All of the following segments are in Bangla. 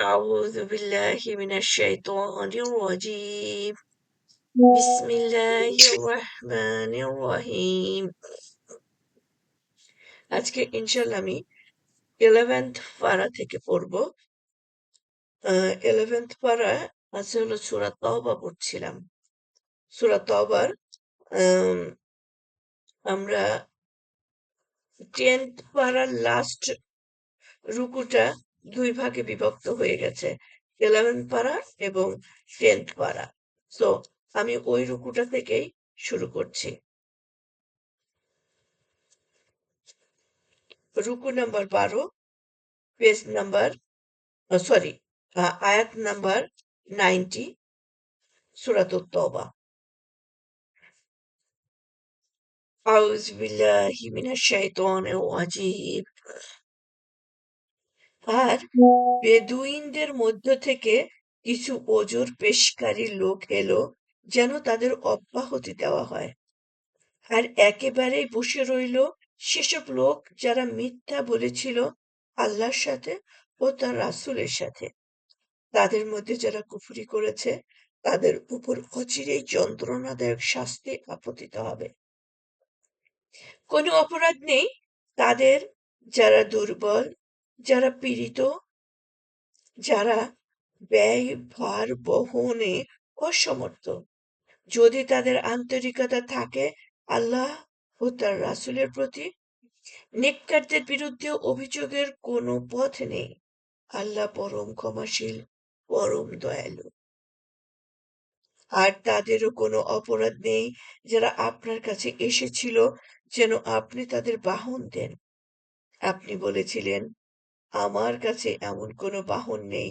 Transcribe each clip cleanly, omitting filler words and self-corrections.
أعوذ بالله من الشيطان الرجيم بسم الله الرحمن الرحيم আজকে ইনশাল্লাহ আমি 11th পারা থেকে পড়ব। 11th পারা আছে হলো সূরা তওবা পড়ছিলাম। সূরা তওবার আমরা 10th পারার লাস্ট রুকুটা দুই ভাগে বিভক্ত হয়ে গেছে, 11th পারা এবং 10th পারা। সো আমি ওই রুকুটা থেকেই শুরু করছি। রুকু নাম্বার 12, পেজ নাম্বার আয়াত নাম্বার 90, সূরাতুত তওবা। আউযু বিল্লাহি মিনাশ শাইতানির রাজীম। আর বেদুইনদের মধ্য থেকে কিছু ওজর পেশকারী লোক এলো যেন তাদের অব্যাহতি দেওয়া হয়। আর একেবারেই বসে রইল সেসব লোক যারা মিথ্যা বলেছিল আল্লাহর সাথে ও তার রাসূলের সাথে। তাদের মধ্যে যারা কুফরি করেছে তাদের উপর অচিরেই যন্ত্রণাদায়ক শাস্তি আপতিত হবে। কোনো অপরাধ নেই তাদের, যারা দুর্বল, যারা পীড়িত, যারা ব্যয় ভার বহনে অসমর্থ। যদি তাদের আন্তরিকতা থাকে আল্লাহ ও তার রাসূলের প্রতি, নেককারদের বিরুদ্ধে অভিযোগের কোনো পথ নেই। আল্লাহ পরম ক্ষমাশীল, পরম দয়ালু। আর তাদেরও কোনো অপরাধ নেই যারা আপনার কাছে এসেছিল যেন আপনি তাদের বাহন দেন। আপনি বলেছিলেন, আমার কাছে এমন কোনো বাহন নেই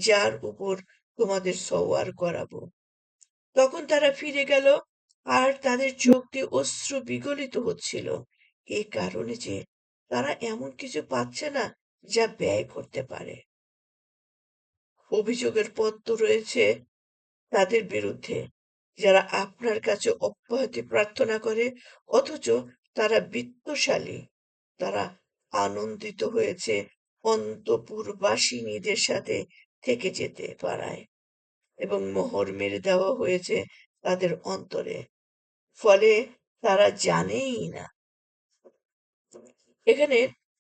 যার উপর তোমাদের সওয়ার করাবো। তখন তারা ফিরে গেল আর তাদের চোখ দিয়ে অশ্রু বিগলিত হচ্ছিল, এ কারণে যে তারা এমন কিছু পাচ্ছে না যা ব্যয় করতে পারে। অভিযোগের পথ তো রয়েছে তাদের বিরুদ্ধে, যারা আপনার কাছে অব্যাহতি প্রার্থনা করে অথচ তারা বিত্তশালী। তারা আনন্দিত হয়েছে অন্তঃপুরবাসিনীদের সাথে থেকে যেতে পারায় এবং মোহর মেরে দেওয়া হয়েছে তাদের অন্তরে, ফলে তারা জানেই না। এখানে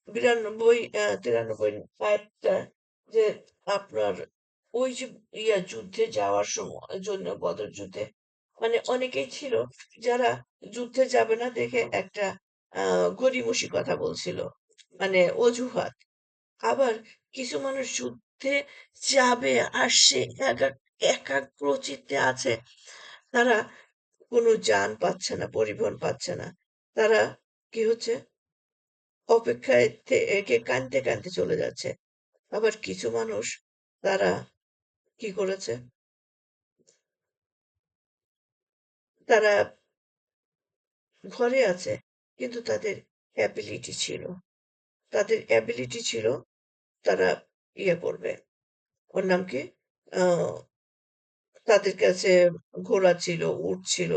93 আয়াতটা যে আপনার ওই যে যুদ্ধে যাওয়ার সময় জন্য বদর যুদ্ধে মানে অনেকেই ছিল যারা যুদ্ধে যাবে না দেখে একটা গড়িমসি কথা বলছিল, মানে অজুহাত। আবার কিছু মানুষ যুদ্ধে যাবে আর সে একাগ্রচিত্তে আছে, তারা কোনো যান পাচ্ছে না, পরিবহন পাচ্ছে না, তারা কি হচ্ছে অপেক্ষায় থেকে কাঁদতে কাঁদতে চলে যাচ্ছে। আবার কিছু মানুষ তারা কি করেছে, তারা ঘরে আছে কিন্তু তাদের অ্যাবিলিটি ছিল তারা করবে। ওর নাম কি, আহ তাদের কাছে ঘোড়া ছিল, উট ছিল,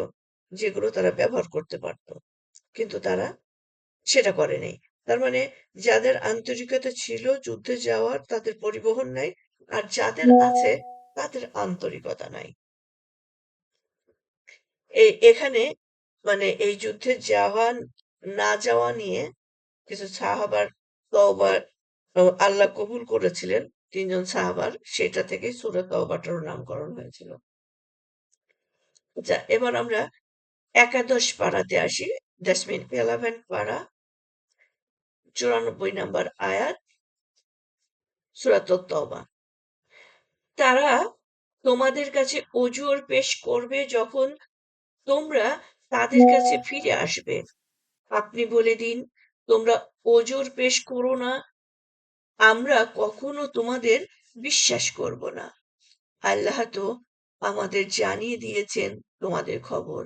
যেগুলো তারা ব্যবহার করতে পারত, কিন্তু তারা সেটা করেনি। তার মানে যাদের আন্তরিকতা ছিল যুদ্ধে যাওয়ার তাদের পরিবহন নাই, আর যাদের আছে তাদের আন্তরিকতা নাই। এখানে মানে এই যুদ্ধে যাওয়া না যাওয়া নিয়ে কিছু সাহাবার তওবার আল্লাহ কবুল করেছিলেন, 3 জন সাহাবার, সেটা থেকে সূরা তওবাটারও নামকরণ হয়েছিল। আচ্ছা, এবার আমরা একাদশ পারাতে আসি। দ্যাটস মিন 11 পারা, 94 নম্বর আয়াত, সূরাতুত তওবা। তারা তোমাদের কাছে অজুর পেশ করবে যখন তোমরা তাদের কাছে ফিরে আসবে। আপনি বলে দিন, তোমরা অজুর পেশ করো না, আমরা কখনো তোমাদের বিশ্বাস করব না। আল্লাহ তো আমাদের জানিয়ে দিয়েছেন তোমাদের খবর,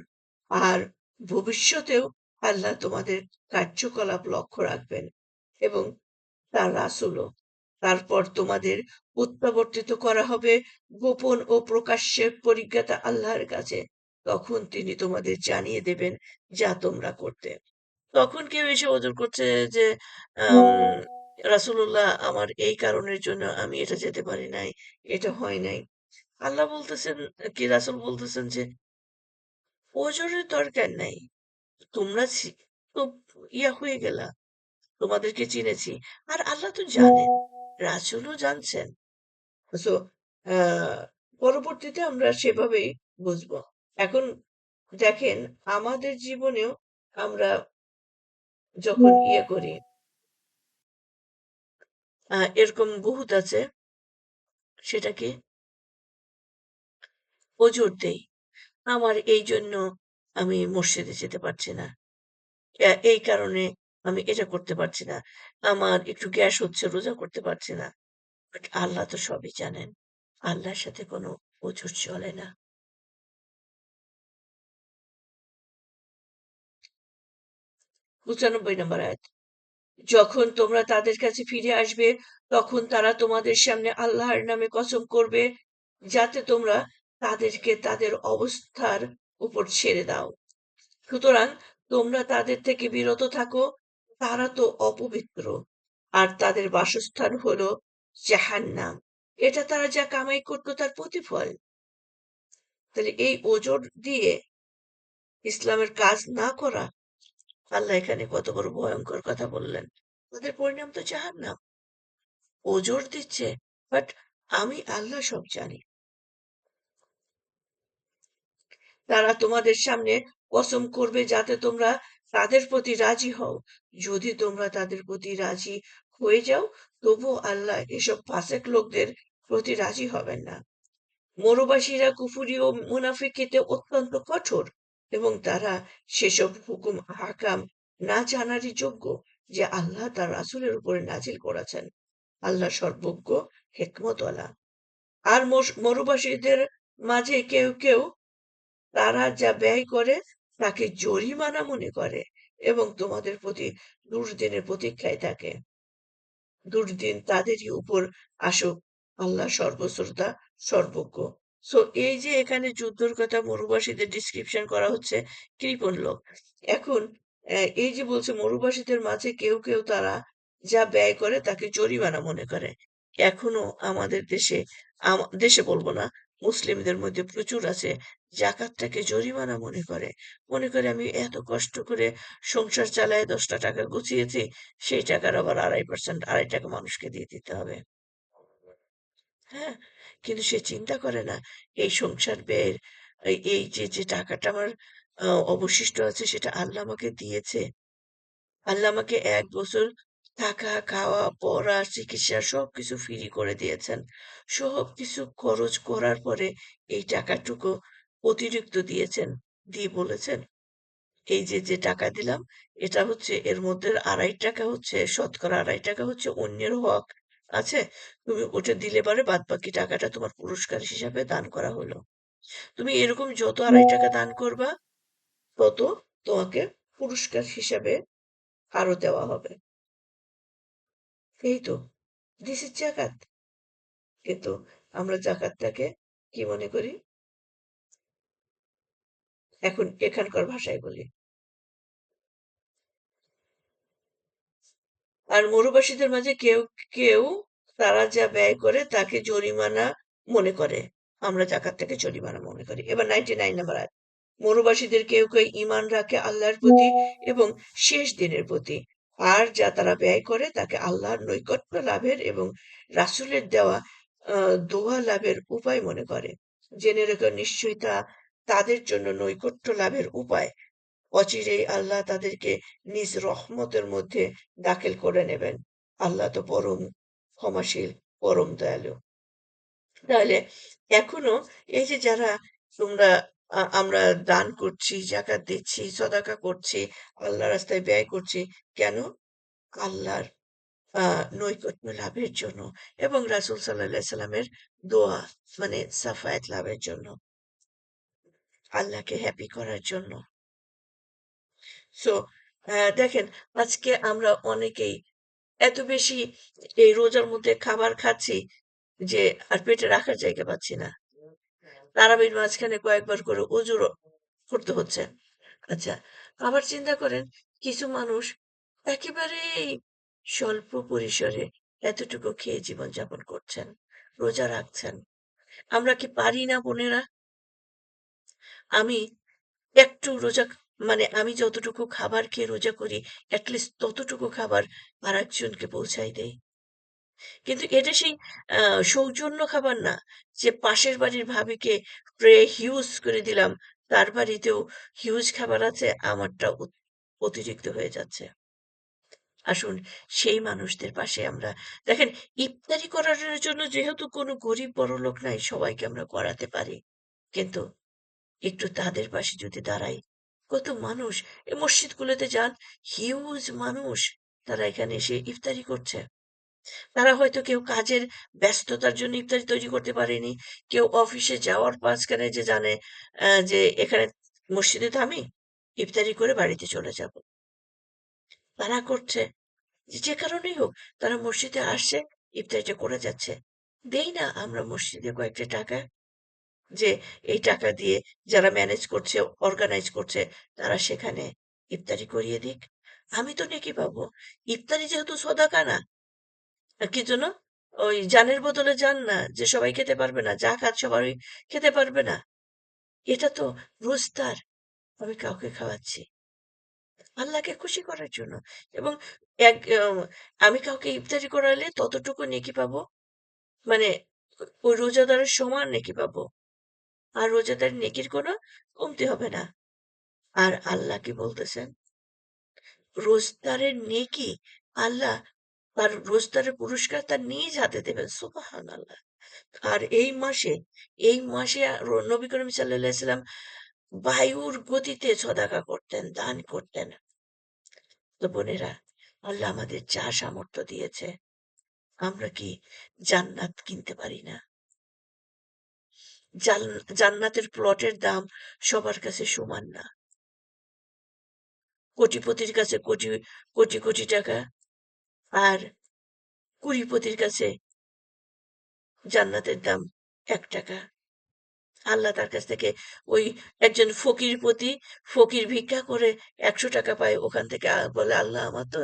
আর ভবিষ্যতেও আল্লাহ তোমাদের কার্যকলাপ লক্ষ্য রাখবেন এবং তার রাসূলও। তারপর তোমাদের প্রত্যাবর্তিত করা হবে গোপন ও প্রকাশ্যে পরিজ্ঞাতা আল্লাহর কাছে। তখন তিনি তোমাদের জানিয়ে দেবেন যা তোমরা করতে। তখন কেউ এসে ওজোর করছে যে আম রাসূলুল্লাহ আমার এই কারণের জন্য আমি এটা যেতে পারি নাই, এটা হয় নাই। আল্লাহ বলতেছেন কি রাসূল বলতেছেন যে, ওজরের দরকার নাই। তোমরা তো হয়ে গেলা। তোমাদেরকে চিনেছি। আর আল্লাহ তো জানেন। রাসূলও জানছেন। সো আ পরবর্তীতে আমরা সেভাবেই বুঝবো। এখন দেখেন আমাদের জীবনেও আমরা যখন করি, এরকম বহুত আছে, সেটা কি? ওজর দেই। আমার এইজন্য আমি মসজিদে যেতে পারছি না। এই কারণে আমি এটা করতে পারছি না। আমার একটু গ্যাস হচ্ছে, রোজা করতে পারছি না। বাট আল্লাহ তো সবই জানেন। আল্লাহর সাথে কোনো ওজর চলে না। ৯৫ নম্বর আয়াত। যখন তোমরা তাদের কাছে ফিরে আসবে, তখন তারা তোমাদের সামনে আল্লাহর নামে কসম করবে, যাতে তোমরা তাদেরকে তাদের অবস্থার উপর ছেড়ে দাও। সুতরাং তোমরা তাদের থেকে বিরত থাকো, তারা তো অপবিত্র, আর তাদের বাসস্থান হলো জাহান্নাম। এটা তারা যা কামাই করত তার প্রতিফল। তাহলে এই ওজর দিয়ে ইসলামের কাজ না করা, আল্লাহ এখানে কত বড় ভয়ঙ্কর কথা বললেন। তাদের পরিণাম তো জাহান্নাম। ওজর দিচ্ছে, বাট আমি আল্লাহ সব জানি। তারা তোমাদের সামনে কসম করবে যাতে তোমরা তাদের প্রতি রাজি হও। যদি তোমরা তাদের প্রতি রাজি হয়ে যাও, তবুও আল্লাহ এসব ফাসেক লোকদের প্রতি রাজি হবেন না। মরুবাসীরা কুফরি ও মুনাফিকিতে অত্যন্ত কঠোর, এবং তারা সেসব হুকুম হাকাম না জানারই যোগ্য যে আল্লাহ তার রাসূলের উপরে নাজিল করেছেন। আল্লাহ সর্বজ্ঞ, হিকমতওয়ালা। আর মরুবাসীদের মাঝে কেউ কেউ তারা যা ব্যয় করে তাকে জরিমানা মনে করে, এবং তোমাদের প্রতি দুর্দিনের প্রতীক্ষায় থাকে। দুর্দিন তাদেরই উপর আসুক, আল্লাহ সর্বশ্রোতা, সর্বজ্ঞ। সো এই যে এখানে যুদ্ধর কথা মরুবাসীদের ডিসক্রিপশন করা হচ্ছে, কৃপণ লোক। এখন এই যে বলছে মরুবাসীদের মাঝে কেউ কেউ তারা যা ব্যয় করে তাকে জরিমানা মনে করে। এখনো আমাদের দেশে, দেশে বলবো না, মুসলিমদের মধ্যে প্রচুর আছে জাকাতটাকে জরিমানা মনে করে। মনে করে আমি এত কষ্ট করে সংসার চালায় ১০টা টাকা গুছিয়েছি, সেই টাকার আবার ২.৫% ৳২.৫ মানুষকে দিয়ে দিতে হবে। হ্যাঁ? কিন্তু সে চিন্তা করে না এই সংসার ব্যয়ের এই যে টাকাটা আমার অবশিষ্ট আছে সেটা আল্লাহ আমাকে দিয়েছে। আল্লাহ আমাকে ১ বছর থাকা, খাওয়া, পড়া, চিকিৎসা সবকিছু ফ্রি করে দিয়েছেন। সবকিছু খরচ করার পরে এই টাকাটুকু অতিরিক্ত দিয়েছেন। দিয়ে বলেছেন, এই যে টাকা দিলাম, এটা হচ্ছে এর মধ্যে ৳২.৫ হচ্ছে শতকরা ৳২.৫ হচ্ছে অন্যের হক আছে। তুমি ওটা দিলে পরে বাদবাকি টাকাটা তোমার পুরস্কার হিসাবে দান করা হলো। তুমি এরকম যত ৳২.৫ দান করবা, তত তোমাকে পুরস্কার হিসাবে আরো দেওয়া হবে। এই তো, দিস ইজ জাকাত। কিন্তু আমরা জাকাতটাকে কি মনে করি? এখন এখানকার ভাষায় বলি। আর মরুবাসীদের মাঝে কেউ কেউ তারা যা ব্যয় করে তাকে জরিমানা মনে করে। আমরা জাকাতটাকে জরিমানা মনে করি। এবার ৯৯ নাম্বার আয়াত। মরুবাসীদের কেউ কেউ ঈমান রাখে আল্লাহর প্রতি এবং শেষ দিনের প্রতি। আর যা তারা ব্যয় করে তাকে আল্লাহর নৈকট্য লাভের এবং রাসূলের দেওয়া দোয়া লাভের উপায় মনে করে। জেনে রেখো, নিশ্চয়ই তা তাদের জন্য নৈকট্য লাভের উপায়। অচিরেই আল্লাহ তাদেরকে নিজ রহমতের মধ্যে দাখিল করে নেবেন। আল্লাহ তো পরম ক্ষমাশীল, পরম দয়ালু। তাহলে এখনো এই যে যারা তোমরা আমরা দান করছি, যাকাত দিচ্ছি, সদাকা করছি, আল্লাহর রাস্তায় ব্যয় করছি, কেন? আল্লাহর আ নৈকট্য লাভের জন্য, এবং রাসূল সাল্লাল্লাহু আলাইহি সাল্লামের দোয়া, মানে শাফায়াত লাভের জন্য, আল্লাহকে হ্যাপি করার জন্য। সো দেখেন আজকে আমরা অনেকেই এত বেশি এই রোজার মধ্যে খাবার খাচ্ছি যে আর পেটে রাখার জায়গা পাচ্ছি না। তারাবির মাঝখানে কয়েকবার করে অজুও করতে হচ্ছে। আচ্ছা, আবার চিন্তা করেন কিছু মানুষ একেবারেই স্বল্প পরিসরে এতটুকু খেয়ে জীবনযাপন করছেন, রোজা রাখছেন। আমরা কি পারি না বোনেরা? আমি একটু রোজা মানে আমি যতটুকু খাবার খেয়ে রোজা করি, এটলিস্ট ততটুকু খাবার আরেকজনকে পৌঁছাই দেই। কিন্তু এটা সেই সৌজন্য খাবার না যে পাশের বাড়ির ভাবিকে ট্রে হিউজ করে দিলাম, তার বাড়িতেও হিউজ খাবার আছে, আমারটা অতিরিক্ত হয়ে যাচ্ছে। আসুন সেই মানুষদের পাশে আমরা দেখেন, ইফতারি করার জন্য যেহেতু কোনো গরিব বড়লোক নাই, সবাইকে আমরা করাতে পারি, কিন্তু একটু তাদের পাশে যদি দাঁড়াই, কত মানুষ এই মসজিদগুলোতে যান, হিউজ মানুষ, তারা এখানে এসে ইফতারি করছে। তারা হয়তো কেউ কাজের ব্যস্ততার জন্য ইফতারি তৈরি করতে পারেনি, কেউ অফিসে যাওয়ার মাঝখানে যে জানে যে এখানে মসজিদে থামি, ইফতারি করে বাড়িতে চলে যাব, তারা করছে। যে কারণেই হোক, তারা মসজিদে আসছে, ইফতারিটা করে যাচ্ছে। দেই না আমরা মসজিদে কয়েকটা টাকা, যে এই টাকা দিয়ে যারা ম্যানেজ করছে, অর্গানাইজ করছে, তারা সেখানে ইফতারি করিয়ে দিক। আমি তো নেকি পাবো। ইফতারি যেহেতু সদাকা না, কি জন্য ওই জানের বদলে জান না, যে সবাই খেতে পারবে না, যা খাত সবাই খেতে পারবে না, এটা তো রোজদার, আমি কাউকে খাওয়াচ্ছি আল্লাহকে খুশি করার জন্য। এবং এক আমি কাউকে ইফতারি করালে ততটুকু নেকি পাবো, মানে ওই রোজাদারের সমান নেকি পাবো, আর রোজাদার নেকির কোনো কমতি হবে না। আর আল্লাহ কি বলতেছেন, রোজদারের নেকি আল্লাহ তার রোজদারের পুরস্কার তার নিজ হাতে দেবেন, সুবহানাল্লাহ। আর এই মাসে নবী করিম সাল্লাল্লাহু আলাইহি সাল্লাম বায়ুর গতিতে সদাকা করতেন, দান করতেন। তো বোনেরা, আল্লাহ আমাদের যা সামর্থ্য দিয়েছে, আমরা কি জান্নাত কিনতে পারি না? জান্নাতের প্লটের দাম সবার কাছে সমান না। কোটিপতির কাছে কোটি কোটি কোটি টাকা, আর কুড়িপতির কাছে জান্নাতের দাম 1 টাকা। আল্লাহ তার কাছ থেকে ওই একজন ফকির ভিক্ষা করে 100 টাকা পায়, ওখান থেকে বলে, আল্লাহ আমার তো,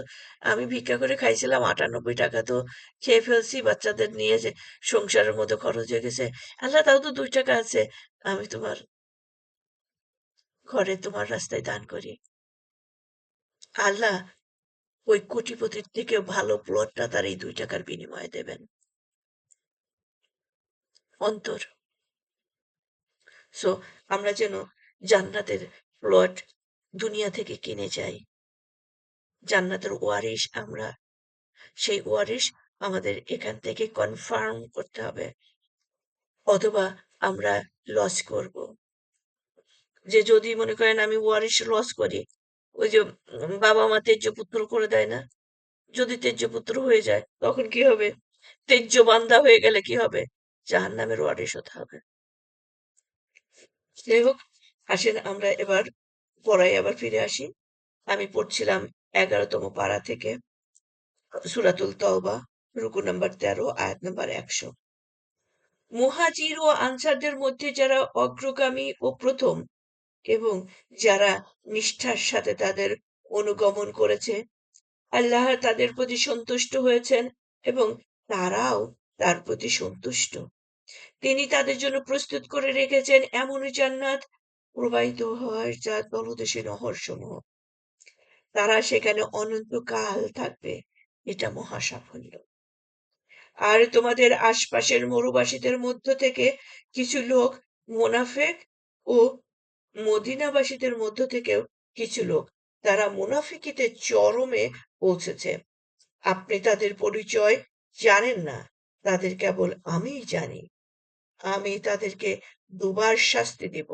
আমি ভিক্ষা করে খাইছিলাম 98 টাকা, তো খেয়ে ফেলছি, বাচ্চাদের নিয়ে যে সংসারের মধ্যে খরচ হয়ে গেছে, আল্লাহ তাও তো 2 টাকা আছে, আমি তোমার ঘরে তোমার রাস্তায় দান করি। আল্লাহ ওই কোটিপতির থেকেও ভালো প্লটটা তার এই 2 টাকার বিনিময়ে দেবেন। অন্তর। সো আমরা যেন জান্নাতের প্লট দুনিয়া থেকে কিনে যাই, জান্নাতের ওয়ারিশ আমরা, সেই ওয়ারিশ আমাদের এখান থেকে কনফার্ম করতে হবে, অথবা আমরা লস করব। যে যদি মনে করেন আমি ওয়ারিশ লস করি, ওই যে বাবা মা তেজ্য পুত্র করে দেয় না, যদি তেজ্য পুত্র হয়ে যায় তখন কি হবে? তেজ্য বান্দা হয়ে গেলে কি হবে? জাহান্নামের ওয়ারিশ হতে হবে। যাই হোক, আসেন আমরা এবার পড়ায় আবার ফিরে আসি। আমি পড়ছিলাম 11তম পারা থেকে সূরাতুল তওবা, রুকু নাম্বার 13, আয়াত নাম্বার 100। মুহাজির ও আনসারদের মধ্যে যারা অগ্রগামী ও প্রথম, এবং যারা নিষ্ঠার সাথে তাদের অনুগমন করেছে, আল্লাহ তাদের প্রতি সন্তুষ্ট হয়েছেন এবং তারাও তার প্রতি সন্তুষ্ট। তিনি তাদের জন্য প্রস্তুত করে রেখেছেন এমন জান্নাত, প্রবাহিত হয় যার তলদেশে নহরসমূহ। তারা সেখানে অনন্তকাল থাকবে। এটা মহা সাফল্য। আর তোমাদের আশপাশের মরুবাসীদের মধ্য থেকে কিছু লোক মুনাফেক, ও মদিনাবাসীদের মধ্য থেকেও কিছু লোক, তারা মুনাফিকিতে চরমে পৌঁছেছে। আপনি তাদের পরিচয় জানেন না, তাদের কেবল আমিই জানি। আমি তাদেরকে দুবার শাস্তি দিব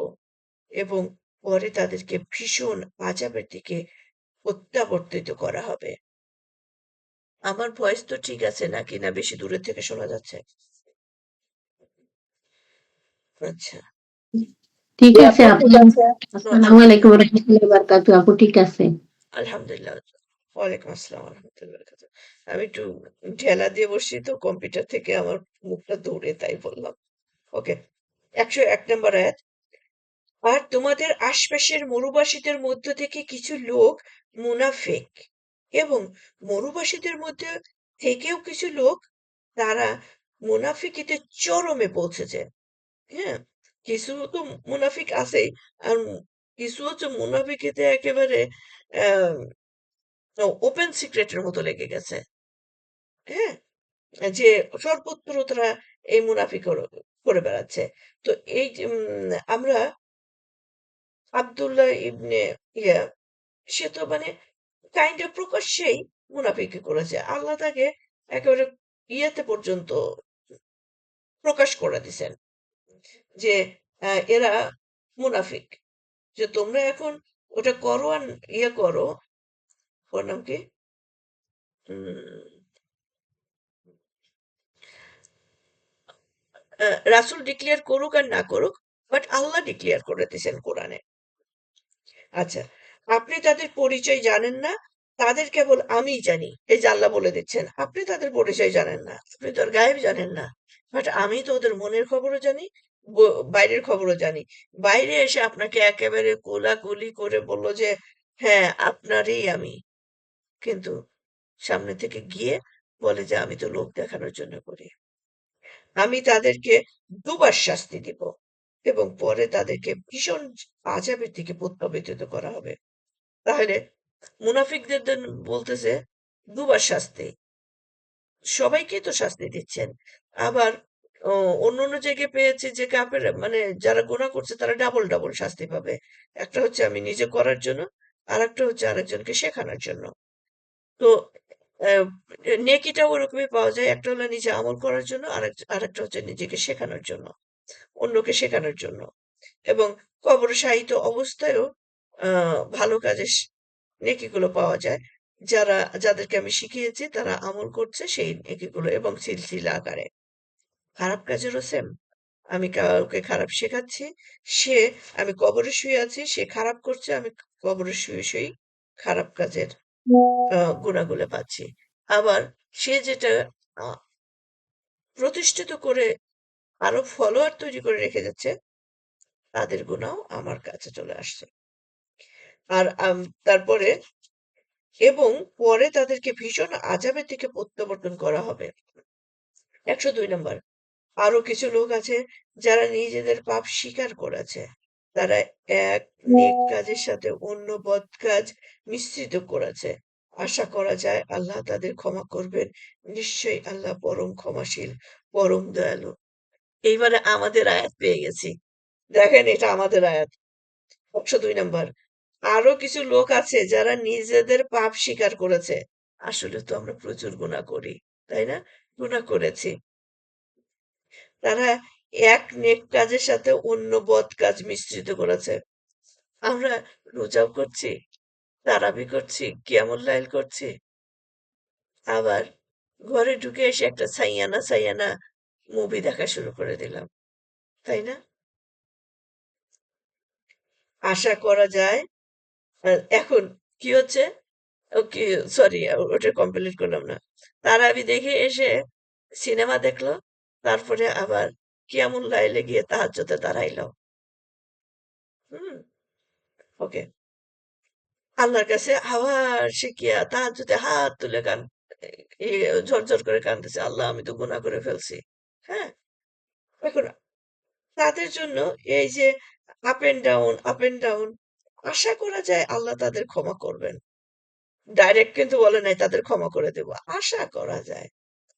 এবং পরে তাদেরকে ভীষণ আযাবের দিকে প্রত্যাবর্তিত করা হবে। আমার ভয়েস তো ঠিক আছে নাকি, না বেশি দূরের থেকে শোনা যাচ্ছে? আচ্ছা। ঠিক আছে আপু। আসসালামু আলাইকুম আলহামদুলিল্লাহ। ওয়া রাহমাতুল্লাহি ওয়া বারাকাতুহু। আপু ঠিক আছে। আলহামদুলিল্লাহ। ওয়ালাইকুম আসসালাম রহমতুল্লাহ বরকাতুহ। আমি একটু ঢেলা দিয়ে বসছি তো কম্পিউটার থেকে, আমার মুখটা দৌড়ে, তাই বললাম। ওকে। 101 নম্বর আয়াত। আর তোমাদের আশপাশের মরুবাসীদের মধ্য থেকে কিছু লোক মুনাফিক এবং মরুবাসীদের মধ্যে থেকেও কিছু লোক তারা মুনাফিকিতে চরমে পৌঁছেছে। হ্যাঁ, কিছু তো মুনাফিক আছেই, আর কিছু হচ্ছে মুনাফিকিতে একেবারে ওপেন সিক্রেটের মতো লেগে গেছে। হ্যাঁ, যে সর্বত্র তারা এই মুনাফি করে বেড়াচ্ছে। তো এই যে, আমরা আব্দুল্লাহ ইবনে ইয়া সে তো মানে কাইন্ড অফ প্রকাশ্যেই মুনাফিকি করেছে। আল্লাহ তাকে একেবারে ইয়েতে পর্যন্ত প্রকাশ করে দিছেন যে এরা মুনাফিক। যে তোমরা এখন ওটা করো আর ইয়ে করো, ওর নাম কি? রাসূল ডিক্লেয়ার করুক আর না করুক, বাট আল্লাহ ডিক্লেয়ার করে দিয়েছেন কোরআনে। আচ্ছা, আপনি তাদের পরিচয় জানেন না, তাদের কেবল আমিই জানি। এই যে আল্লাহ বলে দিচ্ছেন, আপনি তাদের পরিচয় জানেন না, আপনি তো আর গায়েব জানেন না, বাট আমি তো ওদের মনের খবরও জানি, বাইরের খবরও জানি। বাইরে এসে আপনাকে একেবারে কোলাকুলি করে বলল যে হ্যাঁ আপনারই আমি, কিন্তু সামনে থেকে গিয়ে বলে যে আমি তো লোক দেখানোর জন্য করি। আমি তাদেরকে দুবার শাস্তি দিব এবং পরে তাদেরকে ভীষণ আযাবের দিকে প্রত্যাবর্তিত করা হবে। তাহলে মুনাফিকদের জন্য বলতেছে দুবার শাস্তি, সবাইকেই তো শাস্তি দিচ্ছেন। আবার অন্য অন্য জায়গায় পেয়েছে যে কাফের মানে যারা গুনাহ করছে তারা ডাবল ডাবল শাস্তি পাবে। একটা হচ্ছে আমি নিজে করার জন্য, আর একটা হচ্ছে আরেকজনকে শেখানোর জন্য। তো আহ, নেকিটা ওরকমই পাওয়া যায়, একটা হলো নিজে আমল করার জন্য, আরেকটা হচ্ছে নিজেকে শেখানোর জন্য, অন্যকে শেখানোর জন্য। এবং কবরে শায়িত অবস্থায়ও ভালো কাজের নেকিগুলো পাওয়া যায়। যাদেরকে আমি শিখিয়েছি তারা আমল করছে সেই নেকিগুলো এবং সিলসিলা আকারে। খারাপ কাজেরও সেম। আমি কাউকে খারাপ শেখাচ্ছি, সে আমি কবরে শুয়ে আছি, সে খারাপ করছে, আমি কবরে শুয়ে শুয়েই খারাপ কাজের গুণাগুলো পাচ্ছি। আবার সে যেটা আহ, প্রতিষ্ঠিত করে আরো ফলোয়ার তৈরি করে রেখে যাচ্ছে, তাদের গুণাও আমার কাছে চলে আসছে। আর তারপরে এবং পরে তাদেরকে ভীষণ আযাবের দিকে প্রত্যাবর্তন করা হবে। ১০২ নম্বর, আরো কিছু লোক আছে যারা নিজেদের পাপ স্বীকার করেছে। তারা এক নেক কাজের সাথে অন্য বদ কাজ মিশ্রিত করেছে। আশা করা যায় আল্লাহ তাদের ক্ষমা করবেন। নিশ্চয়ই আল্লাহ পরম ক্ষমাশীল, পরম দয়ালু। এইবারে আমাদের আয়াত পেয়ে গেছি। দেখেন এটা আমাদের আয়াত। ১০২ নম্বর, আরো কিছু লোক আছে যারা নিজেদের পাপ স্বীকার করেছে। আসলে তো আমরা প্রচুর গুনাহ করি, তাই না? গুনাহ করেছি। তারা এক নেক কাজের সাথে অন্য বদ কাজ মিশ্রিত করেছে। আমরা রোজাও করছি, তারাবি করছি, কিয়ামুল লাইল করছি, আবার ঘরে ঢুকে এসে একটা সাইয়ানা সাইয়ানা মুভি দেখা শুরু করে দিলাম, তাই না? আশা করা যায় এখন কি হচ্ছে, ওকে, সরি, ওটা কমপ্লিট করলাম না। তারাবি দেখে এসে সিনেমা দেখলো, তারপরে আবার কিয়ামুল লাইলে গিয়ে তাহাজ্জুদে দাঁড়াইলো। হুম, ওকে। আল্লাহর কাছে আবার সে কিয়া তাহাজ্জুদে হাত তুলে এ ঝরঝর করে কাঁদতেছে, আল্লাহ আমি তো গুনাহ করে ফেলছি। হ্যাঁ, এখন তাদের জন্য এই যে up and down up and down, আশা করা যায় আল্লাহ তাদের ক্ষমা করবেন। ডাইরেক্ট কিন্তু বলে নাই তাদের ক্ষমা করে দেব, আশা করা যায়।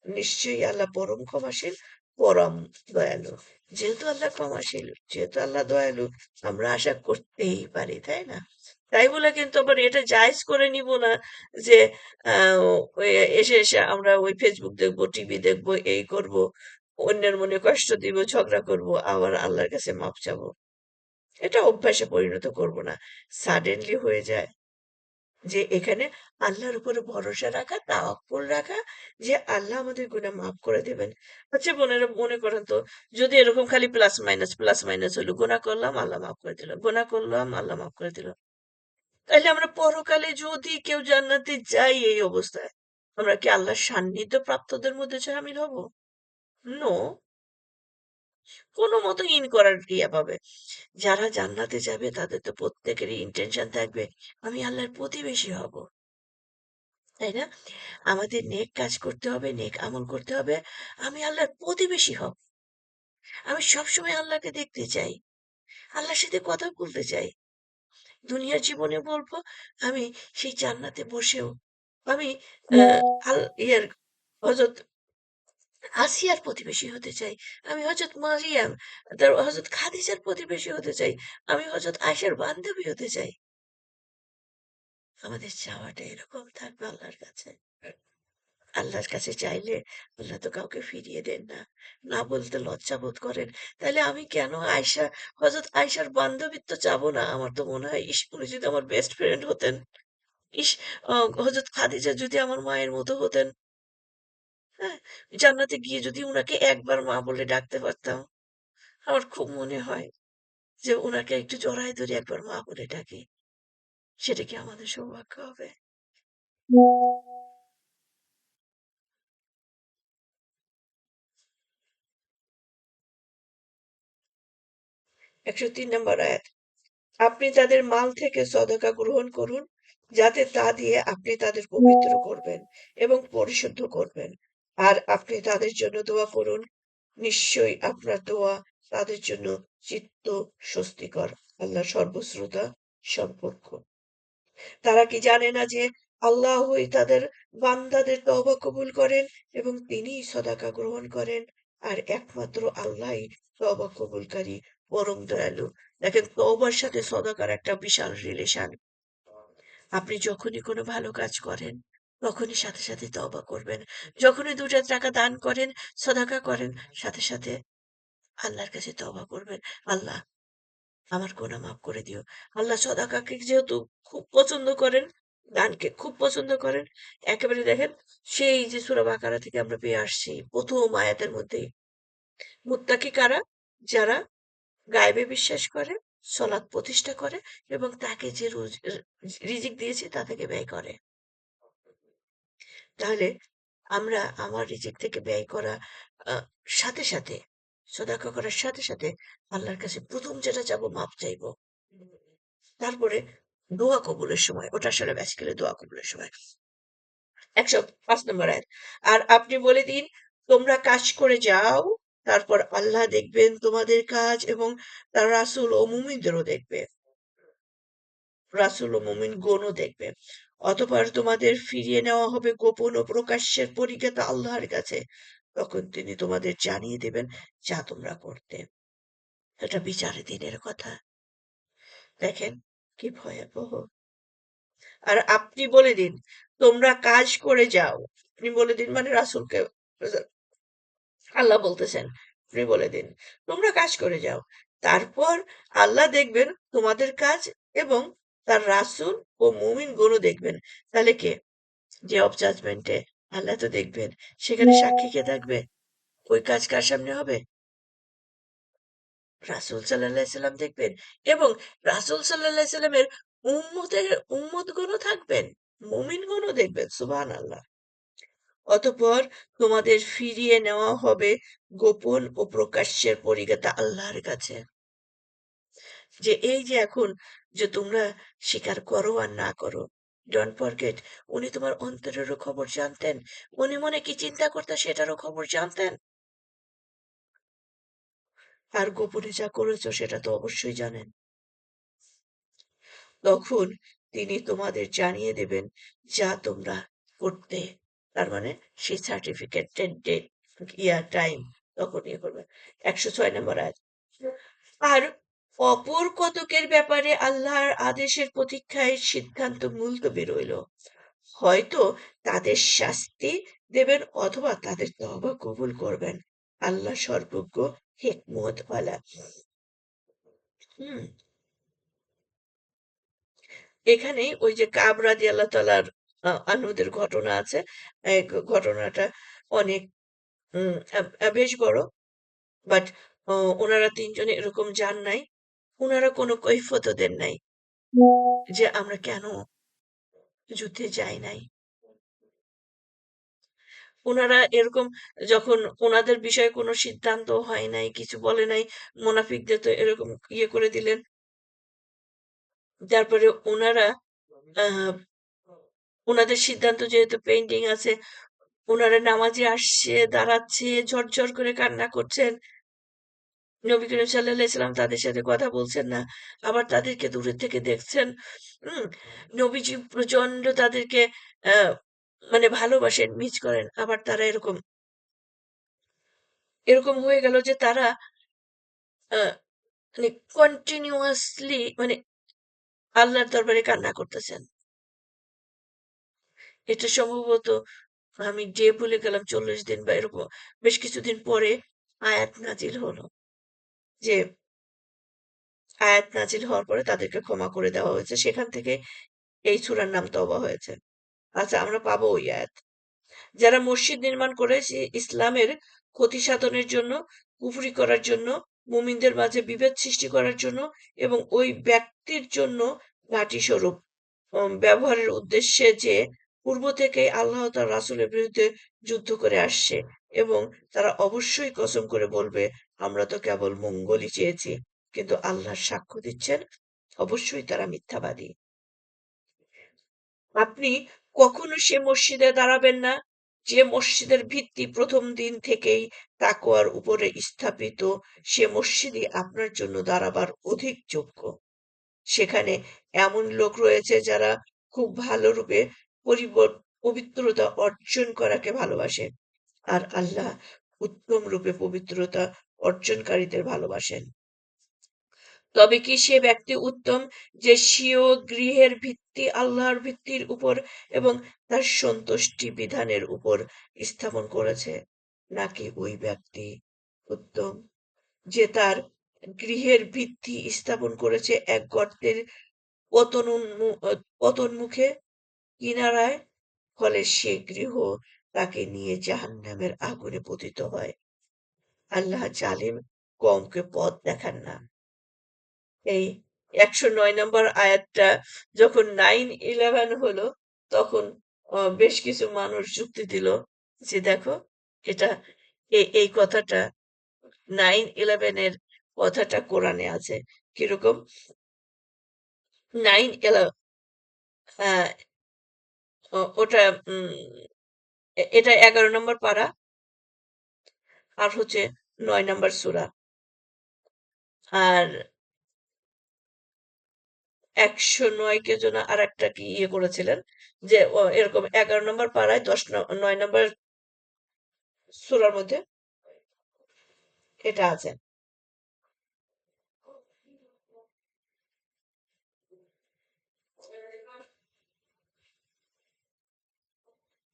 নিশ্চয়ই আল্লাহ পরম ক্ষমাশীল, পরম দয়ালু। যেহেতু আল্লাহ ক্ষমাশীল, যেহেতু আল্লাহ দয়ালু, আমরা আশা করতেই পারি, তাই না? তাই বলে কিন্তু আবার এটা জায়েজ করে নিব না যে আহ, ওই এসে এসে আমরা ওই ফেসবুক দেখবো, টিভি দেখবো, এই করব, অন্যের মনে কষ্ট দিব, ঝগড়া করব, আবার আল্লাহর কাছে মাপ চাবো। এটা অভ্যাসে পরিণত করব না। সাডেনলি হয়ে যায় যে এখানে আল্লাহর উপরে ভরসা রাখা, তাওয়াক্কুল রাখা, যে আল্লাহ আমাদের গুনাহ মাফ করে দেবেন। আচ্ছা বোনেরা, মনে করেন তো, যদি এরকম খালি প্লাস মাইনাস হলো, গুনাহ করলাম আল্লাহ মাফ করে দিল, গুনাহ করলাম আল্লাহ মাফ করে দিল, তাইলে আমরা পরকালে যদি কেউ জান্নাতে যাই এই অবস্থায়, আমরা কি আল্লাহর সান্নিধ্য প্রাপ্তদের মধ্যে শামিল হব? নো, কোনো মতো ইন করার ক্রিয়া পাবে। যারা জান্নাতে যাবে তাদের তো প্রত্যেকেরই ইন্টেনশন থাকবে আমি আল্লাহর প্রতিবেশী হব। তাই না? আমাদের নেক কাজ করতে হবে, নেক আমল করতে হবে। আমি আল্লাহর প্রতিবেশী হব। আমি সবসময় আল্লাহকে দেখতে চাই। আল্লাহর সাথে কথা বলতে চাই। দুনিয়ার জীবনে বলবো আমি সেই জান্নাতে বসেও আমি আল ইয়ার হযরত আসিয়ার প্রতিবেশী হতে চাই। আমি হযরত মারিয়াম, হযরত খাদিজার প্রতিবেশী হতে চাই। আমি হযরত আয়েশার বান্ধবী হতে চাই। আমাদের চাওয়াটা এরকম থাকবে আল্লাহর কাছে। আল্লাহর কাছে চাইলে আল্লাহ তো কাউকে ফিরিয়ে দেন না। না বলতে লজ্জা বোধ করেন। তাইলে আমি কেন হযরত আয়েশার বান্ধবীত্ব চাবো না? আমার তো মনে হয় ইস! উনি যদি আমার বেস্ট ফ্রেন্ড হতেন। ইস! আ হযরত খাদিজা যদি আমার মায়ের মতো হতেন, হ্যাঁ? জান্নাতে গিয়ে যদি উনাকে একবার মা বলে ডাকতে পারতাম। আমার খুব মনে হয় যে উনাকে একটু জড়ায় ধরে একবার মা বলে ডাকি। সেটা কি আমাদের সৌভাগ্য হবে? ১০৩ নম্বর আয়াত। আপনি তাদের মাল থেকে সদকা গ্রহণ করুন, যাতে তা দিয়ে আপনি তাদের পবিত্র করবেন এবং পরিশুদ্ধ করবেন। আর আপনি তাদের জন্য দোয়া করুন। নিশ্চয়ই আপনার দোয়া তাদের জন্য চিত্ত স্বস্তিকর। আল্লাহ সর্বশ্রোতা, সর্বজ্ঞ। তারা কি জানে না যে আল্লাহই তাদের বান্দাদের তওবা কবুল করেন এবং তিনিই সদাকা গ্রহণ করেন। আর একমাত্র আল্লাহই তওবা কবুলকারী, পরম দয়ালু। দেখেন তওবার সাথে সদাকার একটা বিশাল রিলেশন। আপনি যখনই কোনো ভালো কাজ করেন, তখনই সাথে সাথে তওবা করবেন। যখনই ২ টা টাকা দান করেন, সদাকা করেন, সাথে সাথে আল্লাহর কাছে তওবা করবেন। আল্লাহ আমার গুনাহ মাফ করে দিও। আল্লাহ সদাকাকে যেহেতু খুব পছন্দ করেন, দানকে খুব পছন্দ করেন, একেবারে দেখেন সেই যে সূরা বাকারা থেকে আমরা পেয়ে আসছি ১ম আয়াতের মধ্যেই। মুত্তাকি কারা? যারা গায়বে বিশ্বাস করে, সলাৎ প্রতিষ্ঠা করে এবং তাকে যে রিজিক দিয়েছে তা থেকে ব্যয় করে। তাহলে আমরা আমার রিজিক থেকে ব্যয় করা আ সাথে সাথে সদাকা করার সাথে সাথে আল্লাহর কাছে ১ম যেটা চাবো মাফ চাইবো। তারপরে দোয়া কবুলের সময়, ওটা আসলে বেসিক্যালি দোয়া কবুলের সময়। ১০৫ নম্বর আয়াত। আর আপনি বলে দিন, তোমরা কাজ করে যাও, তারপর আল্লাহ দেখবেন তোমাদের কাজ এবং তার রাসূল ও মুমিনদেরও দেখবে। রাসূল ও মুমিনগণও দেখবে। অতঃপর তোমাদের ফিরিয়ে নেওয়া হবে গোপন ও প্রকাশ্যের পরিজ্ঞাতা আল্লাহর কাছে। তখন তিনি তোমাদের জানিয়ে দেবেন যা তোমরা করতে। এটা বিচারের দিনের কথা। দেখেন কি ভয়াবহ! আর আপনি বলে দিন, তোমরা কাজ করে যাও। আপনি বলে দিন মানে রাসূলকে আল্লাহ বলতেছেন। আপনি বলে দিন, তোমরা কাজ করে যাও। তারপর আল্লাহ দেখবেন তোমাদের কাজ এবং তার রাসূল ও মুমিনগণও দেখবেন। তাহলে কে? ডে অফ জাজমেন্টে আল্লাহ তো দেখবেন। সেখানে সাক্ষী কে থাকবে? ওই কাজ কার সামনে হবে? রাসূল সাল্লাল্লাহু আলাইহি সাল্লাম দেখবেন এবং রাসূল সাল্লাল্লাহু আলাইহি সাল্লামের উম্মতগণও থাকবেন। মুমিনগণও দেখবেন। সুবহানাল্লাহ। অতঃপর তোমাদের ফিরিয়ে নেওয়া হবে গোপন ও প্রকাশ্যের পরিজ্ঞাতা আল্লাহর কাছে। যে এই যে এখন যে তোমরা স্বীকার করো আর না করো, ডোন্ট ফরগেট উনি তোমার অন্তরেরও খবর জানতেন। মনে মনে কি চিন্তা করতে সেটারও খবর জানতেন। আর গোপনে যা করেছো সেটা তো অবশ্যই জানেন। তখন তিনি তোমাদের জানিয়ে দেবেন যা তোমরা করতে। তার মানে সেই সার্টিফিকেটের ডেট, ইয়ার, টাইম তখন ইয়ে করবে। ১০৬ নম্বর আয়াত। আর অপর কতকের ব্যাপারে আল্লাহর আদেশের প্রতীক্ষায় সিদ্ধান্ত মুলতবি রইল। হয়তো তাদের শাস্তি দেবেন অথবা তাদের তওবা কবুল করবেন। আল্লাহ সর্বজ্ঞ, হিকমতওয়ালা। হুম। এখানেই ওই যে কাব রাদিয়াল্লাহু তাআলার আনহুদের ঘটনা আছে। এই ঘটনাটা অনেক বেশ বড়। বাট উনারা ৩ জনে এরকম যান নাই। উনারা কোনো কৈফিয়তও দেন নাই যে আমরা কেন যুদ্ধে যাই নাই। উনারা এরকম যখন উনাদের বিষয়ে কোনো সিদ্ধান্ত হয় নাই, কিছু বলে নাই, মুনাফিকদের তো এরকম ইয়ে করে দিলেন। তারপরে উনারা আ ওনাদের সিদ্ধান্ত যেহেতু পেন্ডিং আছে, ওনারা নামাজে আসছে, দাঁড়াচ্ছে, ঝরঝর করে কান্না করছেন। নবী করিম সাল্লাল্লাহু আলাইহি সাল্লাম তাদের সাথে কথা বলছেন না, আবার তাদেরকে দূরের থেকে দেখছেন। হুম, নবীজি প্রচন্ড তাদেরকে মানে ভালোবাসেন, মিস করেন। আবার তারা এরকম হয়ে গেল যে তারা আহ, মানে কন্টিনিউয়াসলি মানে আল্লাহর দরবারে কান্না করতেছেন। এটা সম্ভবত আমি ডে ভুলে গেলাম, 40 দিন বা এরকম বেশ কিছুদিন পরে আয়াত নাজিল হলো, যে আয়াত নাজিল হওয়ার পরে তাদেরকে ক্ষমা করে দেওয়া হয়েছে। সেখান থেকে এই সূরার নাম তওবা হয়েছে। আচ্ছা, আমরা পাবো ওই আয়াত। যারা মসজিদ নির্মাণ করেছে ইসলামের ক্ষতি সাধনের জন্য, কুফরি করার জন্য, মুমিনদের মাঝে বিভেদ সৃষ্টি করার জন্য এবং ওই ব্যক্তির জন্য ঘাঁটি স্বরূপ ব্যবহারের উদ্দেশ্যে, যে পূর্ব থেকেই আল্লাহ তার রাসূলের বিরুদ্ধে যুদ্ধ করে আসছে, এবং তারা অবশ্যই কসম করে বলবে, আমরা তো কেবল মঙ্গলই চেয়েছি, কিন্তু আল্লাহ সাক্ষ্য দিচ্ছেন অবশ্যই তারা মিথ্যাবাদী। আপনি কখনো সে মসজিদে দাঁড়াবেন না যে মসজিদের ভিত্তি প্রথম দিন থেকেই তাকওয়ার উপরে স্থাপিত। সে মসজিদই আপনার জন্য দাঁড়াবার অধিক যোগ্য। সেখানে এমন লোক রয়েছে যারা খুব ভালোরূপে পবিত্রতা অর্জন করাকে ভালোবাসে, আর আল্লাহ উত্তম রূপে পবিত্রতা অর্জনকারীদের ভালোবাসেন। তবে কি সে ব্যক্তি উত্তম যে স্বীয় গৃহের ভিত্তি আল্লাহর ভিত্তির উপর এবং তার সন্তুষ্টি বিধানের উপর স্থাপন করেছে, নাকি ওই ব্যক্তি উত্তম যে তার গৃহের ভিত্তি স্থাপন করেছে এক গর্তের পতনমুখে কিনারায়, ফলে সে গৃহ তাকে নিয়ে জাহান্নামের আগুনে পতিত হয়। আল্লাহ জালিম কওমকে পথ দেখান না। এই 109 নম্বর আয়াতটা যখন 9-11 হলো, তখন বেশ কিছু মানুষ যুক্তি দিল যে দেখো, এটা এই কথাটা 9-11 এর কথাটা কোরআনে আছে। কিরকম? 9-11 ওটা এটা 11 নম্বর পারা, আর হচ্ছে 9 নম্বর সূরা। আর 109 কে জন্য আর একটা কি ইয়ে করেছিলেন, যে এরকম 11 নম্বর পাড়ায় 9 নম্বর সূরার মধ্যে এটা আছে।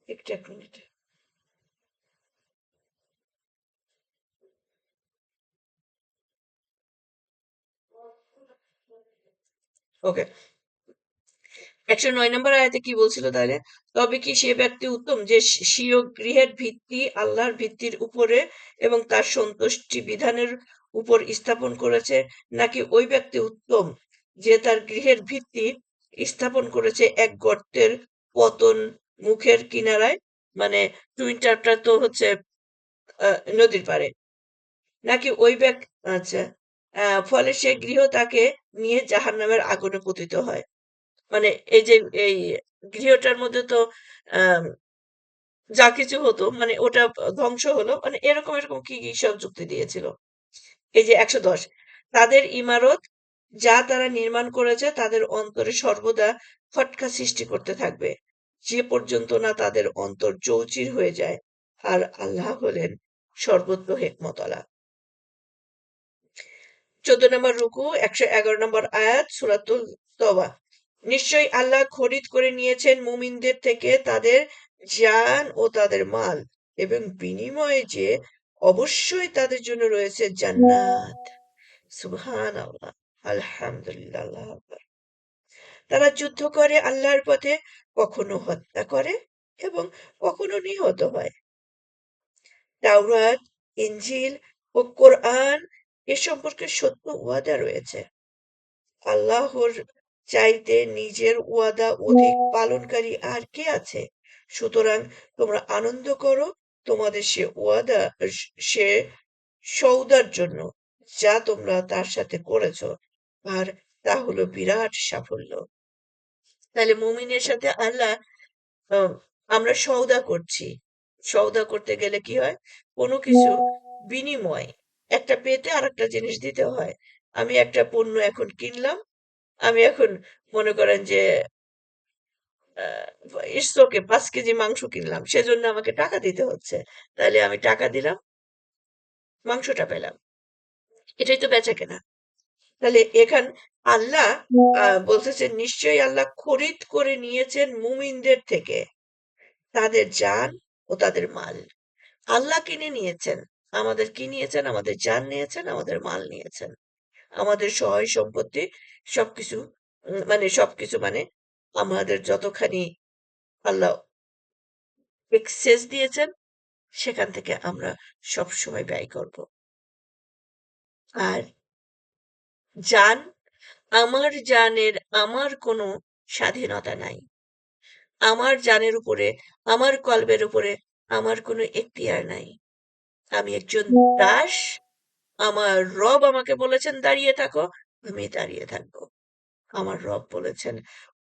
একটু এক মিনিট। ওকে, 109 নম্বর আয়াতে কি বলছিল তাহলে? তবে কি সে ব্যক্তি উত্তম যে স্বীয় গৃহের ভিত্তি আল্লাহর ভিত্তির উপরে এবং তার সন্তুষ্টি বিধানের উপর স্থাপন করেছে, নাকি ওই ব্যক্তি উত্তম যে তার গৃহের ভিত্তি স্থাপন করেছে এক গর্তের পতন মুখের কিনারায়, মানে টুইন টারটা তো হচ্ছে নদীর পাড়ে, নাকি ওই ব্যক্তি, আচ্ছা, ফলে সে গৃহ তাকে নিয়ে জাহান্নামের আগুনে পতিত হয়। মানে এই যে এই গৃহটার মধ্যে তো আম যা কিছু হতো মানে ওটা ধ্বংস হলো। মানে এরকম কি সব যুক্তি দিয়েছিল। এই যে 110, তাদের ইমারত যা তারা নির্মাণ করেছে তাদের অন্তরে সর্বদা খটকা সৃষ্টি করতে থাকবে, যে পর্যন্ত না তাদের অন্তর চৌচির হয়ে যায়। আর আল্লাহ হলেন সর্বত্র হিকমতওয়ালা। 14 নম্বর রুকু, 111 নম্বর আয়াত, সূরাতুল তওবা। নিশ্চয়ই আল্লাহ খরিদ করে নিয়েছেন মুমিনদের থেকে তাদের জান ও তাদের মাল, এবং বিনিময়ে যে অবশ্যই তাদের জন্য রয়েছে জান্নাত। সুবহানাল্লাহ, আলহামদুলিল্লাহ, আল্লাহু আকবার। তারা যুদ্ধ করে আল্লাহর পথে, কখনো হত্যা করে এবং কখনো নিহত হয়। তাওরাত, ইনজিল ও কোরআন এ সম্পর্কে সত্য ওয়াদা রয়েছে। আল্লাহর চাইতে নিজের ওয়াদা অধিক পালনকারী আর কে আছে? সুতরাং তোমরা আনন্দ করো তোমাদের সে সওদার জন্য যা তোমরা তার সাথে করেছ, আর তা হলো বিরাট সাফল্য। তাহলে মুমিনের সাথে আল্লাহ আমরা সওদা করছি। সওদা করতে গেলে কি হয়? কোনো কিছু বিনিময় একটা পেতে আরেকটা জিনিস দিতে হয়। আমি একটা পণ্য এখন কিনলাম। আমি এখন মনে করেন যে ইটস ওকে ৫ কেজি মাংস কিনলাম। সেজন্য আমাকে টাকা দিতে হচ্ছে। তাইলে আমি টাকা দিলাম, মাংসটা পেলাম। এটাই তো বেচাকেনা। তাহলে আল্লাহ বলতেছেন নিশ্চয়ই আল্লাহ খরিদ করে নিয়েছেন মুমিনদের থেকে তাদের জান ও তাদের মাল। আল্লাহ কিনে নিয়েছেন। আমাদের কি নিয়েছেন? আমাদের জান নিয়েছেন, আমাদের মাল নিয়েছেন। আমাদের সহায় সম্পত্তি সবকিছু সবকিছু মানে আমাদের যতখানি আল্লাহ এক্সেস দিয়েছেন সেখান থেকে আমরা সবসময় ব্যয় করব। আর জান, আমার জানের আমার কোনো স্বাধীনতা নাই। আমার জানের উপরে, আমার কলবের উপরে আমার কোনো এখতিয়ার নাই। আমি একজন দাস। আমার রব আমাকে বলেছেন দাঁড়িয়ে থাকো, আমি দাঁড়িয়ে থাকবো। আমার রব বলেছেন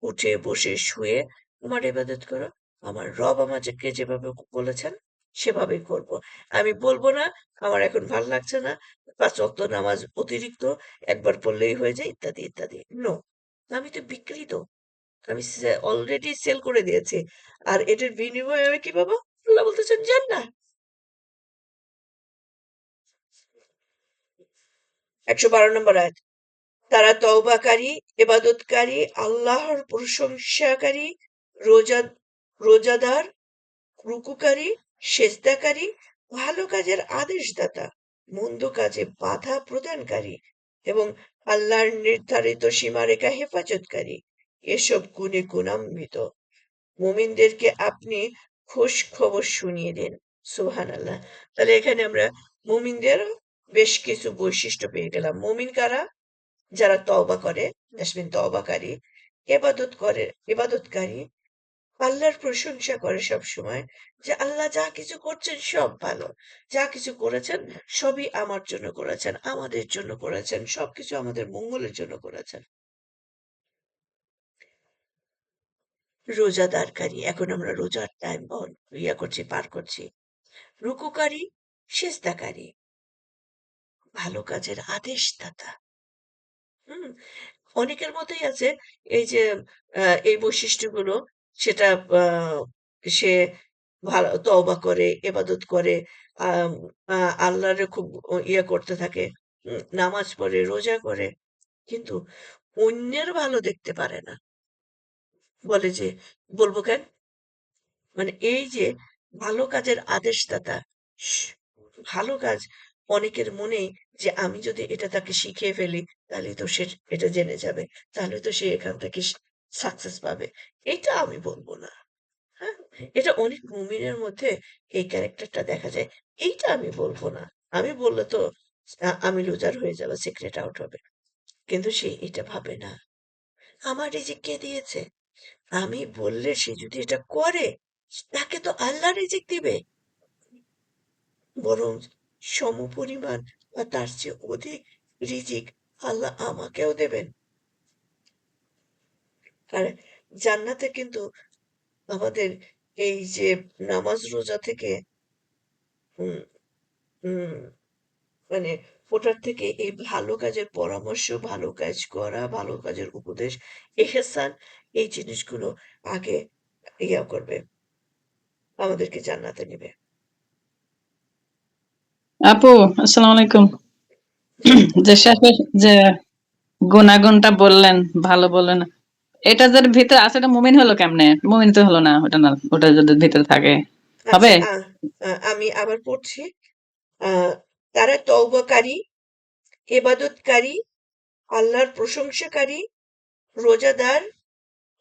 উঠে বসে শুয়ে তোমার ইবাদত করো। আমার রব আমাকে যেভাবে বলেছেন সেভাবেই করব। আমি বলবো না আমার এখন ভাল লাগছে না, ৫ ওয়াক্ত নামাজ অতিরিক্ত একবার পড়লেই হয়ে যায় ইত্যাদি ইত্যাদি। নো, আমি তো বিকৃত। আমি অলরেডি সেল করে দিয়েছি। আর এটার বিনিময়ে আমি কি পাবো? আল্লাহ বলতেছেন জান্নাত। ১১২ নম্বর আয়াত। তারা তওবাকারী, ইবাদতকারী, আল্লাহর প্রশংসাকারী, রোজা রোজাদার, রুকুকারী, সেজদাকারী, ভালো কাজের আদেশদাতা, মন্দ কাজে বাধা প্রদানকারী এবং আল্লাহর নির্ধারিত সীমারেখা হেফাজতকারী, এসব গুণে গুণান্বিত মুমিনদেরকে আপনি খোশ খবর শুনিয়ে দিন। সুবহানাল্লাহ। তাহলে এখানে আমরা মুমিনদের বেশ কিছু বৈশিষ্ট্য পেয়ে গেলাম। মুমিন কারা? যারা তওবা করে, দ্যাটস তওবাকারী, ইবাদতকারী, আল্লাহর প্রশংসা করে সব সময় যে আল্লাহ যা কিছু করছেন সব ভালো। যা কিছু করেছেন সবই আমার জন্য করেছেন, আমাদের জন্য করেছেন, সবকিছু আমাদের মঙ্গলের জন্য করেছেন। রোজাদারকারী, এখন আমরা রোজার টাইম পার করছি। রুকুকারী, সিজদাকারী, ভালো কাজের আদেশদাতা। হুম? অনেকের মধ্যেই আছে এই যে এই বৈশিষ্ট্যগুলো, সেটা সে ভালো তওবা করে, ইবাদত করে, আম আ আল্লাহরে খুব করতে থাকে। নামাজ পড়ে, রোজা করে। কিন্তু অন্যের ভালো দেখতে পারে না। বলে যে বলব কেন? মানে এই যে ভালো কাজের আদেশদাতা, স ভালো কাজ অনেকের মনেই যে আমি যদি এটা তাকে শিখিয়ে ফেলি তাহলে তো সে এটা জেনে যাবে। তাহলে তো সে এখান থেকে সাকসেস পাবে। এটা আমি বলব না। হ্যাঁ? এটা অনেক মুমিনের মধ্যে এই ক্যারেক্টারটা দেখা যায়। এইটা আমি বলব না। আমি বললে তো আমি লুজার হয়ে যাবো, সিক্রেট আউট হবে। কিন্তু সে এটা ভাবে না। আমার রিজিক কে দিয়েছে? আমি বললে সে যদি এটা করে তাকে তো আল্লাহ রিজিক দিবে। বরং সমপরিমাণ বা তার চেয়ে অধিক রিজিক আল্লাহ আমাকেও দেবেন। আর জান্নাতে কিন্তু আমাদের এই যে নামাজ রোজা থেকে উম উম মানে ওটার থেকে এই ভালো কাজের পরামর্শ, ভালো কাজ করা, ভালো কাজের উপদেশ, ইহসান, এই জিনিসগুলো আগে করবে, আমাদেরকে জান্নাতে নেবে। আপু, আসসালামু আলাইকুম। জি। যে শেষে যে গুণাগুণটা বললেন, ভালো বললেন, এটা যার ভিতরে আছে এটা মুমিন হলো কেমনে? মুমিন তো হলো না, ওটা না, ওটা যদি ভিতরে থাকে আচ্ছা, হবে। আমি আবার পড়ছি। তারা তওবাকারী, ইবাদতকারী, আল্লাহর প্রশংসাকারী, রোজাদার,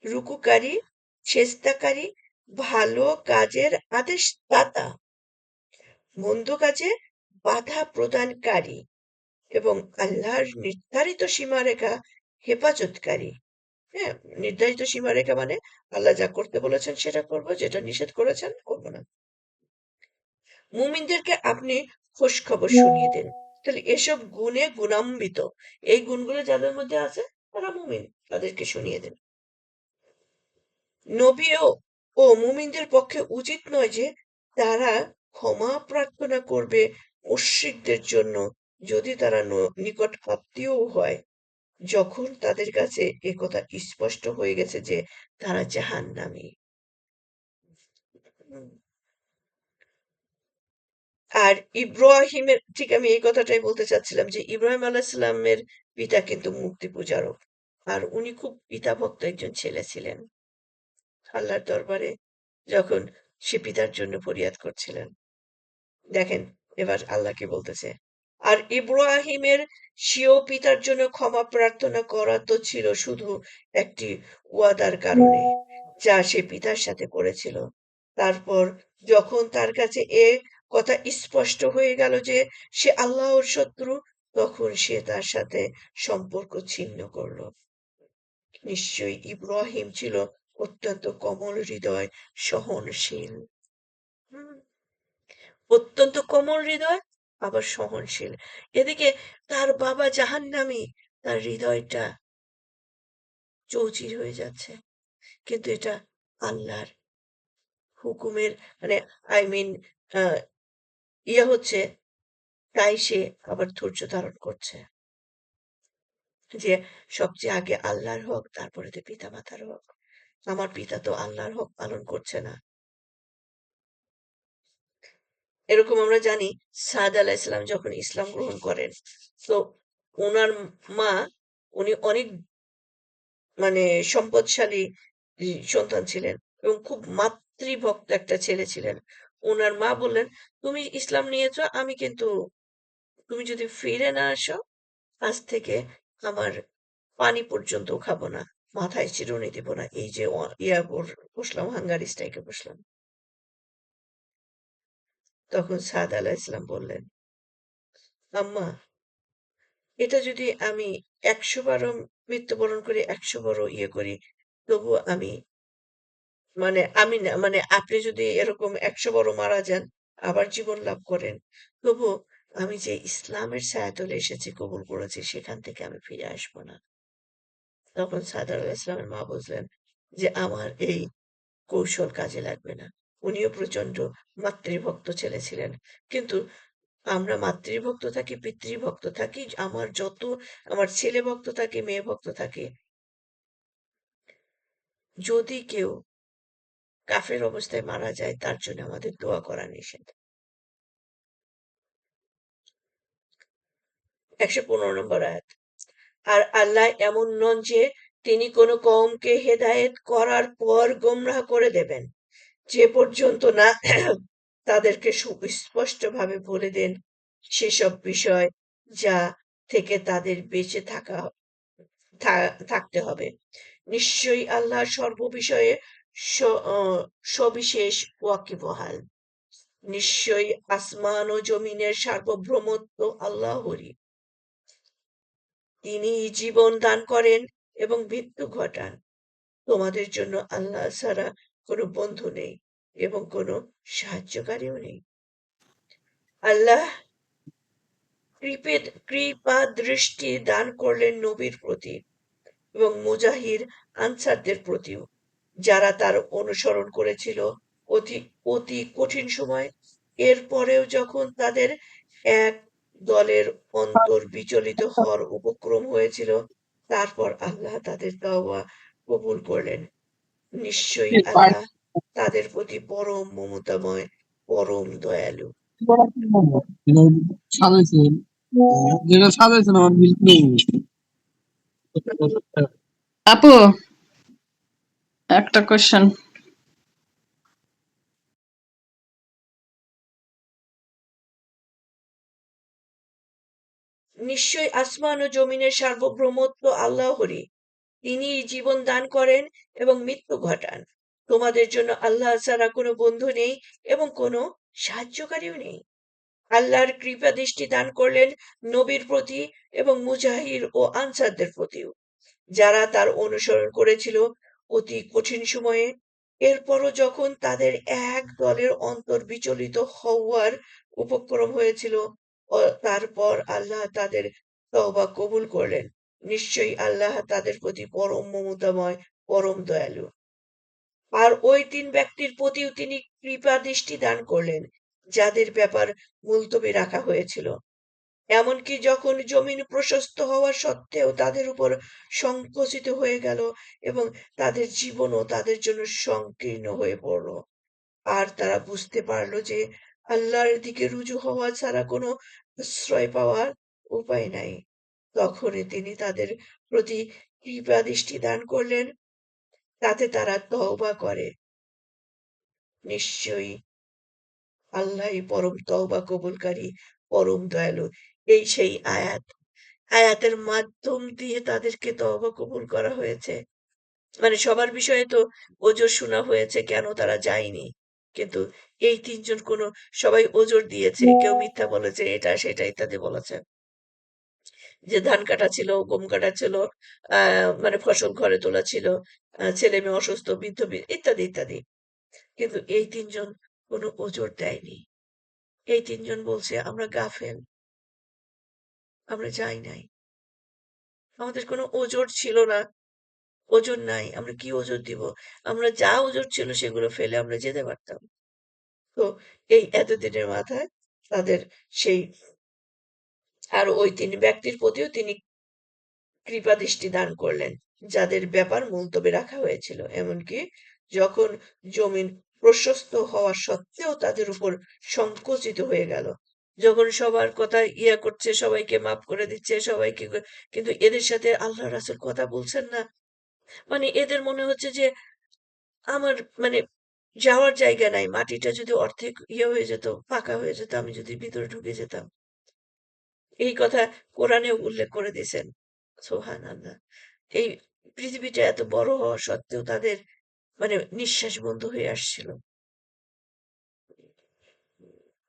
রুকুকারী, সেজদাকারী, ভালো কাজের আদেশদাতা, মন্দ কাজে বাধা প্রদানকারী এবং আল্লাহর নির্ধারিত সীমারেখা হেফাজতকারী। হ্যাঁ, নির্ধারিত সীমারেখা মানে আল্লাহ যা করতে বলেছেন সেটা করব, যেটা নিষেধ করেছেন করব না। মুমিনদেরকে আপনি খোশ খবর শুনিয়ে দিন। তাহলে এসব গুণে গুণান্বিত, এই গুণগুলো যাদের মধ্যে আছে তারা মুমিন, তাদেরকে শুনিয়ে দিন। নবীও ও মুমিনদের পক্ষে উচিত নয় যে তারা ক্ষমা প্রার্থনা করবে মুশরিকদের জন্য, যদি তারা নিকট আত্মীয়ও হয়, যখন তাদের কাছে একথা স্পষ্ট হয়ে গেছে যে তারা জাহান্নামী। আর ইব্রাহিমের, ঠিক আমি এই কথাটাই বলতে চাচ্ছিলাম যে ইব্রাহিম আলাইহিসসালামের পিতা কিন্তু মূর্তি পূজারক, আর উনি খুব পিতাভক্ত একজন ছেলে ছিলেন। আল্লাহর দরবারে যখন সে পিতার জন্য ফরিয়াদ করছিলেন, দেখেন এবার আল্লাহকে বলতেছে, আর ইব্রাহিমের স্বীয় পিতার জন্য ক্ষমা প্রার্থনা করা তো ছিল শুধু একটি ওয়াদার কারণে, যা সে পিতার সাথে করেছিল। তারপর যখন তার কাছে এ কথা স্পষ্ট হয়ে গেল যে সে আল্লাহর শত্রু, তখন সে তার সাথে সম্পর্ক ছিন্ন করল। নিশ্চয়ই ইব্রাহিম ছিল অত্যন্ত কোমল হৃদয়, সহনশীল। হুম, অত্যন্ত কোমল হৃদয়, আবার সহনশীল। এদিকে তার বাবা জাহান্নামী, তার হৃদয়টা চৌচির হয়ে যাচ্ছে, কিন্তু এটা আল্লাহর হুকুমের, মানে আই মিন হচ্ছে, তাই সে আবার ধৈর্য ধারণ করছে যে সবচেয়ে আগে আল্লাহর হক, তারপরে তো পিতা মাতার হক। আমার পিতা তো আল্লাহর হক পালন করছে না। এরকম আমরা জানি সাদ আলাইহিসসালাম যখন ইসলাম গ্রহণ করেন, তো ওনার মা, উনি অনেক মানে সম্পদশালী সন্তান ছিলেন এবং খুব মাতৃভক্ত একটা ছেলে ছিলেন। ওনার মা বললেন, তুমি ইসলাম নিয়েছো, আমি কিন্তু, তুমি যদি ফিরে না আসো, আজ থেকে আমার পানি পর্যন্ত খাবো না, মাথায় চিরুনি দিব না। এই যে বসলাম, হাঙ্গারি স্ট্রাইকে বসলাম। তখন সাদ আলাইহিসসালাম বললেন, আম্মা, এটা যদি আমি ১০০ বারও মৃত্যুবরণ করি, ১০০ বারও করি, তবুও আমি, আমি না, আপনি যদি এরকম ১০০ বারও মারা যান, আবার জীবন লাভ করেন, তবুও আমি যে ইসলামের ছায়াতলে এসেছি, কবুল করেছি, সেখান থেকে আমি ফিরে আসবো না। তখন সাদ আলাইহিসসালামের মা বুঝলেন যে আমার এই কৌশল কাজে লাগবে না। উনিও প্রচন্ড মাতৃভক্ত ছেলে ছিলেন। কিন্তু আমরা মাতৃভক্ত থাকি, পিতৃভক্ত থাকি, আমার ছেলে ভক্ত থাকে, মেয়ে ভক্ত থাকে, যদি কেউ কাফের অবস্থায় মারা যায়, তার জন্য আমাদের দোয়া করা নিষেধ। ১১৫ নম্বর আয়াত। আর আল্লাহ এমন নন যে তিনি কোন কওমকে হেদায়েত করার পর গোমরাহ করে দেবেন, যে পর্যন্ত না তাদেরকে সুস্পষ্টভাবে বলে দেন সেসব বিষয় যা থেকে তাদের বেঁচে থাকতে হবে। নিশ্চয়ই আল্লাহ সর্ববিষয়ে সবিশেষ ওয়াকিবহাল। নিশ্চয়ই আসমান ও জমিনের সার্বভৌমত্ব আল্লাহরই। তিনি জীবন দান করেন এবং মৃত্যু ঘটান। তোমাদের জন্য আল্লাহ ছাড়া কোনো বন্ধু নেই এবং কোনো সাহায্যকারীও নেই। আল্লাহ কৃপা দৃষ্টি দান করলেন নবীর প্রতি এবং মুজাহির আনসারদের প্রতিও, যারা তার অনুসরণ করেছিল অতি অতি কঠিন সময়। এরপরেও যখন তাদের এক দলের অন্তর বিচলিত হওয়ার উপক্রম হয়েছিল, তারপর আল্লাহ তাদের তাওবা কবুল করলেন। নিশ্চয়ই আল্লাহ তাদের প্রতি পরম মমতাময়, পরম দয়ালু। সাজাইছে যেটা সাজাইছেন আমার বিলকুল আপু, একটা কোশ্চেন। নিশ্চয়ই আসমান ও জমিনের সার্বভৌমত্ব আল্লাহরই। তিনি জীবন দান করেন এবং মৃত্যু ঘটান। তোমাদের জন্য আল্লাহ ছাড়া কোনো বন্ধু নেই এবং কোনো সাহায্যকারীও নেই। আল্লাহর কৃপা দৃষ্টি দান করলেন নবীর প্রতি এবং মুজাহির ও আনসারদের প্রতিও, যারা তার অনুসরণ করেছিল অতি কঠিন সময়ে। এরপরও যখন তাদের এক দলের অন্তর বিচলিত হওয়ার উপক্রম হয়েছিল, তারপর আল্লাহ তাদের তওবা কবুল করলেন। নিশ্চয়ই আল্লাহ তাদের প্রতি পরম মমতাময়, পরম দয়ালু। আর ওই ৩ ব্যক্তির প্রতিও তিনি কৃপাদৃষ্টি দান করলেন, যাদের ব্যাপার মুলতবি রাখা হয়েছিল। এমনকি যখন জমিন প্রশস্ত হওয়া সত্ত্বেও তাদের উপর সংকুচিত হয়ে গেল এবং তাদের জীবনও তাদের জন্য সংকীর্ণ হয়ে পড়ল। আর তারা বুঝতে পারল যে আল্লাহর দিকে রুজু হওয়া ছাড়া কোনো আশ্রয় পাওয়ার উপায় নাই। তখনই তিনি তাদের প্রতি কৃপাদৃষ্টি দান করলেন, তাতে তারা তওবা করে। নিশ্চয়ই আল্লাহই পরম তওবা কবুলকারী, পরম দয়ালু। এই সেই আয়াতের মাধ্যম দিয়ে তাদেরকে তওবা কবুল করা হয়েছে। মানে সবার বিষয়ে তো ওজর শোনা হয়েছে কেন তারা যায়নি, কিন্তু এই ৩ জন সবাই ওজর দিয়েছে, কেউ মিথ্যা বলেছে, এটা সেটা ইত্যাদি বলেছে, যে ধান কাটা ছিল, গম কাটা ছিল, মানে ফসল ঘরে তোলা ছিল, ছেলে মেয়ে অসুস্থ, বৃদ্ধ ইত্যাদি ইত্যাদি। কিন্তু এই ৩ জন কোনো ওজর দেয়নি। এই ৩ জন বলছে আমরা গাফেল, আমরা যাই নাই, আমাদের কোনো ওজর ছিল না, ওজর নাই, আমরা কি ওজর দিব, আমরা যা ওজর ছিল সেগুলো ফেলে আমরা যেতে পারতাম। তো এই এতদিনের মাথায় তাদের সেই আর ওই ৩ ব্যক্তির প্রতিও তিনি কৃপাদৃষ্টি দান করলেন, যাদের ব্যাপার মুলতবি রাখা হয়েছিল। এমনকি যখন জমিন প্রশস্ত হওয়া সত্ত্বেও তাদের উপর সংকুচিত হয়ে গেল, যখন সবার কথা করছে, সবাইকে মাফ করে দিচ্ছে, সবাইকে, কিন্তু এদের সাথে আল্লাহ রাসূল কথা বলছেন না। মানে এদের মনে হচ্ছে যে আমার মানে যাওয়ার জায়গা নাই, মাটিটা যদি অর্ধেক হয়ে যেত, ফাঁকা হয়ে যেত, আমি যদি ভিতরে ঢুকে যেতাম। এই কথা কোরআনেও উল্লেখ করে দিয়েছেন। সুবহানাল্লাহ। এই পৃথিবীটা এত বড় হওয়া সত্ত্বেও তাদের মানে নিঃশ্বাস বন্ধ হয়ে আসছিল।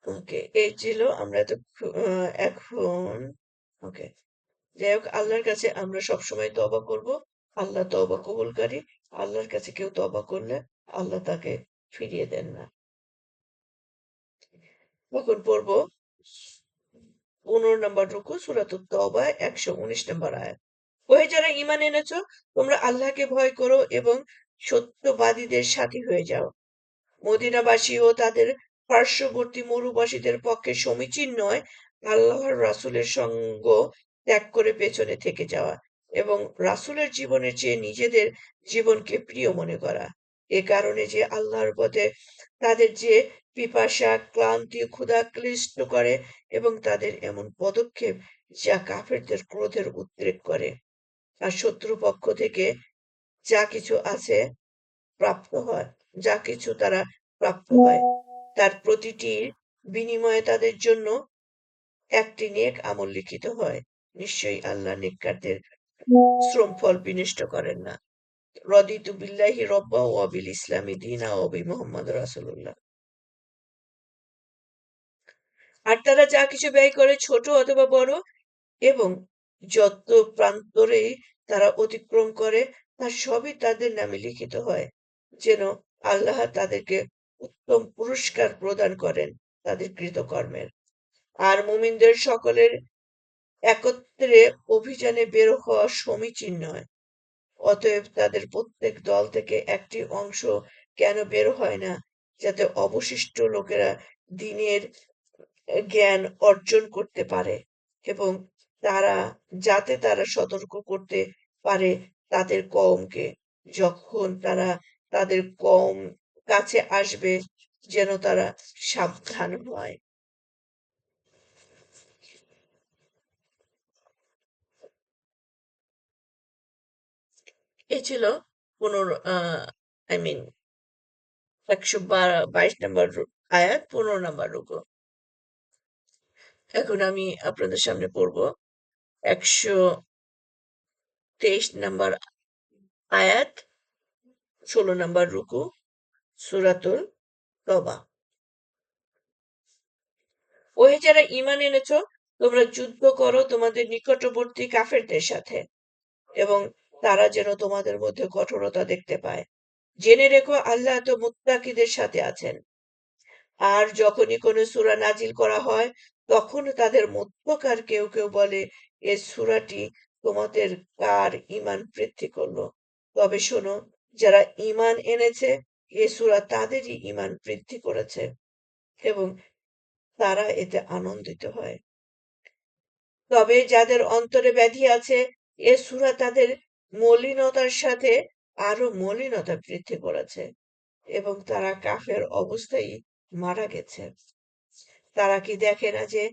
ওকে, এই ছিল আমরা তো এখন ওকে, যাই হোক, আল্লাহর কাছে আমরা সবসময় তওবা করব। আল্লাহ তওবা কবুলকারী। আল্লাহর কাছে কেউ তওবা করলে আল্লাহ তাকে ফিরিয়ে দেন না। এখন পড়ব 15 নম্বর রুকু, সূরাতুত তওবা 119 নম্বর আয়াত। ওহে যারা ঈমান এনেছো, তোমরা আল্লাহকে ভয় করো এবং সত্যবাদীদের সাথী হয়ে যাও। মদিনাবাসী ও তাদের পার্শ্ববর্তী মরুবাসীদের পক্ষে সমীচীন নয় আল্লাহর রাসূলের সঙ্গ ত্যাগ করে পেছনে থেকে যাওয়া এবং রাসূলের জীবনের চেয়ে নিজেদের জীবনকে প্রিয় মনে করা। এ কারণে যে আল্লাহর পথে তাদের যে পিপাসা, ক্লান্তি, ক্ষুধা ক্লিষ্ট করে এবং তাদের এমন পদক্ষেপ যা কাফেরদের ক্রোধের উদ্রেক করে। আর শত্রুপক্ষ থেকে যা কিছু আছে প্রাপ্ত হয়, যা কিছু তারা প্রাপ্ত হয়, তার প্রতিটির বিনিময়ে তাদের জন্য একটি নেক আমল লিখিত হয়। নিশ্চয়ই আল্লাহ নেককারদের শ্রমফল বিনষ্ট করেন না। রদিতু বিল্লাহি রব্বা ওয়া বিল ইসলামি দীনা ওয়া বি মুহাম্মদ রাসূলুল্লাহ। আর তারা যা কিছু ব্যয় করে, ছোট অথবা বড়, এবং যত প্রান্তরেই তারা অতিক্রম করে, তার সবই তাদের নামে লিখিত হয়, যেন আল্লাহ তাদেরকে উত্তম পুরস্কার প্রদান করেন তাদের কৃতকর্মের। আর মুমিনদের সকলের একত্রে অভিযানে বের হওয়া সমীচীন নয়। অতএব তাদের প্রত্যেক দল থেকে একটি অংশ কেন বের হয় না, যাতে অবশিষ্ট লোকেরা দ্বীনের জ্ঞান অর্জন করতে পারে এবং যাতে তারা সতর্ক করতে পারে তাদের কওমকে, যখন তারা তাদের কওম কাছে আসবে, যেন তারা সাবধান হয়। এই ছিল 15 আই মিন 122 নম্বর আয়াত, 15 নম্বর রুকু। এখন আমি আপনাদের সামনে পড়ব 123 নম্বর আয়াত, 16 নম্বর রুকু, সূরাতুল তওবা। ওহে যারা ঈমান এনেছ, তোমরা যুদ্ধ করো তোমাদের নিকটবর্তী কাফেরদের সাথে এবং তারা যেন তোমাদের মধ্যে কঠোরতা দেখতে পায়। জেনে রেখো আল্লাহ তো মুত্তাকিদের সাথে আছেন। আর যখনই কোনো সূরা নাজিল করা হয়, তখন তাদের মধ্যকার কেউ কেউ বলে, এ সূরাটি তোমাদের কার ঈমান বৃদ্ধি করলো? তবে শোনো, যারা ঈমান এনেছে এ সূরা তাদেরই ঈমান বৃদ্ধি করেছে এবং তারা এতে আনন্দিত হয়। তবে যাদের অন্তরে ব্যাধি আছে এ সূরা তাদের মলিনতার সাথে আরো মলিনতা বৃদ্ধি করেছে এবং তারা কাফের অবস্থায় মারা গেছে। তারা কি দেখে না যে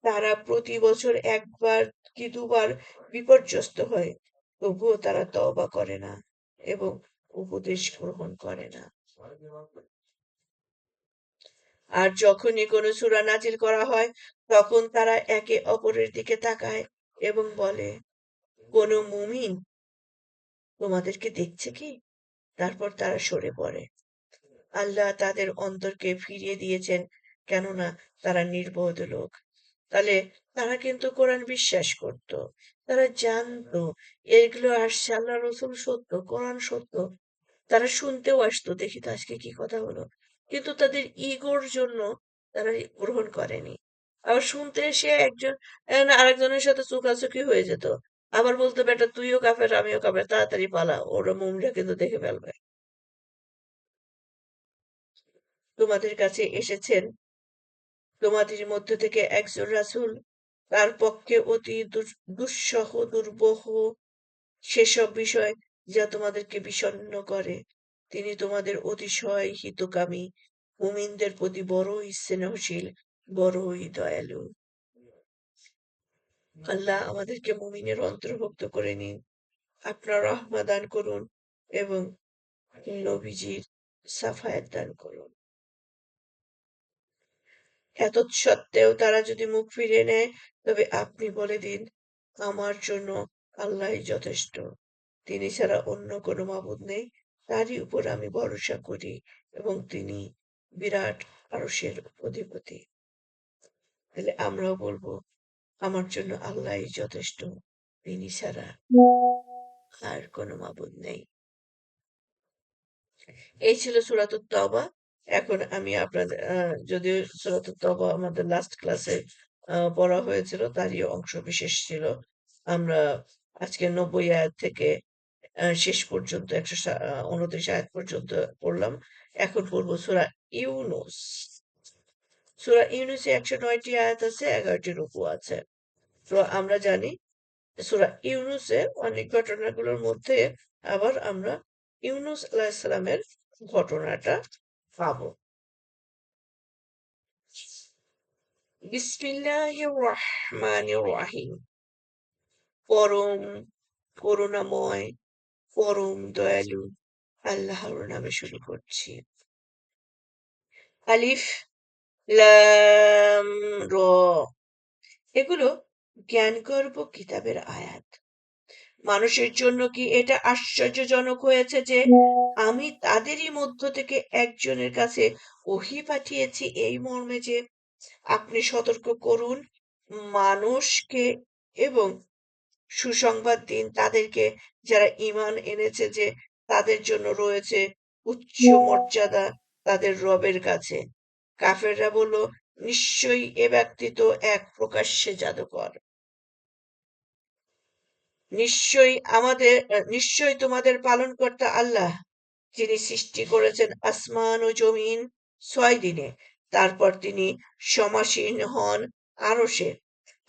তারা প্রতি বছর একবার কি দুবার বিপর্যস্ত হয়, তবুও তারা তওবা করে না এবং উপদেশ গ্রহণ করে না। আর যখনই কোনো সূরা নাজিল করা হয় তখন তারা একে অপরের দিকে তাকায় এবং বলে, কোনো মুমিন তোমাদেরকে দেখছে কি? তারপর তারা সরে পড়ে। আল্লাহ তাদের অন্তরকে ফিরিয়ে দিয়েছেন, কেননা তারা নির্বোধ লোক। তাহলে তারা কিন্তু কোরআন বিশ্বাস করত, তারা জানতো এগুলো আসছে, আল্লাহ রসুল সত্য, কোরআন সত্য, তারা শুনতেও আসতো, দেখি তো আজকে কি কথা হলো, কিন্তু তাদের ইগোর জন্য তারা গ্রহণ করেনি। আবার শুনতে এসে একজন আরেকজনের সাথে চোখাচোখি হয়ে যেত, আবার বলতো বেটা তুইও কাফের আমিও কাফের, তাড়াতাড়ি পালা, ওরা মুমিনরা কিন্তু দেখে ফেলবে। তোমাদের কাছে এসেছেন তোমাদের মধ্য থেকে একজন রাসূল, তার পক্ষে অতি দুঃসহ দুর্বহ সেসব বিষয় যা তোমাদেরকে বিষণ্ণ করে। তিনি তোমাদের অতিশয় হিতকামী, মুমিনদের প্রতি বড়ই স্নেহশীল, বড়ই দয়ালু। আল্লাহ আমাদেরকে মুমিনের অন্তর্ভুক্ত করে নিন, আপনার রহমত দান করুন এবং নবীজির সাফায়াত দান করুন। এতৎসত্ত্বেও তারা যদি মুখ ফিরিয়ে নেয় তবে আপনি বলে দিন, আমার জন্য আল্লাহই যথেষ্ট, তিনি ছাড়া অন্য কোনো মাবুদ নেই, তারই উপর আমি ভরসা করি এবং তিনি বিরাট আরশের অধিপতি। তাহলে আমরাও বলবো, আমার জন্য আল্লাহই যথেষ্ট, তিনি ছাড়া আর কোনো মাবুদ নেই। এই ছিল সূরাতুত তওবা। এখন আমি আপনাদের যদিও সূরাতুত তওবা আমাদের লাস্ট ক্লাসে পড়া হয়েছিল, তারই অংশ বিশেষ ছিল। আমরা আজকে ৯০ আয়াত থেকে শেষ পর্যন্ত ১২৯ আয়াত পর্যন্ত পড়লাম। এখন পড়বো সূরা ইউনূস। সূরা ইউনূসে ১০৯টি আয়াত আছে, ১১টি রুকু আছে। তো আমরা জানি সূরা ইউনূসে অনেক ঘটনাগুলোর মধ্যে আবার আমরা ইউনূস আলাইহিস সালামের ঘটনাটা পাবো। বিসমিল্লাহির রহমানির রহিম। পরম করুণাময়, পরম দয়ালু আল্লাহর নামে শুরু করছি। আলিফ লাম র। এগুলো জ্ঞানগর্ভ কিতাবের আয়াত। মানুষের জন্য কি এটা আশ্চর্যজনক হয়েছে যে আমি তাদেরই মধ্য থেকে একজনের কাছে ওহী পাঠিয়েছি এই মর্মে যে আপনি সতর্ক করুন মানুষকে এবং সুসংবাদ দিন তাদেরকে যারা ঈমান এনেছে যে তাদের জন্য রয়েছে উচ্চ মর্যাদা তাদের রবের কাছে। কাফেররা বলল, নিশ্চয়ই এ ব্যক্তি তো এক প্রকাশ্যে জাদুকর। নিশ্চয়ই তোমাদের পালনকর্তা আল্লাহ, যিনি সৃষ্টি করেছেন আসমান ও জমিন ৬ দিনে, তারপর তিনি সমাসীন হন আরশে।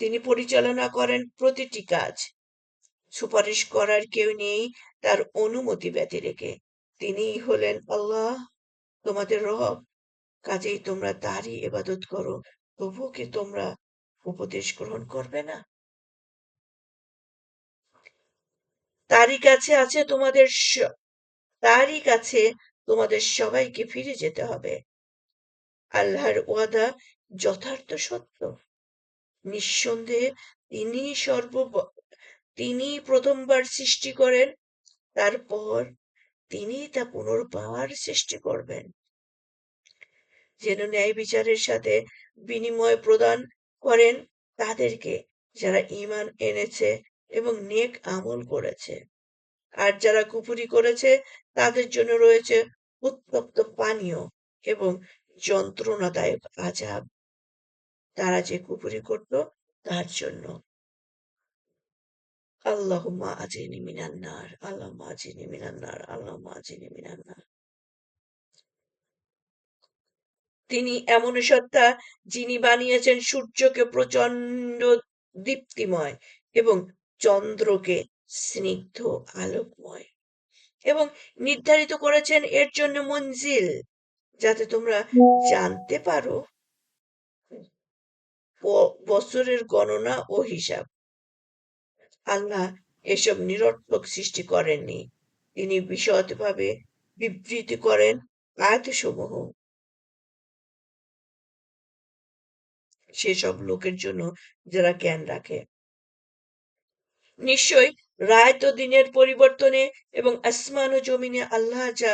তিনি পরিচালনা করেন প্রতিটি কাজ। সুপারিশ করার কেউ নেই তার অনুমতি ব্যতি রেখে। তিনিই হলেন আল্লাহ তোমাদের রব, কাজেই তোমরা তারই ইবাদত করো। তবুও কি তোমরা উপদেশ গ্রহণ করবে না? তারই কাছে আছে তারই কাছে তোমাদের সবাইকে ফিরে যেতে হবে। আল্লাহর ওয়াদা যথার্থ সত্য। নিঃসন্দেহে তিনি প্রথমবার সৃষ্টি করেন, তারপর তিনি তা পুনর্বার সৃষ্টি করবেন। যেন ন্যায় বিচারের সাথে বিনিময় প্রদান করেন তাদেরকে যারা ঈমান এনেছে এবং নেক আমল করেছে। আর যারা কুফরি করেছে তাদের জন্য রয়েছে উত্তপ্ত পানীয় এবং যন্ত্রণাদায়ক আযাব। তারা যে কুফরি করত তার জন্য। আল্লাহুম্মা আজিনি মিনান নার, আল্লাহুম্মা আজিনি মিনান নার, আল্লাহুম্মা আজিনি মিনান নার। তিনি এমন সত্তা যিনি বানিয়েছেন সূর্যকে প্রচণ্ড দীপ্তিময় এবং চন্দ্রকে স্নিগ্ধ আলোকময় এবং নির্ধারিত করেছেন এর জন্য মঞ্জিল, যাতে তোমরা জানতে পারো বছরের গণনা ও হিসাব। আল্লাহ এসব নিরর্থক সৃষ্টি করেননি। তিনি বিশদভাবে বিবৃতি করেন আয়াতসমূহ সেসব লোকের জন্য যারা জ্ঞান রাখে। নিশ্চয় রাত ও দিনের পরিবর্তনে এবং আসমান ও জমিনে আল্লাহ যা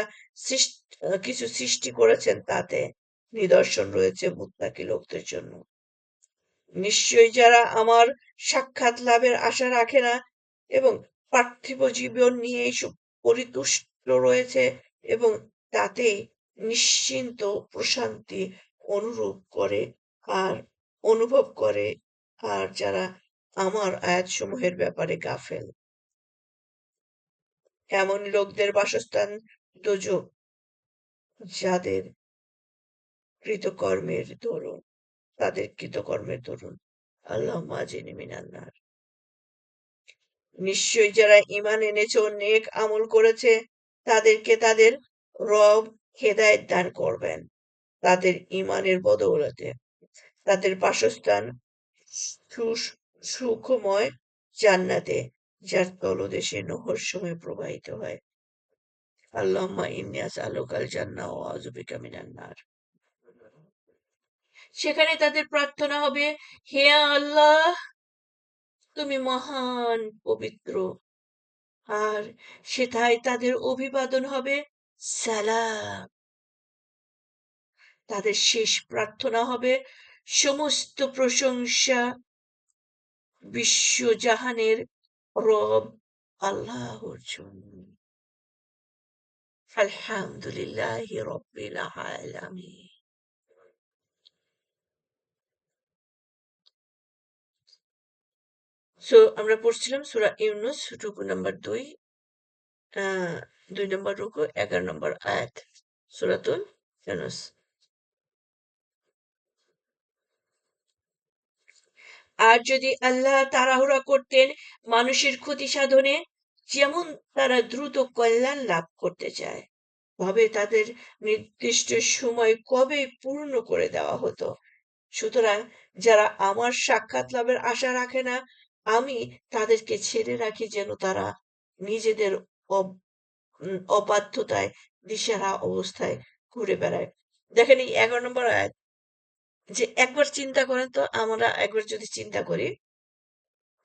কিছু সৃষ্টি করেছেন তাতে নিদর্শন রয়েছে মুত্তাকি লোকদের জন্য। নিশ্চয়ই যারা আমার সাক্ষাৎ লাভের আশা রাখে না এবং পার্থিব জীবন নিয়েই পরিতুষ্ট রয়েছে এবং তাতেই নিশ্চিন্ত প্রশান্তি অনুভব করে আর যারা আমার আয়াতসমূহের ব্যাপারে গাফেল, এমন লোকদের বাসস্থান দোজখ, যাদের কৃতকর্মের দরুন আল্লাহুম্মা আজিনি মিনান নার। নিশ্চয়ই যারা ঈমান এনেছে ও নেক আমল করেছে তাদেরকে তাদের রব হেদায়েত দান করবেন তাদের ঈমানের বদৌলতে। তাদের বাসস্থান সুখময় জান্নাতে, যার তলদেশে নহরসমূহ প্রবাহিত হয়। আল্লাহুম্মা ইন্নী আসআলুকাল জান্নাহ ওয়া আউযু বিকা মিনান নার। সেখানে তাদের প্রার্থনা হবে, হে আল্লাহ, তুমি মহান, পবিত্র। আর সেথায় তাদের অভিবাদন হবে সালাম। তাদের শেষ প্রার্থনা হবে, সমস্ত প্রশংসা বিশ্বজাহানের রব আল্লাহর জন্য। আলহামদুলিল্লাহি রাব্বিল আলামিন। আমরা পড়ছিলাম সূরা ইউনূস রুকু নাম্বার 2, 2 নম্বর রুকু 11 নম্বর আয়াত, সূরাতুল ইউনূস। আর যদি আল্লাহ তাড়াহুড়া করতেন মানুষের ক্ষতি সাধনে, যেমন তারা দ্রুত কল্যাণ লাভ করতে চায়, তবে তাদের নির্দিষ্ট সময় কবেই পূর্ণ করে দেওয়া হতো। সুতরাং যারা আমার সাক্ষাৎ লাভের আশা রাখে না, আমি তাদেরকে ছেড়ে রাখি যেন তারা নিজেদের অবাধ্যতায় দিশেহারা অবস্থায় ঘুরে বেড়ায়। দেখেন এই 11 নম্বর আয়াত, যে একবার চিন্তা করেন তো, আমরা একবার যদি চিন্তা করি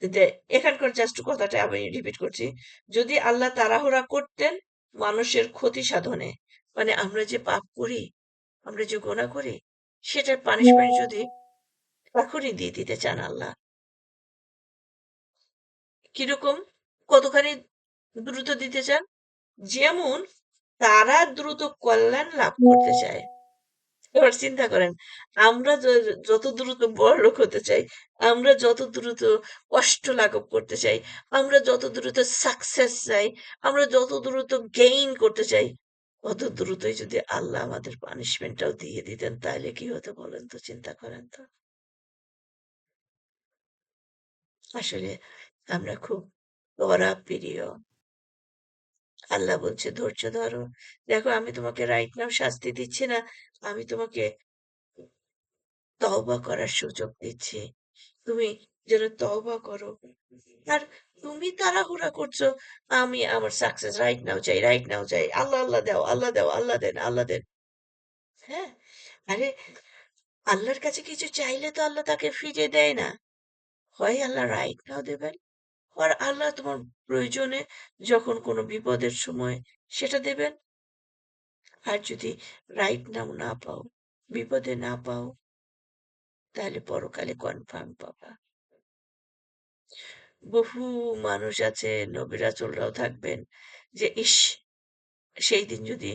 যে এখানকার জাস্ট কথাটা আমি রিপিট করছি, যদি আল্লাহ তাড়াহুড়া করতেন মানুষের ক্ষতি সাধনে, মানে আমরা যে পাপ করি, আমরা যে গুনাহ করি, সেটার পানিশমেন্ট যদি এখনই দিয়ে দিতে চান আল্লাহ, কিরকম, কতখানি দ্রুত দিতে চান, যেমন তারা দ্রুত কল্যাণ লাভ করতে চায়। এবার চিন্তা করেন, আমরা যত দ্রুত বড়লোক হতে চাই, আমরা যত দ্রুত কষ্ট লাঘব করতে চাই, আমরা যত দ্রুত সাকসেস চাই, আমরা যত দ্রুত গেইন করতে চাই, অত দ্রুতই যদি আল্লাহ আমাদের পানিশমেন্টটাও দিয়ে দিতেন, তাহলে কি হতো বলেন তো, চিন্তা করেন তো। আসলে আমরা খুব কড়া প্রিয়। আল্লাহ বলছে ধৈর্য ধরো, দেখো আমি তোমাকে রাইট নাও শাস্তি দিচ্ছি না, আমি তোমাকে তওবা করার সুযোগ দিচ্ছি, তুমি যেন তওবা করো। আর তুমি তাড়াহুড়া করছো, আমি আমার সাকসেস রাইট নাও চাই, আল্লাহ আল্লাহ দাও, আল্লাহ দাও, আল্লাহ দেন, আল্লাহ দেন। হ্যাঁ, আরে আল্লাহর কাছে কিছু চাইলে তো আল্লাহ তাকে ফিরিয়ে দেয় না। হয় আল্লাহ রাইট নাও দেবেন, আর আল্লাহ তোমার প্রয়োজনে যখন কোনো বিপদের সময় সেটা দেবেন। আর যদি রাইট নাও না পাও, বিপদে না পাও, তাহলে পরকালে কনফার্ম পাবা। বহু মানুষ আছে, নবী রাসূলরাও থাকবেন, যে ইস, সেই দিন যদি,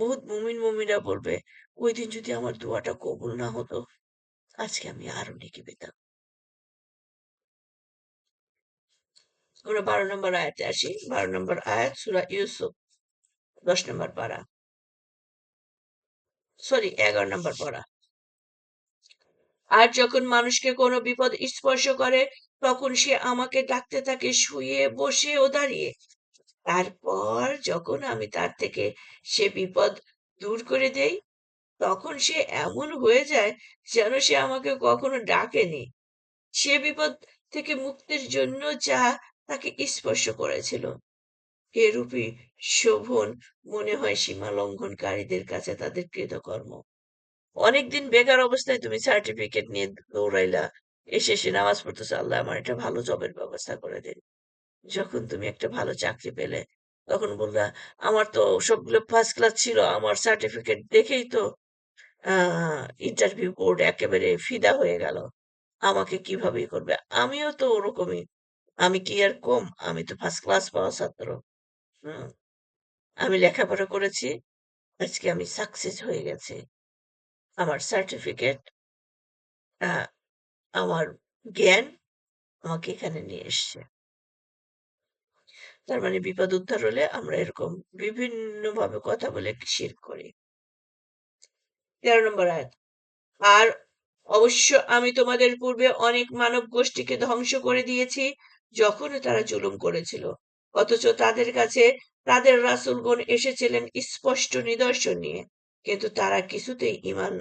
বহুত মুমিনরা বলবে, ওই দিন যদি আমার দোয়াটা কবুল না হতো, আজকে আমি আরো নেকি পেতাম। আমরা 12 নম্বর আয়াতে আসি। 12 নম্বর আয়াত সূরা ইউসুফ 10 নম্বর পারা, সরি 11 নম্বর পারা। আর যখন মানুষকে কোনো বিপদ স্পর্শ করে তখন সে আমাকে ডাকতে থাকে, শুয়ে বসে ও দাঁড়িয়ে। তারপর যখন আমি তার থেকে সে বিপদ দূর করে দেই, তখন সে এমন হয়ে যায় যেন সে আমাকে কখনো ডাকেনি। সে বিপদ থেকে মুক্তির জন্য যা তাকে স্পর্শ করেছিল। এরূপই শোভন মনে হয় সীমা লঙ্ঘনকারীদের কাছে তাদের কৃতকর্ম। অনেকদিন বেকার অবস্থায় তুমি সার্টিফিকেট নিয়ে দৌড়াইলা, এসে নামাজ পড়তেছো, আল্লাহ আমার একটা ভালো জবের ব্যবস্থা করে দিন। যখন তুমি একটা ভালো চাকরি পেলে তখন বললা, আমার তো সবগুলো ফার্স্ট ক্লাস ছিল, আমার সার্টিফিকেট দেখেই তো ইন্টারভিউ বোর্ড একেবারে ফিদা হয়ে গেল, আমাকে কিভাবে করবে। আমিও তো ওরকমই, আমি কি আর কম? আমি তো ফার্স্ট ক্লাস পাওয়া ছাত্র। হুম, আমি লেখাপড়া করেছি, আজকে আমি সাকসেস হয়ে গেছি। আমার সার্টিফিকেট, আমার জ্ঞান আমাকে এখানে নিয়ে এসছে। তার মানে বিপদ উদ্ধার হলে আমরা এরকম বিভিন্ন ভাবে কথা বলে শিরক করি। 13 নম্বর আয়াত। আর অবশ্য আমি তোমাদের পূর্বে অনেক মানব গোষ্ঠীকে ধ্বংস করে দিয়েছি যখন তারা জুলুম করেছিল, অথচ তাদের কাছে তাদের রাসূলগণ এসেছিলেন স্পষ্ট নিদর্শন নিয়ে, কিন্তু তারা কিছুতেই ঈমান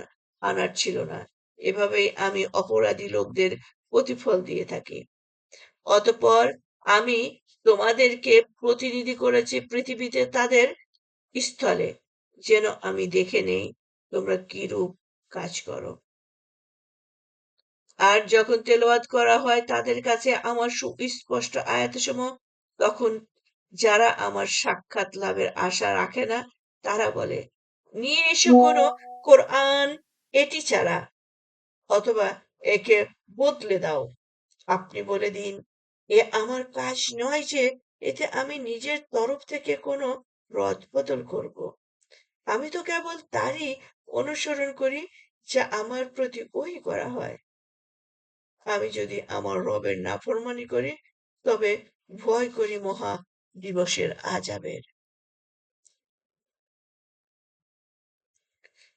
আনার ছিল না। এভাবেই আমি অপরাধী লোকদের প্রতিফল দিয়ে থাকি। অতঃপর আমি তোমাদেরকে প্রতিনিধি করেছি পৃথিবীতে তাদের স্থলে, যেন আমি দেখে নেই তোমরা কিরূপ কাজ করো। আর যখন তেলাওয়াত করা হয় তাদের কাছে আমার সুস্পষ্ট আয়াতসমূহ, তখন যারা আমার সাক্ষাৎ লাভের আশা রাখে না তারা বলে, নিয়ে এসো কোনো কোরআন এটি ছাড়া, অথবা একে বদলে দাও। আপনি বলে দিন, এ আমার কাজ নয় যে এতে আমি নিজের তরফ থেকে কোনো রদবদল করব। আমি তো কেবল তারই অনুসরণ করি যা আমার প্রতি ওহী করা হয়। আমি যদি আমার রবের নাফরমানি করি তবে ভয় করি মহা দিবসের আযাবের।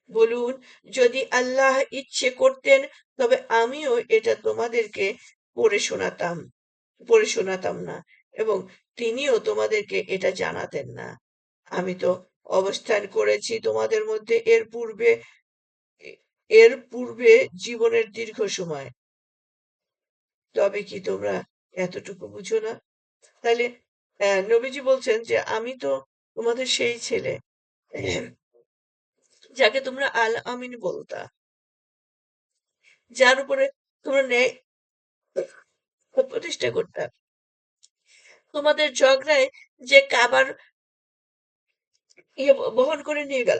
বলুন, যদি আল্লাহ ইচ্ছে করতেন তবে আমিও এটা তোমাদেরকে পড়ে শোনাতাম পড়ে শোনাতাম না, এবং তিনিও তোমাদেরকে এটা জানাতেন না। আমি তো অবস্থান করেছি তোমাদের মধ্যে এর পূর্বে জীবনের দীর্ঘ সময়, তবে কি তোমরা এতটুকু বুঝো না? তাহলে নবীজি বলছেন যে আমি তো তোমাদের সেই ছেলে যাকে তোমরা আল আমিন বলতা, যার উপরে তোমরা ন্যায় প্রতিষ্ঠা করতা। তোমাদের ঝগড়ায় যে কাবার বহন করে নিয়ে গেল,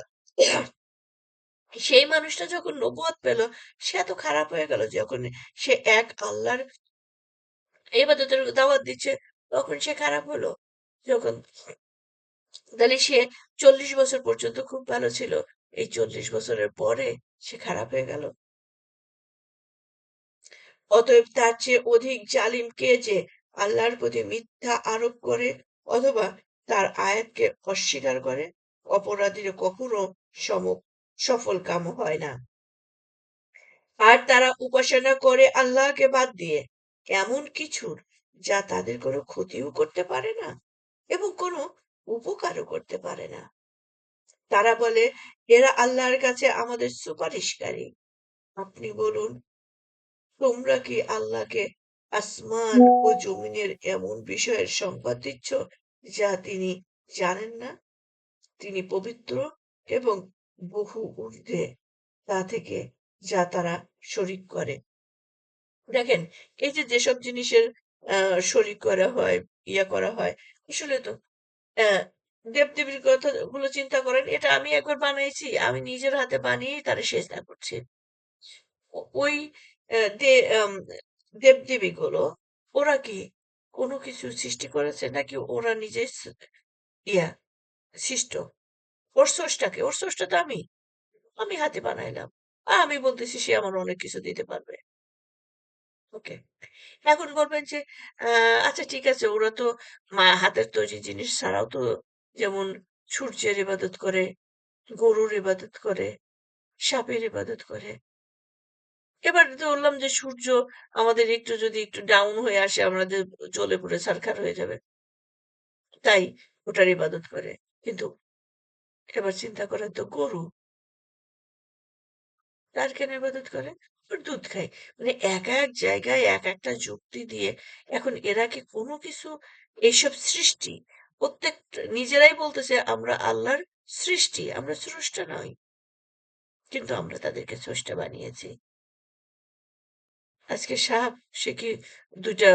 সেই মানুষটা যখন নবুয়ত পেল সে এত খারাপ হয়ে গেল। যখন সে এক আল্লাহর ইবাদতের দাওয়াত দিচ্ছে তখন সে খারাপ হলো। যখন তাহলে সে 40 বছর পর্যন্ত খুব ভালো ছিল, এই 40 বছরের পরে সে খারাপ হয়ে গেল। অতএব তার চেয়ে অধিক জালিম কে যে আল্লাহর প্রতি মিথ্যা আরোপ করে অথবা তার আয়াতকে অস্বীকার করে। অপরাধীরা কখনো সফল কাম হয় না। আর তারা উপাসনা করে আল্লাহকে বাদ দিয়ে এমন কিছুর যা তাদের কোনো ক্ষতিও করতে পারে না এবং কোনো উপকারও করতে পারে না। তারা বলে, এরা আল্লাহর কাছে আমাদের সুপারিশকারী। আপনি বলুন, তোমরা কি আল্লাহকে আসমান ও জমিনের এমন বিষয়ের সংবাদ দিচ্ছ যা তিনি জানেন না? তিনি পবিত্র এবং বহু ঊর্ধ্বে তা থেকে যা তারা শরিক করে। দেখেন, এই যে যেসব জিনিসের শরিক করা হয়, করা হয়, আসলে তো আহ দেবদেবীর কথা গুলো চিন্তা করেন, এটা আমি একবার বানাইছি, আমি নিজের হাতে বানিয়েই তারা সেজদা করছি। ওই দেবদেবীগুলো ওরা কি কোনো কিছু সৃষ্টি করেছে নাকি ওরা নিজে ইয়া সৃষ্ট? ওর স্রষ্টা তো আমি হাতে বানাইলাম, আর আমি বলতেছি সে আমার অনেক কিছু দিতে পারবে। ওকে। এখন বলবেন যে আচ্ছা ঠিক আছে, ওরা তো হাতের তৈরি জিনিস ছাড়াও তো যেমন সূর্যের ইবাদত করে, গরুর ইবাদত করে, সাপের ইবাদত করে। এবার ধরলাম যে সূর্য আমাদের যদি একটু ডাউন হয়ে আসে, আমাদের জ্বলে পুড়ে ছারখার হয়ে যাবে, তাই ওটার ইবাদত করে। কিন্তু এবার চিন্তা করেন তো, গরু তার কেন ইবাদত করে? ওর দুধ খায়। মানে এক এক জায়গায় এক একটা যুক্তি দিয়ে, এখন এরা কি কোনো কিছু, এইসব সৃষ্টি প্রত্যেকটা নিজেরাই বলতেছে আমরা আল্লাহর সৃষ্টি, আমরা স্রষ্টা নই, কিন্তু আমরা তাদেরকে স্রষ্টা বানিয়েছি। আজকে সাপ, সে কি দুইটা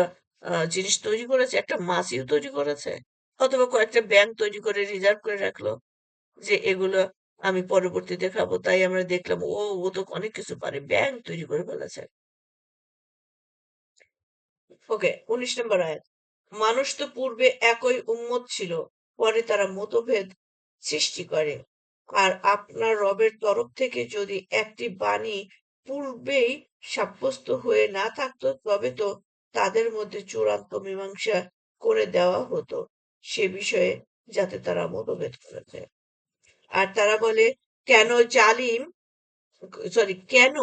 জিনিস তৈরি করেছে? একটা মাছিও তৈরি করেছে, অথবা কয়েকটা ব্যাঙ তৈরি করে রিজার্ভ করে রাখলো যে এগুলো আমি পরবর্তীতে খাবো, তাই আমরা দেখলাম ও তো অনেক কিছু পারে, ব্যাঙ তৈরি করে ফেলেছে। ওকে, 19 নম্বর আয়াত। মানুষ তো পূর্বে একই উম্মত ছিল, পরে তারা মতভেদ সৃষ্টি করে। আর আপনার রবের তরফ থেকে যদি একটি বাণী পূর্বেই সাব্যস্ত হয়ে না থাকতো, তবে তো তাদের মধ্যে চূড়ান্ত মীমাংসা করে দেওয়া হতো সে বিষয়ে, যাতে তারা মতভেদ করেছে। আর তারা বলে, কেন জালিম, কেন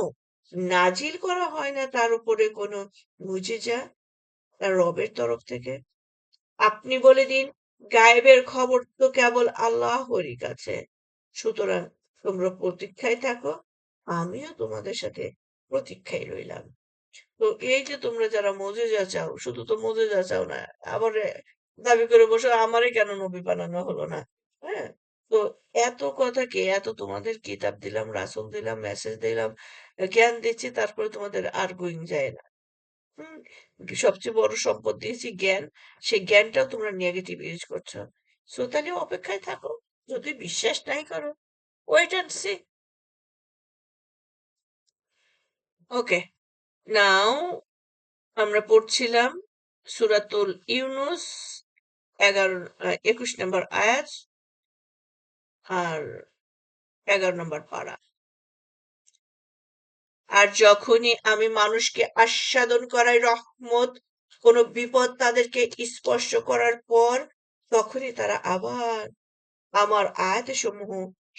নাজিল করা হয় না তার উপরে কোনো মুজিজা তার রবের তরফ থেকে? আপনি বলে দিন, গায়েবের খবর তো কেবল আল্লাহরই কাছে। সুতরাং তোমরা প্রতীক্ষায় থাকো, আমিও তোমাদের সাথে প্রতীক্ষায় রইলাম। তো এই যে তোমরা যারা মোজেজা চাও, শুধু তো মোজেজা চাও না, আবার দাবি করে বসে আমারে কেন নবী বানানো হলো না? হ্যাঁ, তো এত কথা কি, এত তোমাদের কিতাব দিলাম, রাসূল দিলাম, মেসেজ দিলাম, জ্ঞান দিচ্ছি, তারপরে তোমাদের আর গোয়িং যায় না। হুম, সবচেয়ে বড় সম্পদ দিয়েছি জ্ঞান, সেই জ্ঞানটাও তোমরা নেগেটিভ ইউজ করছো। সো তাহলে অপেক্ষায় থাকো, যদি বিশ্বাস নাই করো, ওয়েট অ্যান্ড সি। ওকে, নাও আমরা পড়ছিলাম সূরাতুল ইউনুস 21 নম্বর আয়াত আর 11 নম্বর পারা। আর যখনই আমি মানুষকে আস্বাদন করাই রহমত, কোনো বিপদ তাদেরকে স্পর্শ করার পর, তখনই তারা আবার আমার আয়াতসমূহ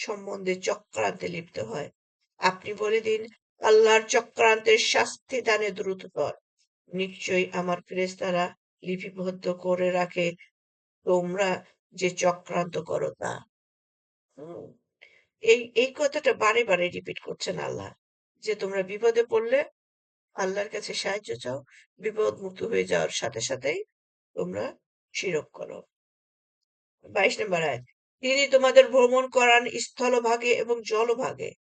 সম্বন্ধে চক্রান্তে লিপ্ত হয়। আপনি বলে দিন, আল্লাহর চক্রান্তের শাস্তি দানে দ্রুততর। নিশ্চয়ই আমার ফেরেশতারা লিপিবদ্ধ করে রাখে তোমরা যে চক্রান্ত করো তা। হুম, এই কথাটা বারে বারে রিপিট করছেন আল্লাহ, যে তোমরা বিপদে পড়লে আল্লাহর কাছে সাহায্য চাও, বিপদ মুক্ত হয়ে যাওয়ার সাথে সাথেই তোমরা শিরক করো। 22 নম্বর আয়াত। তিনি তোমাদের ভ্রমণ করান স্থলভাগে এবং জলভাগে,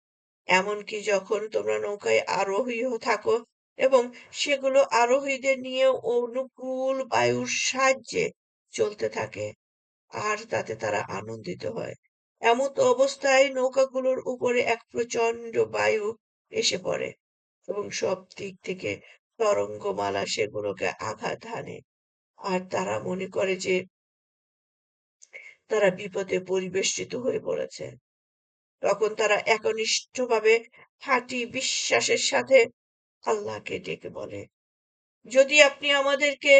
এমনকি যখন তোমরা নৌকায় আরোহী থাকো এবং সেগুলো আরোহীদের নিয়ে অনুকূল বায়ুর সাহায্যে চলতে থাকে, আর তাতে তারা আনন্দিত হয়। এমত অবস্থায় নৌকাগুলোর উপরে এক প্রচন্ড বায়ু এসে পড়ে এবং সব দিক থেকে তরঙ্গমালা সেগুলোকে আঘাত হানে, আর তারা মনে করে যে তারা বিপদে পরিবেষ্টিত হয়ে পড়েছে। তখন তারা একনিষ্ঠভাবে খাঁটি বিশ্বাসের সাথে আল্লাহকে ডেকে বলে, যদি আপনি আমাদেরকে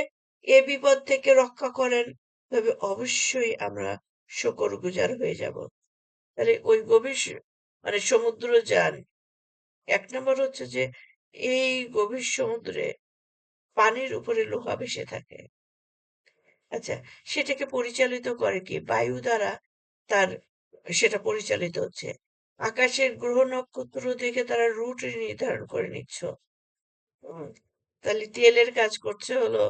এ বিপদ থেকে রক্ষা করেন, তবে অবশ্যই আমরা শুকরগুজার হয়ে যাব। তাহলে ওই গভীর মানে সমুদ্র যান, এক নম্বর হচ্ছে যে এই গভীর সমুদ্রে পানির উপরে লোহা ভেসে থাকে। আচ্ছা, সেটাকে পরিচালিত করে কি? বায়ু দ্বারা তার সেটা পরিচালিত হচ্ছে। আকাশের গ্রহ নক্ষত্র দেখে তারা রুট নির্ধারণ করে নিচ্ছ। হুম, তাহলে তেলের কাজ করছে হলো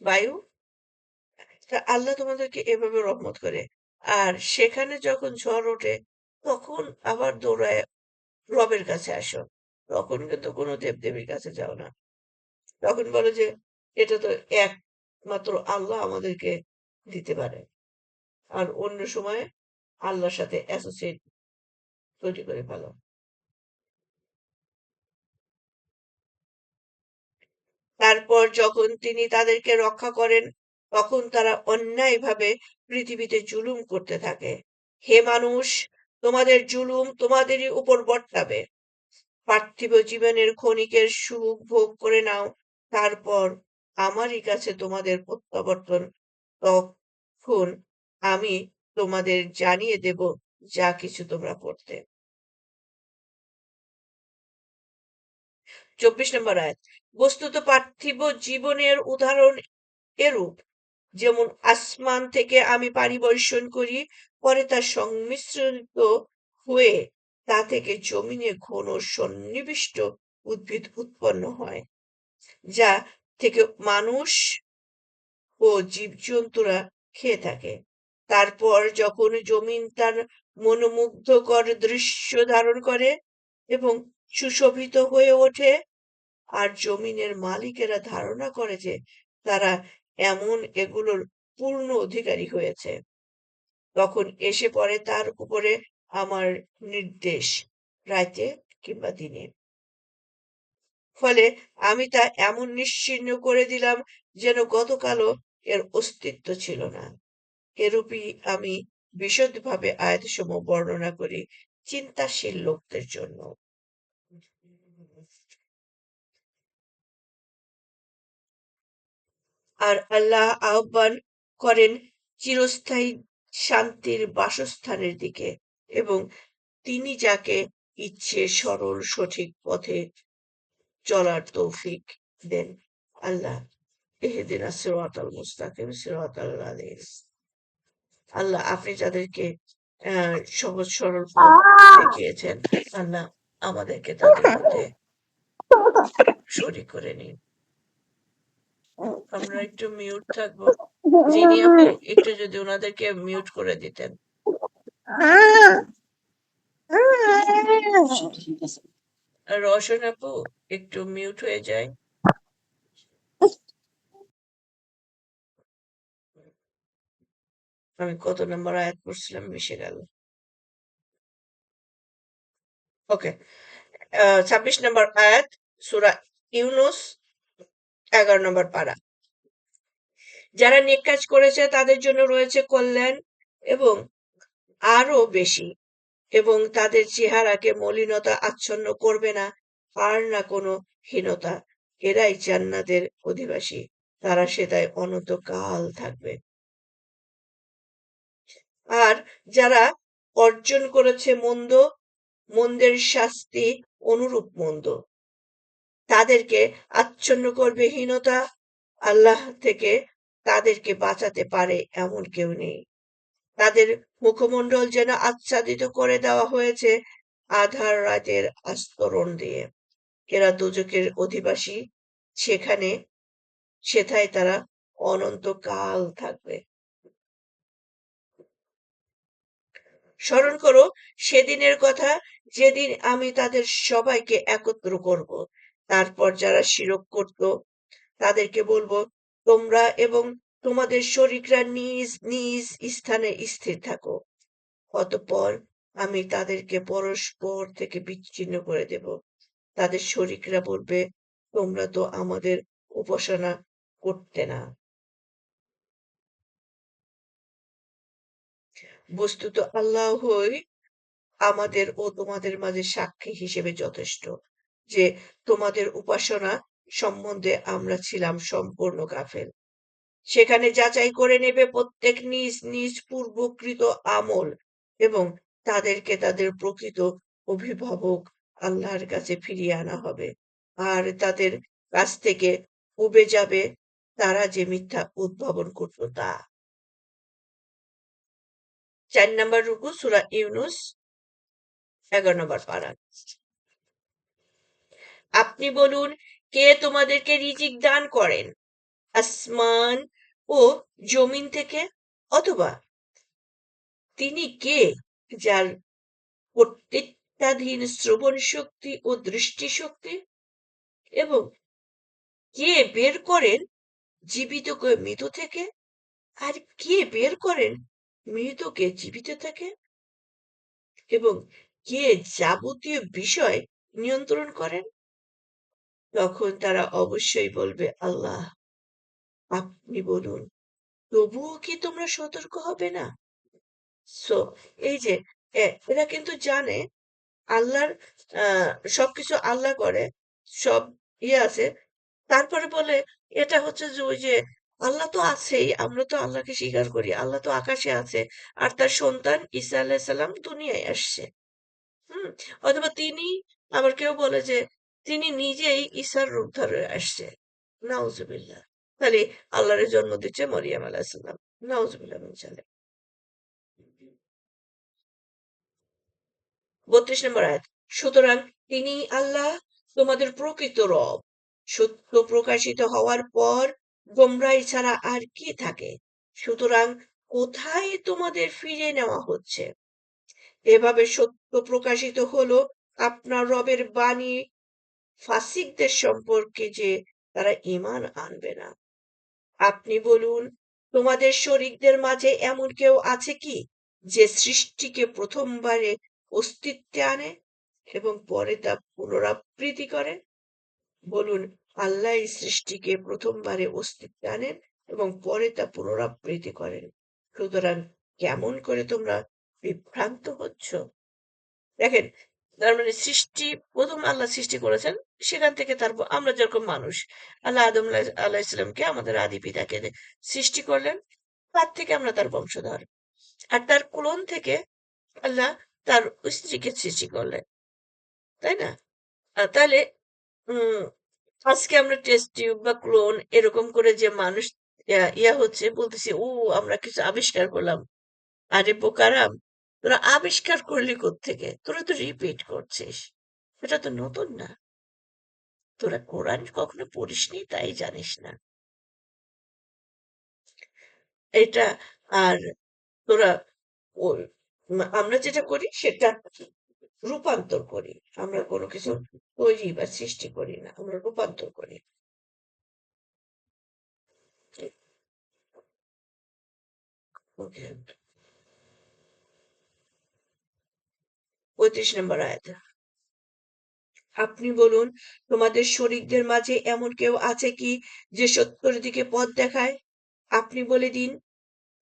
বায়ু। তা আল্লাহ তোমাদেরকে এভাবে রহমত করে। আর সেখানে যখন ঝড় ওঠে, তখন আবার দৌড়ায় রবের কাছে আসো। তখন কিন্তু কোনো দেবদেবীর কাছে যাও না। তখন বলো যে এটা তো একমাত্র আল্লাহ আমাদেরকে দিতে পারে। আর অন্য সময়ে আল্লাহর সাথে অ্যাসোসিয়েট তৈরি করে ফেলো। তারপর যখন তিনি তাদেরকে রক্ষা করেন, তখন তারা অন্যায়ভাবে পৃথিবীতে জুলুম করতে থাকে। হে মানুষ, তোমাদের জুলুম তোমাদেরই উপর বর্তাবে। পার্থিব জীবনের ক্ষণিকের সুখ ভোগ করে নাও, তারপর আমারই কাছে তোমাদের প্রত্যাবর্তন। তখন আমি তোমাদের জানিয়ে দেব যা কিছু তোমরা করতে। 24 নম্বর আয়াত। বস্তুত পার্থিব জীবনের উদাহরণ এরূপ, যেমন আসমান থেকে আমি পানি বর্ষণ করি, পরে তা সংমিশ্রিত হয়ে তা থেকে জমিনে ঘন সন্নিবিষ্ট উদ্ভিদ উৎপন্ন হয়, যা থেকে মানুষ ও জীবজন্তুরা খেয়ে থাকে। তারপর যখন জমিন তার মনোমুগ্ধকর দৃশ্য ধারণ করে এবং সুশোভিত হয়ে ওঠে, আর জমিনের মালিকেরা ধারণা করে যে তারা এমন এগুলোর পূর্ণ অধিকারী হয়েছে, তখন এসে পড়ে তার উপরে আমার নির্দেশ, রাতে কিংবা দিনে। ফলে আমি তা এমন নিশ্চিহ্ন করে দিলাম যেন গতকালও এর অস্তিত্ব ছিল না। এরূপই আমি বিশদভাবে আয়াতসমূহ বর্ণনা করি চিন্তাশীল লোকদের জন্য। আর আল্লাহ আহ্বান করেন চিরস্থায়ী শান্তির বাসস্থানের দিকে, এবং তিনি যাকে ইচ্ছে সরল সঠিক পথে চলার তৌফিক দেন। আল্লাহ ইহদিনাস সিরাতাল মুস্তাকিম সিরাতাল লাযিনা। আল্লাহ আপনি যাদেরকে সহজ সরল পথ দেখিয়েছেন, আল্লাহ আমাদেরকে তাদের মধ্যে শরীক করে নিন। আমরা একটু মিউট থাকবো। জিনি আপু একটু যদি ওনাদেরকে মিউট করে দিতেন। আর রওশন আপু একটু মিউট হয়ে যায়। আমি কত নম্বর আয়াত পড়ছিলাম মিশে গেল। ওকে, 26 নম্বর আয়াত, সূরা ইউনুস 11 নম্বর পারা। যারা নেক কাজ করেছে তাদের জন্য রয়েছে কল্যাণ এবং আরো বেশি, এবং তাদের চেহারাকে মলিনতা আচ্ছন্ন করবে না, আর না কোনো হীনতা। এরাই জান্নাতের অধিবাসী, তারা সেটায় অনন্তকাল থাকবে। আর যারা অর্জন করেছে মন্দ, মন্দের শাস্তি অনুরূপ মন্দ, তাদেরকে আচ্ছন্ন করবে হীনতা। আল্লাহ থেকে তাদেরকে বাঁচাতে পারে এমন কেউ নেই। তাদের মুখমণ্ডল যেন আচ্ছাদিত করে দেওয়া হয়েছে আধার রাতের আস্তরণ দিয়ে। এরা দোজখের অধিবাসী, সেথায় তারা অনন্তকাল থাকবে। স্মরণ করো সেদিনের কথা, যেদিন আমি তাদের সবাইকে একত্র করব। তারপর যারা শিরক করত তাদেরকে বলবো, তোমরা এবং তোমাদের শরীকরা নিজ নিজ স্থানে স্থির থাকো। অতঃপর আমি তাদেরকে পরস্পর থেকে বিচ্ছিন্ন করে দেব। তাদের শরীকরা বলবে, তোমরা তো আমাদের উপাসনা করতে না। বস্তুত আল্লাহই আমাদের ও তোমাদের মাঝে সাক্ষী হিসেবে যথেষ্ট যে তোমাদের উপাসনা সম্বন্ধে আমরা ছিলাম সম্পূর্ণ গাফেল। সেখানে যাচাই করে নেবে প্রত্যেক নিজ নিজ পূর্বকৃত আমল, এবং তাদেরকে তাদের প্রকৃত অভিভাবক আল্লাহর কাছে ফিরিয়ে আনা হবে, আর তাদের কাছ থেকে উবে যাবে তারা যে মিথ্যা উদ্ভাবন করত তা। 4 নম্বর রুকু, সূরা ইউনুস 11 নম্বর পারা। আপনি বলুন, কে তোমাদেরকে রিজিক দান করেন আসমান ও জমিন থেকে, অথবা তিনি কে যার কর্তৃত্বাধীন শ্রবণ শক্তি ও দৃষ্টি শক্তি, এবং কে বের করেন জীবিতকে মৃত থেকে, আর কে বের করেন মৃতকে জীবিত থেকে, এবং কে যাবতীয় বিষয় নিয়ন্ত্রণ করেন। তখন তারা অবশ্যই বলবে আল্লাহ। আপনি বলুন, তবুও কি তোমরা সতর্ক হবে না? সো এই যে এরা কিন্তু জানে আল্লাহর সবকিছু আল্লাহ করে, সব আছে। তারপরে বলে এটা হচ্ছে যে ওই যে আল্লাহ তো আছেই, আমরা তো আল্লাহকে স্বীকার করি, আল্লাহ তো আকাশে আছে, আর তার সন্তান ঈসা আলাইহিস সালাম দুনিয়ায় আসছে। হুম? অথবা তিনি, আবার কেউ বলে যে তিনি নিজেই ঈসার রূপ ধরে আসছে। নাউজুবিল্লাহ। তাহলে আল্লাহর জন্ম দিচ্ছে মরিয়ম আলাইহিস সালাম। নাউজুবিল্লাহ মিন যালিক। ৩২ নম্বর আয়াত। সুতরাং তিনি আল্লাহ তোমাদের প্রকৃত রব। সত্য প্রকাশিত হওয়ার পর গোমরাহি ছাড়া আর কি থাকে? সুতরাং কোথায় তোমাদের ফিরিয়ে নেওয়া হচ্ছে? এভাবে সত্য প্রকাশিত হলো আপনার রবের বাণী ফাসিকদের সম্পর্কে যে তারা ঈমান আনবে না। আপনি বলুন, তোমাদের শরীকদের মাঝে এমন কেউ আছে কি যে সৃষ্টিকে প্রথমবারে অস্তিত্বে আনে এবং পরে তা পুনরাবৃত্তি করে? বলুন, আল্লাহই সৃষ্টিকে প্রথমবারে অস্তিত্বে আনেন এবং পরে তা পুনরাবৃত্তি করেন। সুতরাং কেমন করে তোমরা বিভ্রান্ত হচ্ছ? দেখেন, তার মানে সৃষ্টি প্রথম আল্লাহ সৃষ্টি করেছেন, সেখান থেকে তারপর আমরা যেরকম মানুষ, আল্লাহ আদম আলাইহিসসালামকে আমাদের আদি পিতাকে সৃষ্টি করলেন, তার থেকে আমরা তার বংশধর, আর তার ক্লোন থেকে আল্লাহ তার স্ত্রীকে সৃষ্টি করলেন, তাই না? তাহলে উম আজকে আমরা টেস্ট টিউব বা ক্লোন এরকম করে যে মানুষ হচ্ছে, বলতেছি ও আমরা কিছু আবিষ্কার করলাম। আরে বোকারাম, তোরা আবিষ্কার করলি কোত্থেকে? তোরা তো রিপিট করছিস, এটা তো নতুন না। তোরা কোরআন কখনো পড়িসনি, তাই জানিস না এটা। আর তোরা আমরা যেটা করি সেটা রূপান্তর করি। আমরা কোনো কিছু তৈরি বা সৃষ্টি করি না, আমরা রূপান্তর করি। ওকে, ৩৫ নম্বর আয়াত। আপনি বলুন, তোমাদের শরীকদের মাঝে এমন কেউ আছে কি যে সত্যের দিকে পথ দেখায়? আপনি বলে দিন,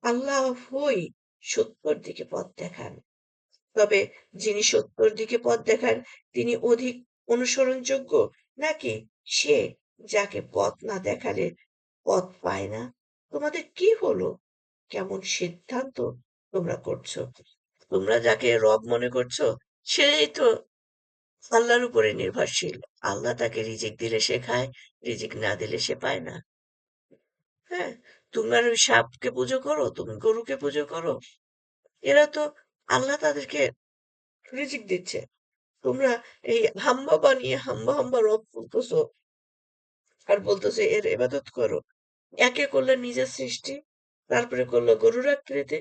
আল্লাহই সত্যের দিকে পথ দেখান। তবে যিনি সত্যের দিকে পথ দেখান তিনি অধিক অনুসরণযোগ্য, নাকি সে যাকে পথ না দেখালে পথ পায় না? তোমাদের কি হলো? কেমন সিদ্ধান্ত তোমরা করছো? তোমরা যাকে রব মনে করছো সেই তো আল্লাহর উপরে নির্ভরশীল। আল্লাহ তাকে রিজিক দিলে সে খায়, রিজিক না দিলে সে পায় না। হ্যাঁ, তোমার ওই সাপকে পুজো করো, তুমি গরুকে পুজো করো, এরা তো আল্লাহ তাদেরকে রিজিক দিচ্ছে। তোমরা এই হাম্বা বানিয়ে হাম্বা হাম্বা রব বলতেছো, আর বলতেছো এর ইবাদত করো। একে করলে নিজের সৃষ্টি, তারপরে করলো গরুর আকৃতি।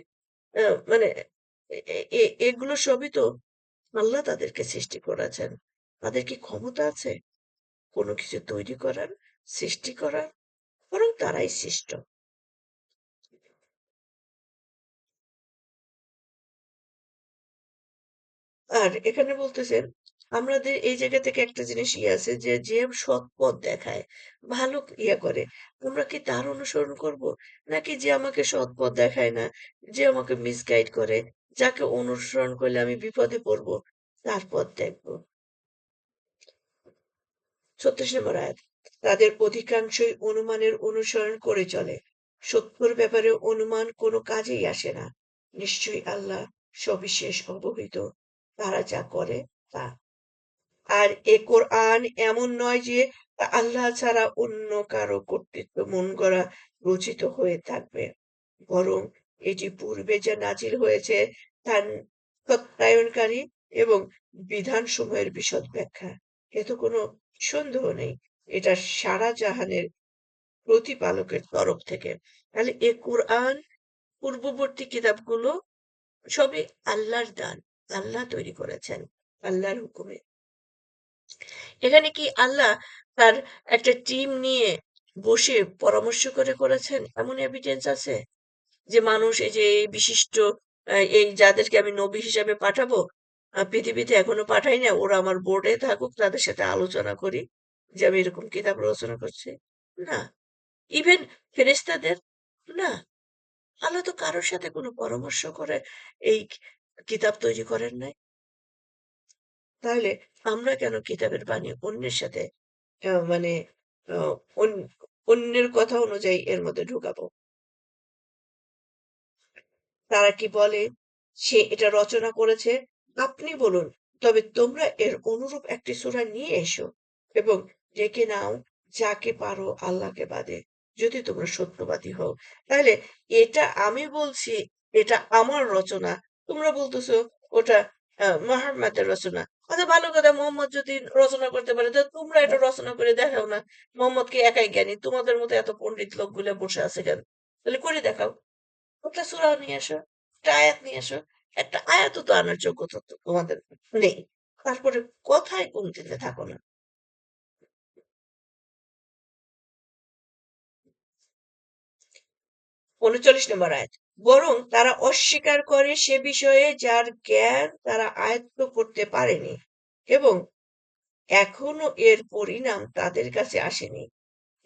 মানে এগুলো সবই তো আল্লাহ তাদেরকে সৃষ্টি করেছেন। তাদের কি ক্ষমতা আছে কোনো কিছু তৈরি করার, সৃষ্টি করার? বরং তারাই সৃষ্ট। আর এখানে বলতেছেন আমাদের এই জায়গা থেকে একটা জিনিস আছে যে যে সৎ পথ দেখায়, ভালো করে, আমরা কি তার অনুসরণ করব, নাকি যে আমাকে সৎ পথ দেখায় না, যে আমাকে মিসগাইড করে, যাকে অনুসরণ করলে আমি বিপদে পড়বো, তার পথ দেখবো? ৩৬ নম্বর আয়াত। তাদের অধিকাংশই অনুমানের অনুসরণ করে চলে, সত্যর ব্যাপারে অনুমান কোনো কাজেই আসে না। নিশ্চয়ই আল্লাহ সবিশেষ অবহিত, তারা যা করে তা। আর এ কোরআন এমন নয় যে তা আল্লাহ ছাড়া অন্য কারো কর্তৃত্ব মন গড়া রচিত হয়ে থাকবে, বরং এটি পূর্বে যা নাজিল হয়েছে তার সত্যায়নকারী এবং বিধানসমূহের বিশদ ব্যাখ্যা। এতে কোনো সন্দেহ নেই, এটা সারা জাহানের প্রতিপালকের তরফ থেকে। তাহলে এ কোরআন, পূর্ববর্তী কিতাবগুলো সবই আল্লাহর দান, আল্লাহ তৈরি করেছেন আল্লাহর হুকুমে। এখানে কি আল্লাহ তার একটা টিম নিয়ে বসে পরামর্শ করে করেছেন এমন এভিডেন্স আছে? যে মানুষ এই যে এই বিশিষ্ট এই যাদেরকে আমি নবী হিসাবে পাঠাবো, পৃথিবীতে এখনো পাঠাই না, ওরা আমার বোর্ডে থাকুক, তাদের সাথে আলোচনা করি যে আমি এরকম কিতাব রচনা করছি? না। ইভেন ফেরেশতাদের? না। আল্লাহ তো কারোর সাথে কোনো পরামর্শ করে এই কিতাব তৈরি করেন নাই। তাহলে আমরা কেন কিতাবের বাণী অন্যের সাথে মানে অন্যের কথা অনুযায়ী এর মধ্যে ঢুকাবো? তারা কি বলে সে এটা রচনা করেছে? আপনি বলুন, তবে তোমরা এর অনুরূপ একটি সূরা নিয়ে এসো এবং ডেকে নাও যাকে পারো আল্লাহকে বাদে, যদি তোমরা সত্যবাদী হও। তাহলে এটা আমি বলছি এটা আমার রচনা, তোমরা বলতেছো ওটা মুহাম্মাদের রচনা। আচ্ছা ভালো কথা, মোহাম্মদ যদি রচনা করতে পারে তো তোমরা এটা রচনা করে দেখাও না। মোহাম্মদ কি একাই জ্ঞানী? তোমাদের মতো এত পণ্ডিত লোকগুলো বসে আছে কেন? তাহলে করে দেখাও। একটা সূরা নিয়ে আসো, একটা আয়াত নিয়ে আসো। একটা আয়াতও তো আনার যোগ্যতা তো তোমাদের নেই। তারপরে কথায় কমতিতে থাকো না। ৩৯ নম্বর আয়াত। বরং তারা অস্বীকার করে সে বিষয়ে যার জ্ঞান তারা আয়ত্ত করতে পারেনি এবং এখনো এর পরিণাম তাদের কাছে আসেনি।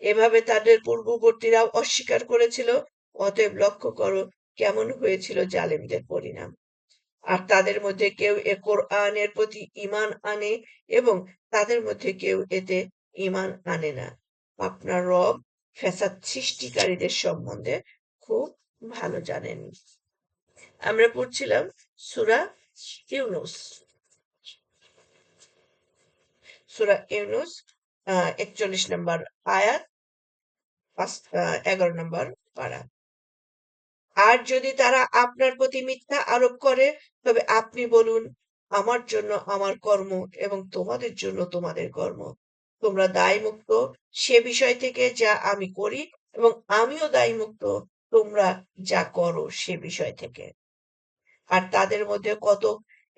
এভাবে তাদের পূর্ববর্তীরাও অস্বীকার করেছিল। অতএব লক্ষ্য করো কেমন হয়েছিল জালেমদের পরিণাম। আর তাদের মধ্যে কেউ এ কোরআনের প্রতি ঈমান আনে এবং তাদের মধ্যে কেউ এতে ঈমান আনে না। আপনার রব ফ্যাসাদ সৃষ্টিকারীদের সম্বন্ধে খুব ভালো জানেন। আমরা পড়ছিলাম সূরা ইউনূস। সূরা ইউনূস ৪১ নম্বর আয়াত ১১ নম্বর পারা। আর যদি তারা আপনার প্রতি মিথ্যা আরোপ করে তবে আপনি বলুন, আমার জন্য আমার কর্ম এবং তোমাদের জন্য তোমাদের কর্ম। তোমরা দায়মুক্ত সে বিষয় থেকে যা আমি করি এবং আমিও দায়মুক্ত তোমরা যা করো সে বিষয় থেকে। আর তাদের মধ্যে কত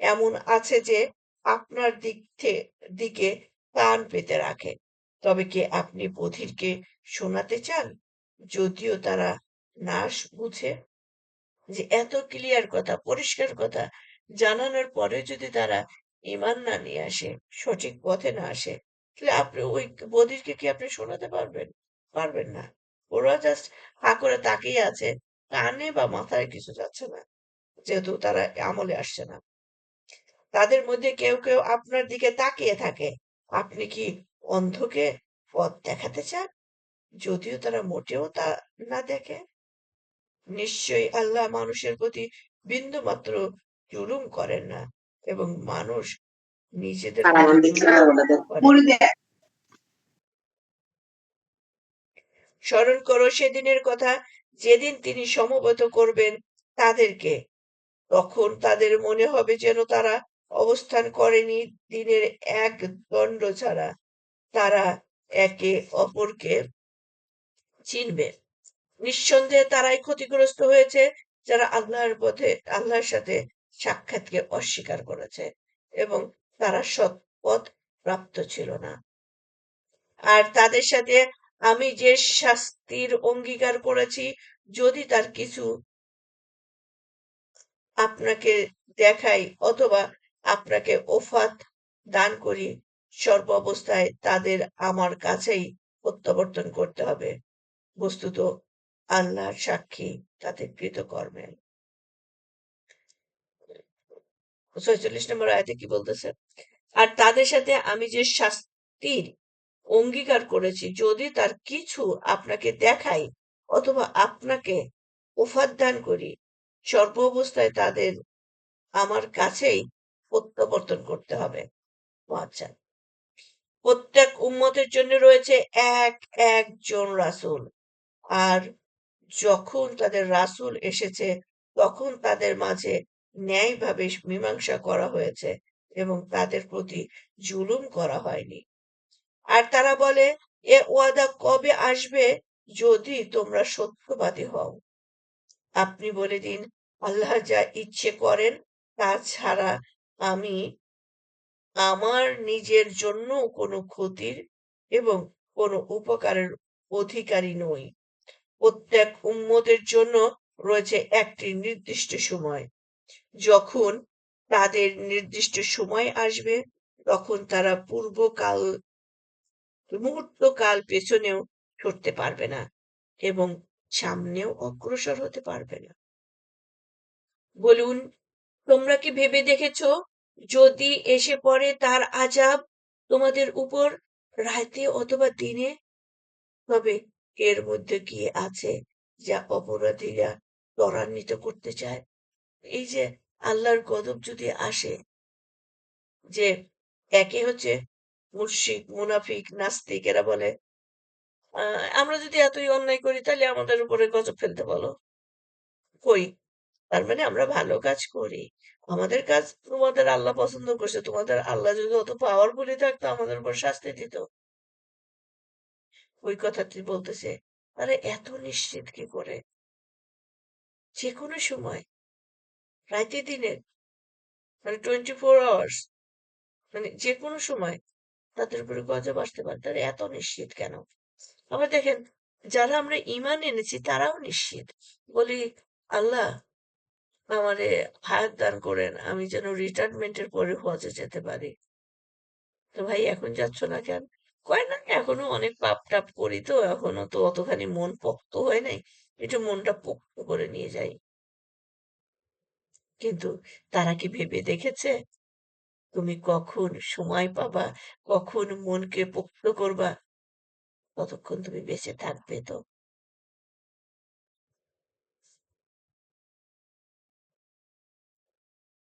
এমন আছে যে আপনার দিকে কান পেতে রাখে। তবে কি আপনি বধিরকে শোনাতে চান? যদিও তারা নাশ বুঝে। যে এত ক্লিয়ার কথা, পরিষ্কার কথা জানানোর পরে যদি তারা ঈমান না নিয়ে আসে, সঠিক পথে না আসে, তাহলে আপনি ওই বধিরকে কি আপনি শোনাতে পারবেন? পারবেন না। ওরা জাস্ট হা করে তাকিয়ে আছে, কানে বা মাথায় কিছু যাচ্ছে না, যেহেতু তারা আমলে আসছে না। তাদের মধ্যে কেউ কেউ আপনার দিকে তাকিয়ে থাকে। আপনি কি অন্ধকে পথ দেখাতে চান? যদিও তারা মোটেও তা না দেখে। নিশ্চয়ই আল্লাহ মানুষের প্রতি বিন্দুমাত্র জুলুম করেন না এবং মানুষ নিজেদের প্রতি জুলুম করে। স্মরণ করো সেদিনের কথা যেদিন তিনি সমবেত করবেন তাদেরকে। তখন তাদের মনে হবে যেন তারা অবস্থান করেনি দিনের এক দণ্ড ছাড়া। তারা একে অপরকে চিনবে। নিঃসন্দেহে তারাই ক্ষতিগ্রস্ত হয়েছে যারা আল্লাহর সাথে সাক্ষাৎকে অস্বীকার করেছে এবং তারা সৎ পথ প্রাপ্ত ছিল না। আর তাদের সাথে আমি যে শাস্তির অঙ্গীকার করেছি যদি তার কিছু আপনাকে দেখাই অথবা আপনাকে ওফাত দান করি, সর্ব অবস্থায় তাদের আমার কাছেই প্রত্যাবর্তন করতে হবে। বস্তুত আল্লাহর সাক্ষী তাদের কৃতকর্মের। ৪৬ নম্বর আয়াতে কি বলতেছে? আর তাদের সাথে আমি যে শাস্তির অঙ্গীকার করেছি যদি তার কিছু আপনাকে দেখাই অথবা আপনাকে উপহার দান করি, সর্ব অবস্থায় তাদের আমার কাছেই প্রত্যাবর্তন করতে হবে। ও আচ্ছা, প্রত্যেক উম্মতের জন্য রয়েছে একজন রাসূল। আর যখন তাদের রাসূল এসেছে তখন তাদের মাঝে ন্যায়ভাবে মীমাংসা করা হয়েছে এবং তাদের প্রতি জুলুম করা হয়নি। আর তারা বলে, এ ওয়াদা কবে আসবে যদি তোমরা সত্যবাদী হও? আপনি বলে দিন, আল্লাহ যা ইচ্ছে করেন তা ছাড়া আমি আমার নিজের জন্য কোনো ক্ষতির এবং কোনো উপকারের অধিকারী নই। প্রত্যেক উম্মতের জন্য রয়েছে একটি নির্দিষ্ট সময়। যখন তাদের নির্দিষ্ট সময় আসবে তখন তারা মুহূর্তকাল পেছনেও সরতে পারবে না এবং সামনেও অগ্রসর হতে পারবে না। বলুন, তোমরা কি ভেবে দেখেছো যদি এসে পড়ে তার আযাব তোমাদের উপর রাতে অথবা দিনে, তবে এর মধ্যে কি আছে যা অপরাধীরা ত্বরান্বিত করতে চায়? এই যে আল্লাহর গজব যদি আসে, যে একে হচ্ছে মুশরিক, মুনাফিক, নাস্তিক, এরা বলে আমরা যদি এতই অন্যায় করি তাহলে আমাদের উপরে গজব ফেলতে বলো। কই? তার মানে আমরা ভালো কাজ করি। আমাদের কাজ তোমাদের আল্লাহ পছন্দ করছে। তোমাদের আল্লাহ যদি অত পাওয়ারফুলি থাকতো আমাদের উপর শাস্তি দিত। ওই কথাটি বলতেছে। আরে এত নিশ্চিত কি করে? যেকোনো সময়, রাইতে দিনে, মানে 24 আওয়ার্স, মানে যেকোনো সময় তাদের উপরে গজব আসতে পারে। তারা এত নিশ্চিত কেন? আবার দেখেন, যারা আমরা ঈমান এনেছি তারাও নিশ্চিত। বলি, আল্লাহ আমারে হায়াত দান করেন, আমি যেন রিটায়ারমেন্টের পরে হজে যেতে পারি। তো ভাই এখন যাচ্ছ না কেন? কয় না, এখনো অনেক পাপ টাপ করি, তো এখনো তো অতখানি মন পোক্ত হয় নাই, একটু মনটা পোক্ত করে নিয়ে যাই। কিন্তু তারা কি ভেবে দেখেছে তুমি কখন সময় পাবা, কখন মনকে পোক্ত করবা? ততক্ষণ তুমি বেঁচে থাকবে তো।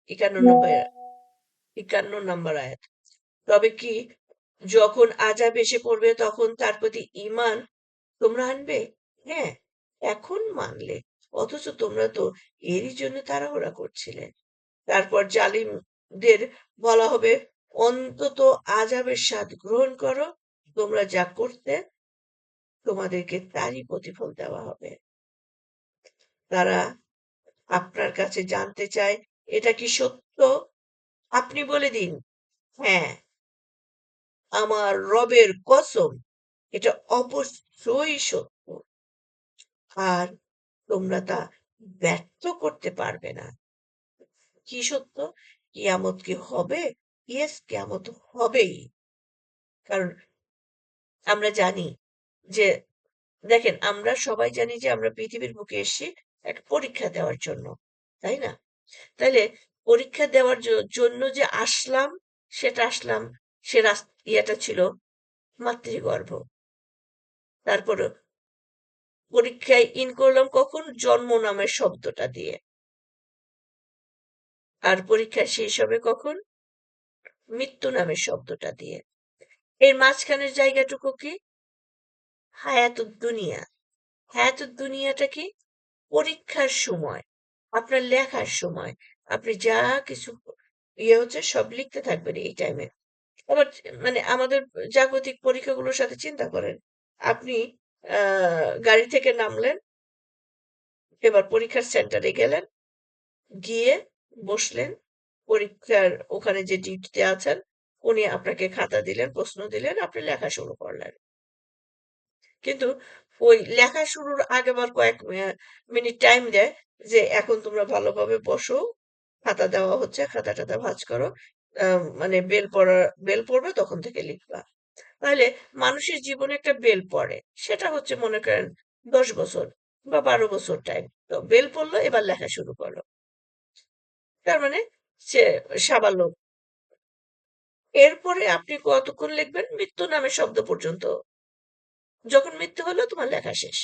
51 নম্বর আয়াত। তবে কি যখন আযাব এসে পড়বে তখন তার প্রতি ঈমান তোমরা আনবে? হ্যাঁ, এখন মানলে। অথচ তোমরা তো এরই জন্য তাড়াহুড়া করছিলে। তারপর জালিমদের বলা হবে, অন্তত আযাবের স্বাদ গ্রহণ করো। তোমরা যা করতে তোমাদেরকে তারই প্রতিফল দেওয়া হবে। তারা আপনার কাছে জানতে চায়, এটা কি সত্য? আপনি বলে দিন, হ্যাঁ, আমার রবের কসম, এটা অবশ্যই সত্য। আর তোমরা তা ব্যর্থ করতে পারবে না। কি সত্য? কিয়ামত কি হবে? ইয়েস, কিয়ামত হবেই। কারণ আমরা জানি যে, দেখেন, আমরা সবাই জানি যে আমরা পৃথিবীর বুকে এসেছি একটা পরীক্ষা দেওয়ার জন্য, তাই না? তাইলে পরীক্ষা দেওয়ার জন্য যে আসলাম, সেটা আসলাম, সে ইয়েটা ছিল মাতৃগর্ভ। তারপরে পরীক্ষায় ইন করলাম কখন? জন্ম নামের শব্দটা দিয়ে। আর পরীক্ষা শেষ হবে কখন? মৃত্যু নামের শব্দটা দিয়ে। এর মাঝখানের জায়গাটুকু কি? হায়াতুদ দুনিয়া। হায়াতুদ দুনিয়াটা কি? পরীক্ষার সময়, আপনার লেখার সময়, আপনি যা কিছু হচ্ছে সব লিখতে থাকবেন এই টাইমে। আবার মানে আমাদের জাগতিক পরীক্ষাগুলোর সাথে চিন্তা করেন। আপনি গাড়ি থেকে নামলেন, এবার পরীক্ষার সেন্টারে গেলেন, গিয়ে বসলেন, পরীক্ষার ওখানে যে ডিউটিতে আছেন উনি আপনাকে খাতা দিলেন, প্রশ্ন দিলেন, আপনি লেখা শুরু করলেন। কিন্তু ওই লেখা শুরুর আগে আবার কয়েক মিনিট টাইম দেয়, যে এখন তোমরা ভালোভাবে বসো, খাতা দেওয়া হচ্ছে, খাতা টাতা ভাঁজ করো, মানে বেল পড়বে তখন থেকে লিখবা। তাহলে মানুষের জীবনে একটা বেল পড়ে, সেটা হচ্ছে মনে করেন 10 বছর বা 12 বছর টাইম। তো বেল পড়লো, এবার লেখা শুরু করলো। তার মানে সে সাবালক। এরপরে আপনি কতক্ষণ লিখবেন? মৃত্যু নামের শব্দ পর্যন্ত। যখন মৃত্যু হলো তোমার লেখা শেষ।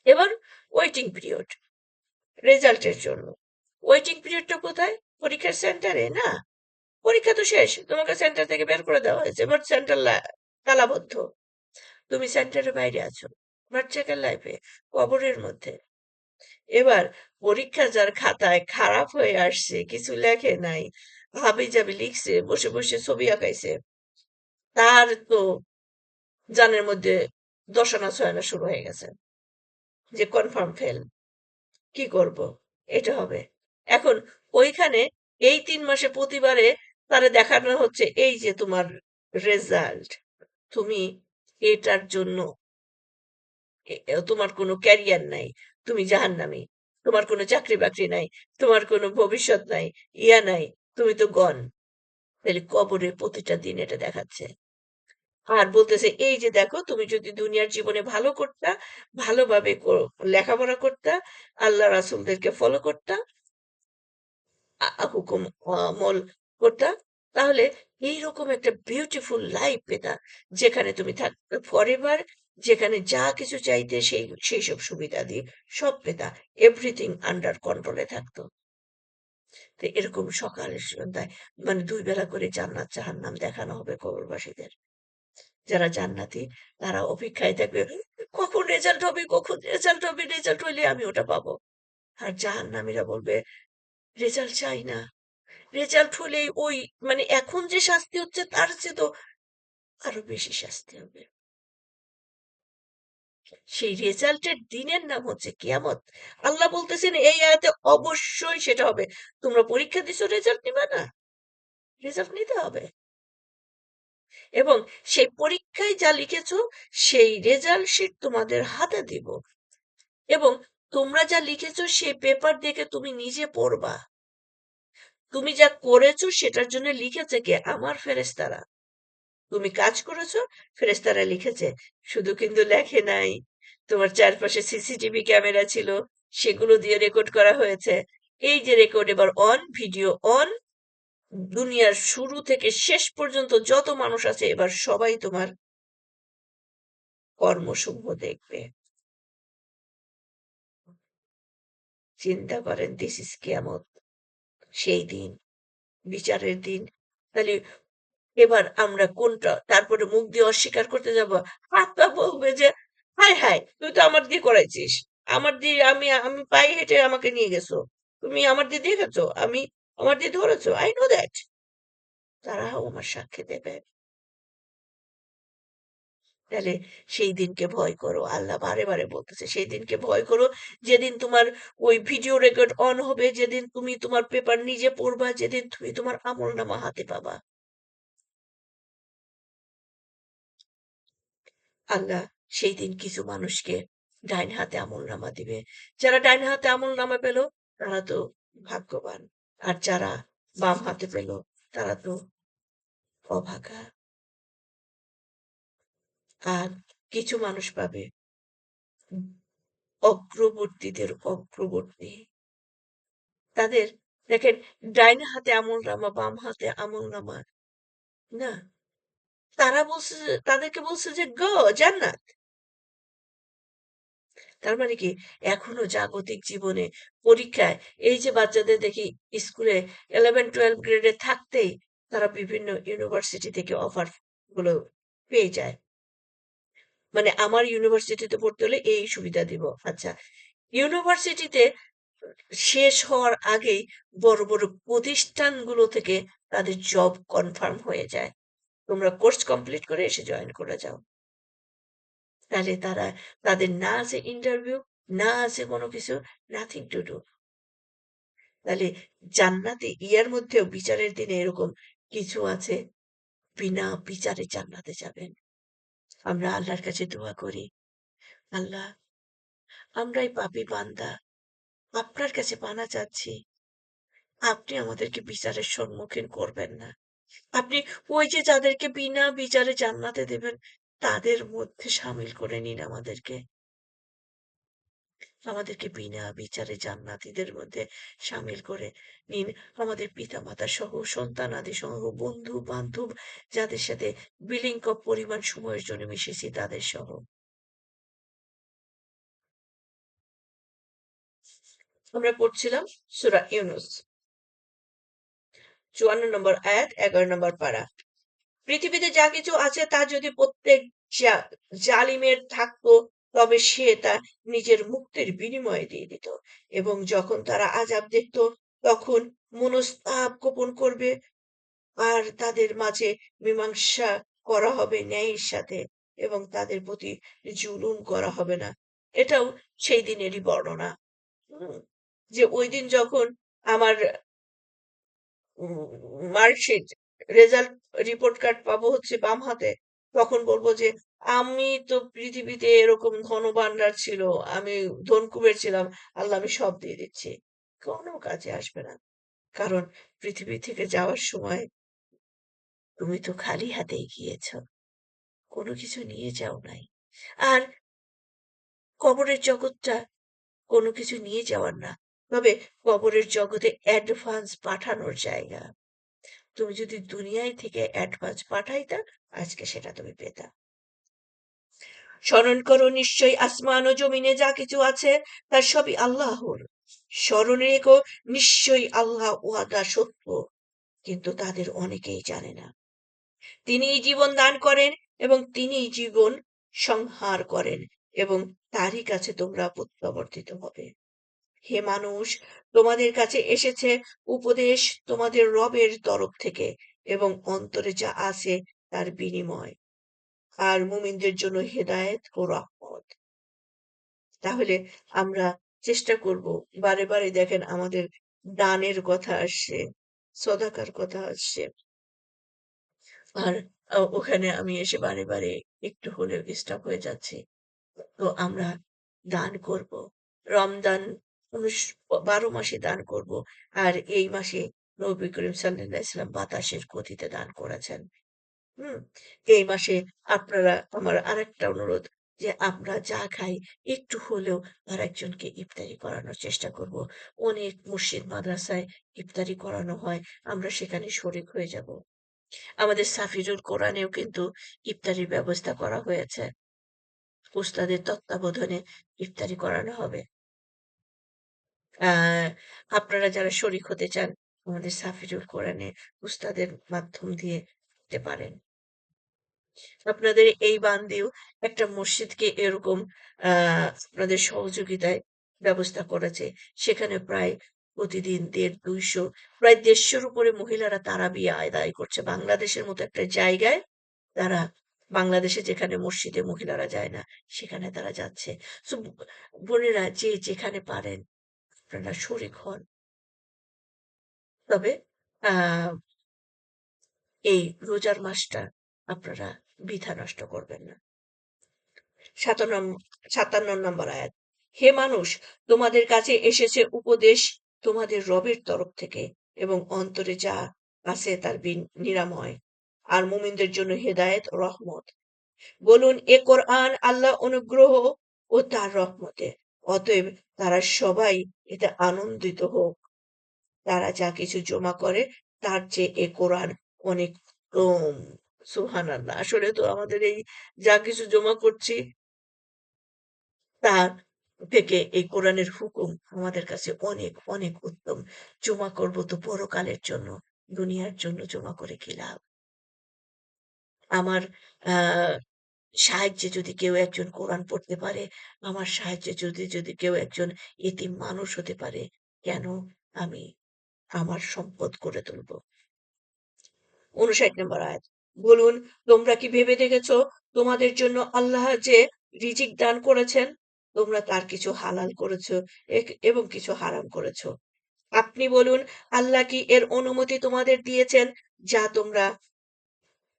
এবার ওয়েটিং পিরিয়ড রেজাল্টের জন্য। ওয়েটিং পিরিয়ডটা কোথায়? পরীক্ষার সেন্টারে না। পরীক্ষা তো শেষ, তোমাকে সেন্টার থেকে বের করে দেওয়া হয়েছে, এবার সেন্টার তালাবদ্ধ। তুমি সেন্টারের বাইরে আছো, ভার্চুয়াল লাইফে, কবরের মধ্যে। এবার পরীক্ষা যার খাতায় খারাপ হয়ে আসছে, কিছু লেখে নাই, হাবি জাবি লিখছে, বসে বসে ছবি আঁকাইছে, তার তো জানের মধ্যে দশানা ছয়না শুরু হয়ে গেছে, যে কনফার্ম ফেল। কি করব? এটা হবে। এখন ওইখানে এই 3 মাসে প্রতিবারে তারে দেখানো হচ্ছে, এই যে তোমার রেজাল্ট, তুমি এটার জন্য তোমার কোনো ক্যারিয়ার নাই, তুমি জাহান্নামী, তোমার কোনো চাকরি বাকরি নাই, তোমার কোনো ভবিষ্যৎ নাই, ইয়া নাই, তুমি তো গন। তাহলে কবরের প্রতিটা দিন এটা দেখাচ্ছে। আর বলতেছে, এই যে দেখো, তুমি যদি দুনিয়ার জীবনে ভালো করতা, ভালোভাবে লেখাপড়া করতা, আল্লাহ রাসূলদেরকে ফলো করতা, হুকুম আমল করতা, তাহলে এইরকম একটা বিউটিফুল লাইফ পেতা, যেখানে তুমি থাকতে ফরএভার, যেখানে যা কিছু চাইতে সেই সব সুবিধা দিয়ে সব পেতা, এভরিথিং আন্ডার কন্ট্রোলে থাকতো। তো এরকম সকালে সন্ধ্যায় মানে ২ বেলা করে জান্নাত জাহান্নাম দেখানো হবে কবরবাসীদের। যারা জান্নাতি তারা অপেক্ষায় থাকবে, কখন রেজাল্ট হবে, কখন রেজাল্ট হবে, রেজাল্ট হইলে আমি ওটা পাবো। আর জাহান্নামীরা বলবে, রেজাল্ট চাই না, রেজাল্ট হলেই ওই মানে এখন যে শাস্তি হচ্ছে তার চেয়ে তো আরো বেশি শাস্তি হবে। সেই রেজাল্টের দিনের নাম হচ্ছে কিয়ামত। আল্লাহ বলতেছেন এই আয়াতে অবশ্যই সেটা হবে। তোমরা পরীক্ষা দিছো, রেজাল্ট নিবে না? রেজাল্ট নিতে হবে। এবং সেই পরীক্ষায় যা লিখেছো সেই রেজাল্ট শিট তোমাদের হাতে দিব। এবং তোমরা যা লিখেছো সেই পেপার দেখে তুমি নিজে পড়বা। তুমি যা করেছো সেটার জন্য লিখেছে কে? আমার ফেরেশতারা। তুমি কাজ করেছো, ফেরেশতারা লিখেছে। শুধু কিন্তু লেখে নাই। তোমার চারপাশে সিসিটিভি ক্যামেরা ছিল, সেগুলো দিয়ে রেকর্ড করা হয়েছে। এই যে রেকর্ড এবার অন, ভিডিও অন, দুনিয়ার শুরু থেকে শেষ পর্যন্ত যত মানুষ আছে এবার সবাই তোমার কর্মসমূহ দেখবে। চিন্তা করেন, দিস ইজ কিয়ামত, সেই দিন, বিচারের দিন। তাহলে এবার আমরা কোনটা তারপরে মুখ দিয়ে অস্বীকার করতে যাব? হাত পা বলবে যে, হায় হায়, তুই তো আমার দিয়ে করাইছিস, আমার দিয়ে আমি আমি পায়ে হেঁটে আমাকে নিয়ে গেছো, তুমি আমার দিয়ে দেখেছো, আমি আমার দিয়ে ধরেছো, আই নো দ্যাট। তারাও আমার সাক্ষী দেবে। তাহলে সেই দিনকে ভয় করো। আল্লাহ বারে বারে বলতেছে সেই দিনকে ভয় করো, যেদিন তোমার ওই ভিডিও রেকর্ড অন হবে, যেদিন তুমি তোমার পেপার নিজে পড়বা, যেদিন তুমি তোমার আমল নামা হাতে পাবা। আল্লাহ সেই দিন কিছু মানুষকে ডাইন হাতে আমলনামা দিবে। যারা ডাইন হাতে আমলনামা পেল তারা তো ভাগ্যবান, আর যারা বাম হাতে পেল তারা তো অভাগা। আর কিছু মানুষ পাবে অগ্রবর্তীদের অগ্রবর্তী। তাদের দেখেন, ডাইন হাতে আমলনামা, বাম হাতে আমলনামা না, তারা বলছে তাদেরকে বলছে যে গো জান্নাত। তার মানে কি, এখনো জাগতিক জীবনে পরীক্ষায় এই যে বাচ্চাদের দেখি স্কুলে 11-12 গ্রেডে থাকতেই তারা বিভিন্ন ইউনিভার্সিটি থেকে অফার গুলো পেয়ে যায়। মানে আমার ইউনিভার্সিটিতে পড়তে হলে এই সুবিধা দিব। আচ্ছা, ইউনিভার্সিটিতে শেষ হওয়ার আগেই বড় বড় প্রতিষ্ঠানগুলো থেকে তাদের জব কনফার্ম হয়ে যায়। তোমরা কোর্স কমপ্লিট করে এসে জয়েন করে যাও। তাহলে তাদের না আছে ইন্টারভিউ, না আছে কোনো কিছু, নাথিং টু ডু। তাহলে জান্নাতে ইয়ার মধ্যেও বিচারের দিনে এরকম কিছু আছে, বিনা বিচারে জান্নাতে যাবেন। আমরা আল্লাহর কাছে দোয়া করি, আল্লাহ আমরাই পাপী বান্দা, আপনার কাছে পানা চাচ্ছি, আপনি আমাদেরকে বিচারের সম্মুখীন করবেন না। আপনি ওই যে যাদেরকে বিনা বিচারে জান্নাতে দেবেন তাদের মধ্যে শামিল করে নিন আমাদেরকে। আমাদেরকে বিনা বিচারে জান্নাতীদের মধ্যে শামিল করে নিন। আমাদের পিতামাতা সহ, সন্তানাদি সহ, বন্ধু বান্ধব যাদের সাথে বিলিঙ্গ পরিমাণ সময়ের জন্য মিশেছি তাদের সহ। আমরা পড়ছিলাম সূরা ইউনূস ৫৪ নম্বর আয়াত, ১১ নম্বর পারা। পৃথিবীতে যা কিছু আছে তা যদি প্রত্যেক জালিমের থাকতো, তবে সে তা নিজের মুক্তির বিনিময়ে দিয়ে দিত। এবং যখন তারা আযাব দেখত তখন মনস্তাপ গোপন করবে, আর তাদের মাঝে মীমাংসা করা হবে ন্যায়ের সাথে, এবং তাদের প্রতি জুলুম করা হবে না। এটাও সেই দিনেরই বর্ণনা। হুম, যে ওই দিন যখন আমার মার্কশিট, রেজাল্ট, রিপোর্ট কার্ড পাবো হচ্ছে বাম হাতে, তখন বলবো যে আমি তো পৃথিবীতে এরকম ধনভাণ্ডার ছিল, আমি ধনকুবের ছিলাম, আল্লাহ আমি সব দিয়ে দিচ্ছি। কোনো কাজে আসবে না। কারণ পৃথিবী থেকে যাওয়ার সময় তুমি তো খালি হাতেই গিয়েছ, কোনো কিছু নিয়ে যাও নাই। আর কবরের জগৎটা কোনো কিছু নিয়ে যাওয়ার না, তবে কবরের জগতে অ্যাডভান্স পাঠানোর জায়গা। তুমি যদি দুনিয়ায় থেকে অ্যাডভান্স পাঠাইতা, আজকে সেটা তুমি পেতা। স্মরণ করো, নিশ্চয়ই আসমান ও জমিনে যা কিছু আছে তার সবই আল্লাহর। স্মরণ রেখো, নিশ্চয়ই আল্লাহ ওয়াদা সত্য, কিন্তু তাদের অনেকেই জানে না। তিনিই জীবন দান করেন এবং তিনিই জীবন সংহার করেন, এবং তারই কাছে তোমরা প্রত্যাবর্তিত হবে। হে মানুষ, তোমাদের কাছে এসেছে উপদেশ তোমাদের রবের তরফ থেকে, এবং অন্তরে যা আছে তার বিনিময়, আর মুমিনদের জন্য হেদায়েত ও রহমত। তাহলে আমরা চেষ্টা করব, বারে বারে দেখেন আমাদের দানের কথা আসছে, সদাকার কথা আসছে, আর ওখানে আমি এসে বারে বারে একটু হলেও ডিস্টার্ব হয়ে যাচ্ছি। তো আমরা দান করব। রমজান 12 মাসে দান করব, আর এই মাসে নবী করিম সাল্লাল্লাহু আলাইহি ওয়াসাল্লাম বাতাসের গতিতে দান করেছেন। হুম, এই মাসে আপনারা, আমার আরেকটা অনুরোধ, যে আমরা যা খাই একটু হলেও আরেকজনকে ইফতারি করানোর চেষ্টা করব। অনেক মসজিদ মাদ্রাসায় ইফতারি করানো হয়, আমরা সেখানে শরিক হয়ে যাব। আমাদের সাফিরুল কোরআনেও কিন্তু ইফতারির ব্যবস্থা করা হয়েছে, উস্তাদের তত্ত্বাবধানে ইফতারি করানো হবে। আপনারা যারা শরিক হতে চান, আমাদের সাফিরুল কোরআনে উস্তাদের মাধ্যম দিয়ে হতে পারেন। আপনাদের এই বান্দিও একটা মসজিদকে এরকম আপনাদের সহযোগিতায় ব্যবস্থা করেছে। সেখানে প্রায় প্রতিদিন 150-200, প্রায় 150-র উপরে মহিলারা তারাবি আদায় করছে। বাংলাদেশের মতো একটা জায়গায় তারা, বাংলাদেশে যেখানে মসজিদে মহিলারা যায় না, সেখানে তারা যাচ্ছে। সো বোনেরা, যে যেখানে পারেন আপনারা শরিক হন। তবে আহ এই রোজার মাসটা আপনারা বৃথা নষ্ট করবেন না। 57 নম্বর আয়াত। হে মানুষ, তোমাদের কাছে এসেছে উপদেশ তোমাদের রবের তরফ থেকে, এবং অন্তরে যা আছে তার নিরাময়, আর মুমিনদের জন্য হেদায়েত ও রহমত। বলুন, এ কোরআন আল্লাহ অনুগ্রহ ও তার রহমতে, অতএব তারা সবাই এতে আনন্দিত হোক। তারা যা কিছু জমা করে তার চেয়ে এ কোরআন অনেক কম। সুবহানাল্লাহ। আসলে তো আমাদের এই যা কিছু জমা করছি তার থেকে এই কোরআনের হুকুম আমাদের কাছে অনেক অনেক উত্তম। জমা করব তো পরকালের জন্য, দুনিয়ার জন্য জমা করে কি লাভ? আমার আহ সাহায্যে যদি কেউ একজন কোরআন পড়তে পারে, আমার সাহায্যে যদি কেউ একজন এতিম মানুষ হতে পারে, কেন আমি আমার সম্পদ করে তুলব? 59 নম্বর আয়াত। বলুন, তোমরা কি ভেবে দেখেছ তোমাদের জন্য আল্লাহ যে রিজিক দান করেছেন, তোমরা তার কিছু হালাল করেছ এবং কিছু হারাম করেছ? আপনি বলুন, আল্লাহ কি এর অনুমতি তোমাদের দিয়েছেন, যা তোমরা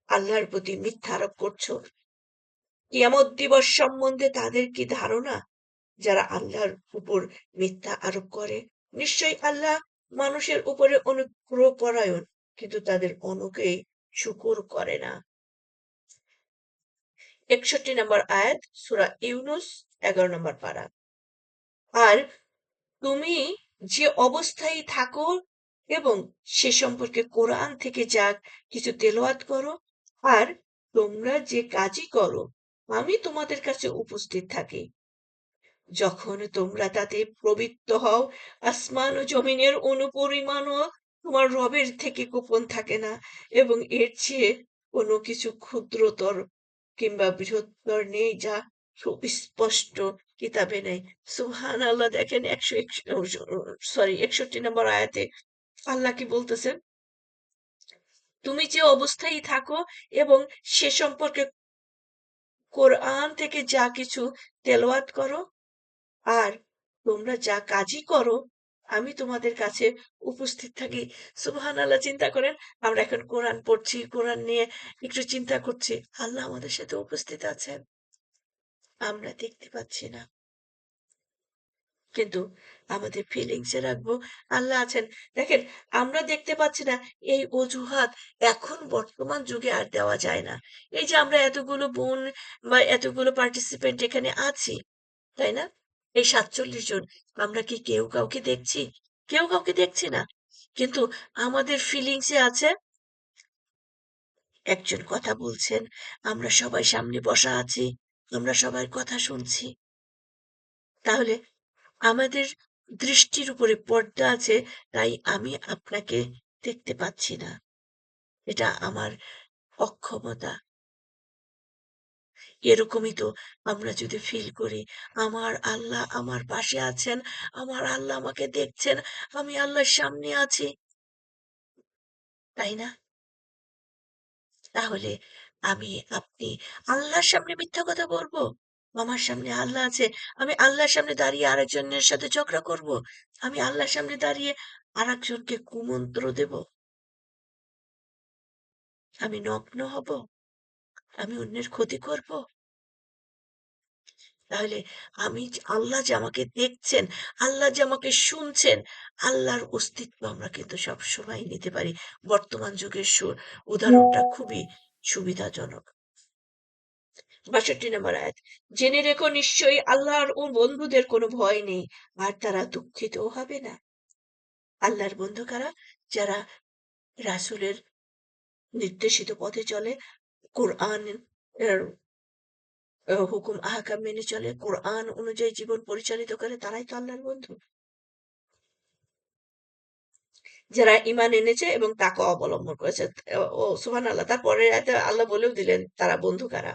আল্লাহর প্রতি মিথ্যা আরোপ করছো? কিয়ামত দিবস সম্বন্ধে তাদের কি ধারণা, যারা আল্লাহর উপর মিথ্যা আরোপ করে? নিশ্চয়ই আল্লাহ মানুষের উপরে অনুগ্রহ পরায়ণ, কিন্তু তাদের অনেকেই শুকর করে না। 61 নম্বর আয়াত, সূরা ইউনূস 11 নম্বর পারা। আর তুমি যে অবস্থায় থাকো এবং সে সম্পর্কে কোরআন থেকে যা কিছু তেলাওয়াত করো, আর তোমরা যে কাজই করো, আমি তোমাদের কাছে উপস্থিত থাকি। যখন তোমরা তাতে প্রবৃত্ত হও, আসমান ও জমিনের অনুপরিমাণও তোমার রবের থেকে গোপন থাকে না, এবং এর চেয়ে কোনো কিছু ক্ষুদ্রতর কিংবা বৃহত্তর নেই যা সুস্পষ্ট কিতাবে নেই। সুবহানাল্লাহ। দেখেন 61 নম্বর আয়াতে আল্লাহ কি বলতেছেন? তুমি যে অবস্থায় থাকো এবং সে সম্পর্কে কোরআন থেকে যা কিছু তেলাওয়াত করো, আর তোমরা যা কাজই করো, আমি তোমাদের কাছে উপস্থিত থাকি। সুবহানাল্লাহ। চিন্তা করেন, আমরা এখন কোরআন পড়ছি, কোরআন নিয়ে একটু চিন্তা করছি, আল্লাহ আমাদের সাথে উপস্থিত আছেন, আমরা দেখতে পাচ্ছি না, কিন্তু আমাদের ফিলিংসে রাখবো আল্লাহ আছেন। দেখেন, আমরা দেখতে পাচ্ছি না, এই অজুহাত এখন বর্তমান যুগে আর দেওয়া যায় না। এই যে আমরা এতগুলো বোন বা এতগুলো পার্টিসিপেন্ট এখানে আছি, তাই না? এই 47 জন আমরা কি কেউ কাউকে দেখছি? কেউ কাউকে দেখছি না। কিন্তু আমাদের ফিলিংসে আছে একজন কথা বলছেন, আমরা সবাই সামনে বসা আছি, আমরা সবার কথা শুনছি। তাহলে আমাদের দৃষ্টির উপরে পর্দা আছে, তাই আমি আপনাকে দেখতে পাচ্ছি না। এটা আমার অক্ষমতা। এরকমই তো আমরা যদি ফিল করি আমার আল্লাহ আমার পাশে আছেন, আমার আল্লাহ আমাকে দেখছেন, আমি আল্লাহর সামনে আছি, তাই না? তাহলে আপনি আল্লাহর সামনে মিথ্যা কথা বলবো? আমার সামনে আল্লাহ আছে, আমি আল্লাহর সামনে দাঁড়িয়ে আরেকজনের সাথে ঝগড়া করব? আমি আল্লাহর সামনে দাঁড়িয়ে আরেকজনকে কুমন্ত্র দেব? আমি নগ্ন হব? আমি অন্যের ক্ষতি করব? তাহলে আল্লাহ যে আমাকে দেখছেন, আল্লাহ যে আমাকে শুনছেন, আল্লাহর অস্তিত্ব আমরা কিন্তু সবসময় নিতে পারি। বর্তমান যুগের উদাহরণটা খুবই সুবিধাজনক। 62 নম্বর আয়াত, জেনে রেখো নিশ্চয়ই আল্লাহর ও বন্ধুদের কোনো ভয় নেই, আর তারা দুঃখিতও হবে না। আল্লাহর বন্ধু কারা? যারা রাসূলের নির্দেশিত পথে চলে, কোরআন এর হুকুম আহকাম মেনে চলে, কোরআন অনুযায়ী জীবন পরিচালিত করে, তারাই তো আল্লাহর বন্ধু। যারা ঈমান এনেছে এবং তাকওয়া অবলম্বন করেছে। ও সুবহানাল্লাহ, তারপরের আয়াতে আল্লাহ বলেও দিলেন তারা বন্ধু কারা।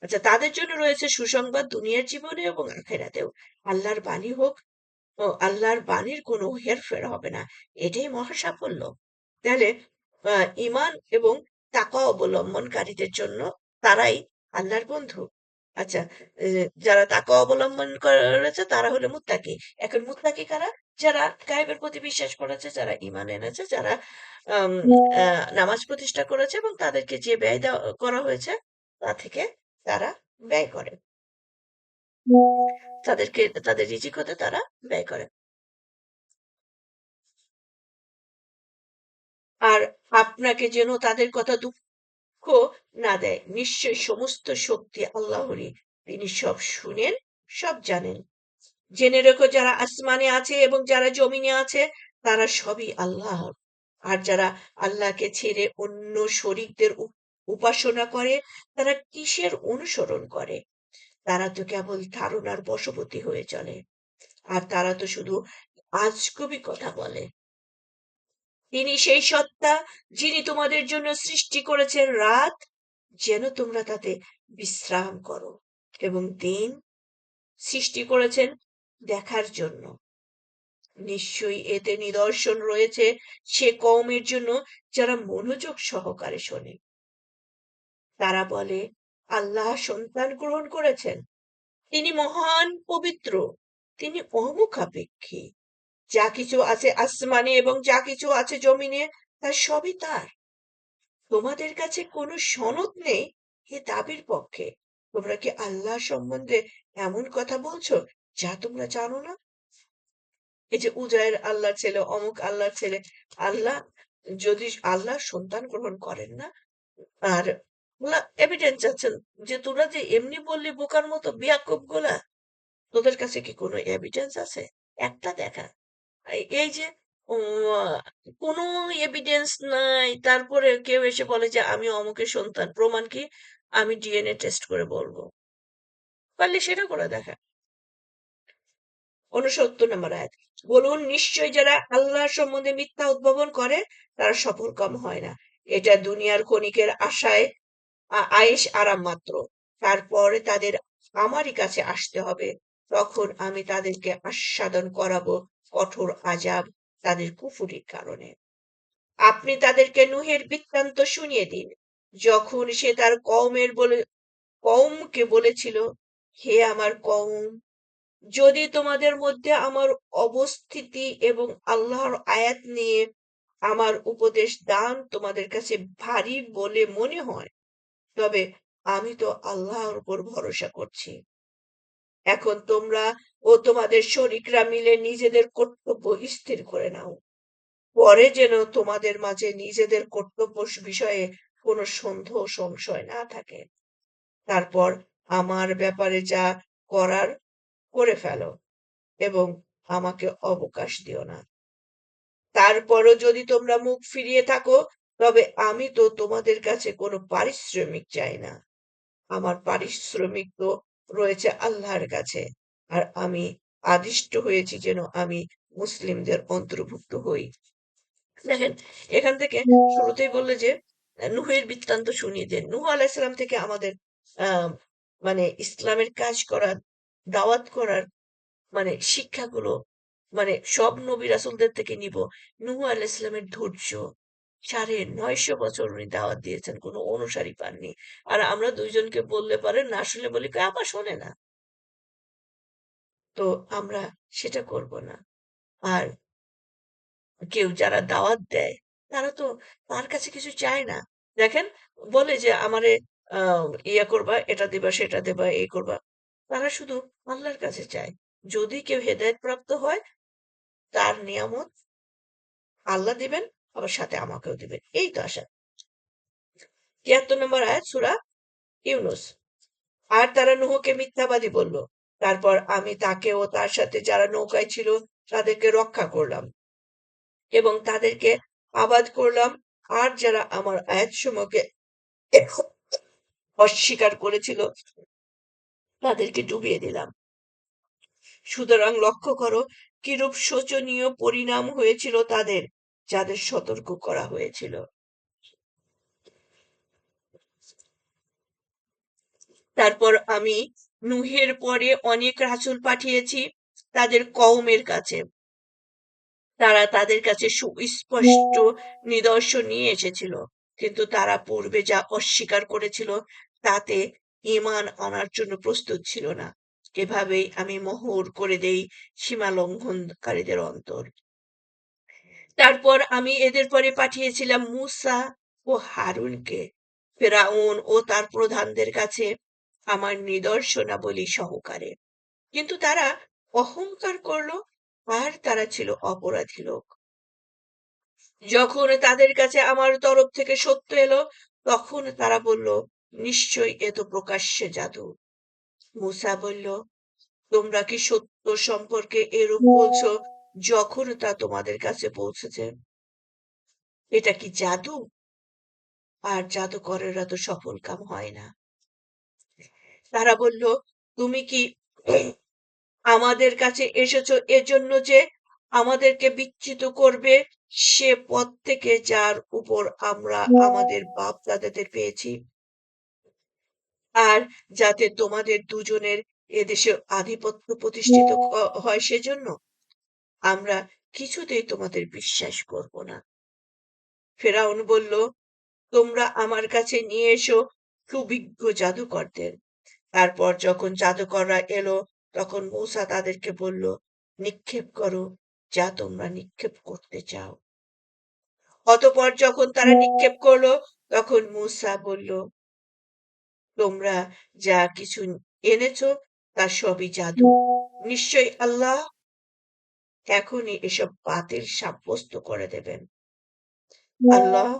আচ্ছা, তাদের জন্য রয়েছে সুসংবাদ দুনিয়ার জীবনে এবং আখিরাতেও। আল্লাহর বাণী হোক ও আল্লাহর বাণীর কোনো হেরফের হবে না, এটাই মহা সাফল্য। তাহলে ঈমান এবং তাকওয়া অবলম্বনকারীদের জন্য তারাই আল্লাহর বন্ধু। আচ্ছা, যারা তাকওয়া অবলম্বন করেছে তারা হলো মুত্তাকি। এখন মুত্তাকি কারা? যারা গায়েবের প্রতি বিশ্বাস করেছে, যারা ঈমান এনেছে, যারা আম আ নামাজ প্রতিষ্ঠা করেছে এবং তাদেরকে যে ব্যয় দেওয়া করা হয়েছে তা থেকে তারা ব্যয় করে। তাদের রিজিক হতে তারা ব্যয় করে। আর আপনাকে যেন তাদের কথা দুঃখ না দেয়। নিশ্চয় সমস্ত শক্তি আল্লাহরই। তিনি সব শুনেন, সব জানেন। জেনে রেখো যারা আসমানে আছে এবং যারা জমিনে আছে তারা সবই আল্লাহর। আর যারা আল্লাহকে ছেড়ে অন্য শরীকদের উপাসনা করে তারা কিসের অনুসরণ করে? তারা তো কেবল ধারণার বশবর্তী হয়ে চলে। আর তারা তো শুধু আজগুবি কথা বলে। তিনি সেই সত্তা যিনি তোমাদের জন্য সৃষ্টি করেছেন রাত, যেন তোমরা তাতে বিশ্রাম করো, এবং দিন সৃষ্টি করেছেন দেখার জন্য। নিশ্চয়ই এতে নিদর্শন রয়েছে সে কওমের জন্য যারা মনোযোগ সহকারে শোনে। তারা বলে, আল্লাহ সন্তান গ্রহণ করেছেন, তিনি মহান পবিত্র, তিনি অমুখাপেক্ষী। যা কিছু আছে আসমানে এবং যা কিছু আছে জমিনে তা সবই তার। তোমাদের কাছে কোনো সনদ নেই এ দাবির পক্ষে। তোমরা কি আল্লাহ সম্বন্ধে এমন কথা বলছো যা তোমরা জানো না? এই যে উজায়ের আল্লাহর ছেলে, অমুক আল্লাহর ছেলে। আল্লাহ যদি আল্লাহ সন্তান গ্রহণ করেন না, আর এভিডেন্স আছে যে তোরা যে এমনি বললি বোকার মতো বেয়াকুব গুলা, তোদের কাছে কি কোনো এভিডেন্স আছে? একটা দেখা। এই যে উম, কোনো এভিডেন্স নাই, তারপরে কেউ এসে বলে যে আমি অমুকের সন্তান, প্রমাণ কি? আমি ডিএনএ টেস্ট করে বলবো। পারলে সেটা করে দেখা। 69 নম্বর আয়াত, বলুন নিশ্চয় যারা আল্লাহ সম্বন্ধে মিথ্যা উদ্ভাবন করে তারা সফলকাম হয় না। এটা দুনিয়ার ক্ষণিকের আশায় আয়েশ আরাম মাত্র। তারপরে তাদের আমারই কাছে আসতে হবে, তখন আমি তাদেরকে আস্বাদন করাবো কঠোর আযাব তাদের কুফরির কারণে। আপনি তাদেরকে নূহের বৃত্তান্ত শুনিয়ে দিন, যখন সে তার কওমকে বলেছিল, হে আমার কওম, যদি তোমাদের মধ্যে আমার অবস্থিতি এবং আল্লাহর আয়াত নিয়ে আমার উপদেশ দান তোমাদের কাছে ভারী বলে মনে হয়, তবে আমি তো আল্লাহর উপর ভরসা করছি। এখন তোমরা ও তোমাদের শরিকরা মিলে নিজেদের কর্তব্য স্থির করে নাও, পরে যেন তোমাদের মাঝে নিজেদের কর্তব্য বিষয়ে কোনো সন্দেহ সংশয় না থাকে। তারপর আমার ব্যাপারে যা করার করে ফেলো। এবং আমাকে অবকাশ দিও না। তারপরও যদি তোমরা মুখ ফিরিয়ে থাকো, তবে আমি তো তোমাদের কাছে কোনো পারিশ্রমিক চাই না। আমার পারিশ্রমিক তো রয়েছে আল্লাহর কাছে, আর আমি আদিষ্ট হয়েছি যেন আমি মুসলিমদের অন্তর্ভুক্ত হই। দেখেন, এখান থেকে শুরুতেই বললে যে নূহের বৃত্তান্ত শুনিয়ে দেন। নূহ আলাইহিস সালাম থেকে আমাদের মানে ইসলামের কাজ করার, দাওয়াত করার শিক্ষাগুলো সব নবী রাসূলদের থেকে নিব। নূহ আলাইহিস সালামের ধৈর্য, ৯৫০ বছর উনি দাওয়াত দিয়েছেন, কোনো অনুসারী পাননি। আর আমরা দুইজনকে বললে পারে না শুনলে বলি, কয় আপা শোনে না। তো আমরা সেটা করব না। আর কেউ যারা দাওয়াত দেয়, তারা তো তার কাছে কিছু চায় না। দেখেন, বলে যে আমারে ইয়া করবা, এটা দিবা, সেটা দিবা, এই করবা। তারা শুধু আল্লাহর কাছে চায়। যদি কেউ হেদায়েত প্রাপ্ত হয়, তার নিয়ামত আল্লাহ দিবেন, আবার সাথে আমাকেও দিবেন। এই তো আশা। ৭৩ নম্বর আয়াত সূরা ইউনূস। আর তারা নূহকে মিথ্যাবাদী বলল। তারপর আমি তাকে ও তার সাথে যারা নৌকায় ছিল তাদেরকে রক্ষা করলাম এবং তাদেরকে আবাদ করলাম। আর যারা আমার আয়াতসমূহকে অস্বীকার করেছিল তাদেরকে ডুবিয়ে দিলাম। সুতরাং লক্ষ্য করো কিরূপ শোচনীয় পরিণাম হয়েছিল তাদের, যাদের সতর্ক করা হয়েছিল। তারপর আমি নূহের পরে অনেক রাসূল পাঠিয়েছি তাদের কওমের কাছে। তারা তাদের কাছে সুস্পষ্ট নিদর্শন নিয়ে এসেছিল, কিন্তু তারা পূর্বে যা অস্বীকার করেছিল তাতে ঈমান আনার জন্য প্রস্তুত ছিল না। এভাবেই আমি মোহর করে দেই সীমা লঙ্ঘনকারীদের অন্তর। তারপর আমি এদের পরে পাঠিয়েছিলাম মূসা ও হারুনকে ফিরআউন ও তার প্রধানদের কাছে আমার নিদর্শনাবলী সহকারে। কিন্তু তারা অহংকার করল, আর তারা ছিল অপরাধী লোক। যখন তাদের কাছে আমার তরফ থেকে সত্য এলো, তখন তারা বলল, নিশ্চয়ই এ তো প্রকাশ্যে জাদু। মূসা বলল, তোমরা কি সত্য সম্পর্কে এরূপ বলছো যখন তা তোমাদের কাছে পৌঁছেছে? এটা কি জাদু? আর জাদুকরেরা তো সফল কাম হয় না। তারা বলল, তুমি কি আমাদের কাছে এসেছো এজন্য যে আমাদেরকে বিচ্যুত করবে সে পথ থেকে যার উপর আমরা আমাদের বাপ দাদাদের পেয়েছি, আর যাতে তোমাদের দুজনের এদেশে আধিপত্য প্রতিষ্ঠিত হয় সেজন্য? আমরা কিছুতেই তোমাদের বিশ্বাস করব না। ফেরাউন বলল, তোমরা আমার কাছে নিয়ে এসো সুবিজ্ঞ জাদুকরদের। তারপর যখন জাদুকররা এলো, তখন মূসা তাদেরকে বলল, নিক্ষেপ করো যা তোমরা নিক্ষেপ করতে চাও। অতঃপর যখন তারা নিক্ষেপ করলো, তখন মূসা বলল, তোমরা যা কিছু এনেছো তা সবই জাদু। নিশ্চয়ই আল্লাহ এখনই এসব বাতিল সাব্যস্ত করে দেবেন। আল্লাহ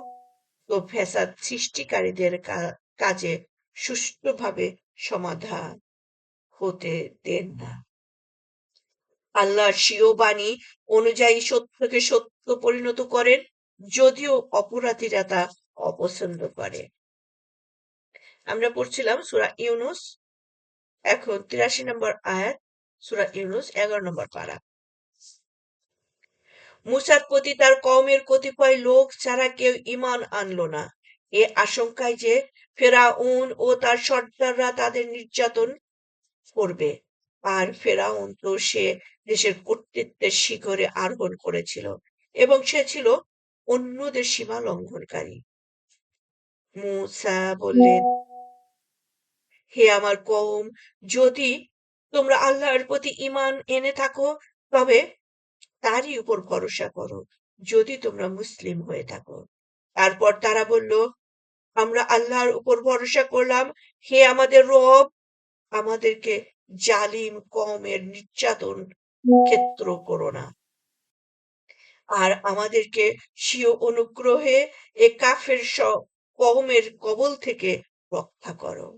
তো ফ্যাসাদ সৃষ্টিকারীদের কাজে সুষ্ঠুভাবে সমাধান হতে দেন না। আল্লাহর স্বীয় বাণী অনুযায়ী সত্যকে সত্য পরিণত করেন, যদিও অপরাধীরা তা অপছন্দ করে। আমরা পড়ছিলাম সূরা ইউনূস। এখন ৮৩ নম্বর আয়াত, সূরা ইউনূস ১১ নম্বর পারা। মূসার প্রতি তার কওমের কতিপয় লোক ছাড়া কেউ ঈমান আনল না, এ আশঙ্কায় যে ফিরআউন ও তার সর্দাররা তাদের নির্যাতন করবে। আর ফিরআউন তো সে দেশের কর্তৃত্বের শিখরে আরোহণ করেছিল এবং সে ছিল অন্যদের সীমা লঙ্ঘনকারী। মূসা বললেন, হে আমার কওম, যদি তোমরা আল্লাহর প্রতি ঈমান এনে থাকো তবে তারই উপর ভরসা করো, যদি তোমরা মুসলিম হয়ে থাকো। তারপর তারা বলল, আমরা আল্লাহর উপর ভরসা করলাম। হে আমাদের রব, আমাদেরকে জালিম কওমের নির্যাতন ক্ষেত্র করো না, আর আমাদেরকে স্বীয় অনুগ্রহে এ কাফের কওমের কবল থেকে রক্ষা করো।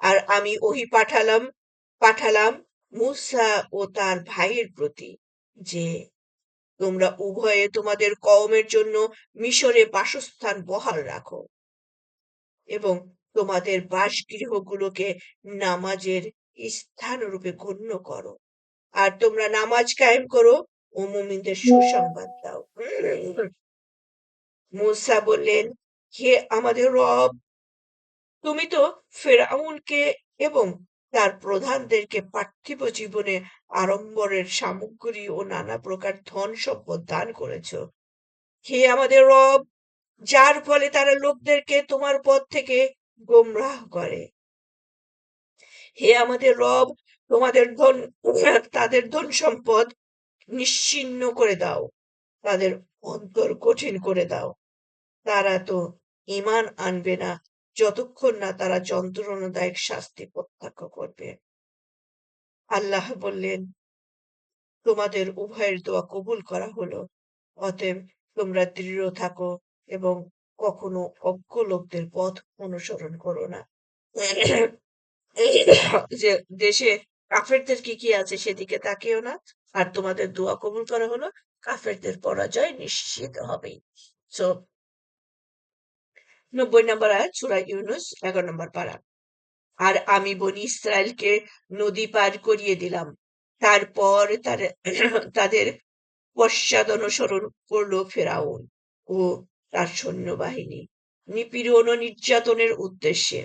আর আমি ওহী পাঠালাম মূসা ও তার ভাইয়ের প্রতি যে তোমরা উভয়ে তোমাদের কওমের জন্য মিশরে বাসস্থান বহাল রাখো এবং তোমাদের বাসগৃহগুলোকে নামাজের স্থানরূপে গণ্য করো, আর তোমরা নামাজ কায়েম করো ও মুমিনদের সুসংবাদ দাও। মূসা বললেন, হে আমাদের রব, তুমি তো ফেরাউনকে এবং তার প্রধানদেরকে পার্থিব জীবনে আড়ম্বরের সামগ্রী ও নানা প্রকার ধন সম্পদ দান করেছ। হে আমাদের রব, যার ফলে তারা লোকদেরকে তোমার পথ থেকে গোমরাহ করে। হে আমাদের রব, তাদের ধন সম্পদ নিশ্চিহ্ন করে দাও, তাদের অন্তর কঠিন করে দাও। তারা তো ঈমান আনবে না যতক্ষণ না তারা যন্ত্রণাদায়ক শাস্তি প্রত্যক্ষ করবে। আল্লাহ বললেন, তোমাদের উভয়ের দোয়া কবুল করা হলো, অতএব তোমরা দৃঢ় থাকো এবং কখনো অজ্ঞ লোকদের পথ অনুসরণ করো না। যে দেশে কাফেরদের কি আছে সেদিকে তাকিও না, আর তোমাদের দোয়া কবুল করা হলো, কাফেরদের পরাজয় নিশ্চিত হবেই। সো ৯০ নম্বর আয়াত সূরা ইউনূস ১১ নম্বর পারা। আর আমি বনী ইসরায়েলকে নদী পার করিয়ে দিলাম, তারপর তাদের পশ্চাদনুসরণ করলো ফেরাউন ও তার সৈন্যবাহিনী নিপীড়ন ও নির্যাতনের উদ্দেশ্যে।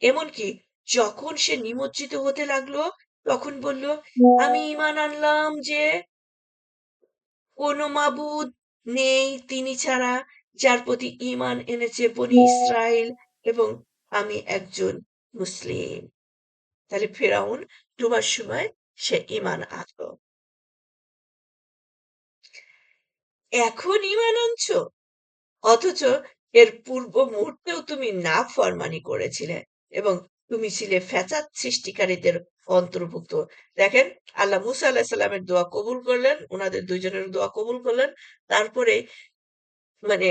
এমনকি যখন সে নিমজ্জিত হতে লাগলো তখন বলল, আমি ঈমান আনলাম যে কোনো মাবুদ নেই তিনি ছাড়া, যার প্রতি ঈমান এনেছে বনী ইসরাইল, এবং আমি একজন মুসলিম। তাহলে ফেরাউন ডুবার সময় সে ঈমান আনলো। এখন ঈমান আনছো, অথচ এর পূর্ব মুহূর্তেও তুমি নাফরমানি করেছিলে এবং তুমি ছিলে ফ্যাসাদ সৃষ্টিকারীদের অন্তর্ভুক্ত। দেখেন, আল্লাহ মুসা আলাহিসাল্লামের সাল্লামের দোয়া কবুল করলেন, ওনাদের দুইজনের দোয়া কবুল করলেন। তারপরে মানে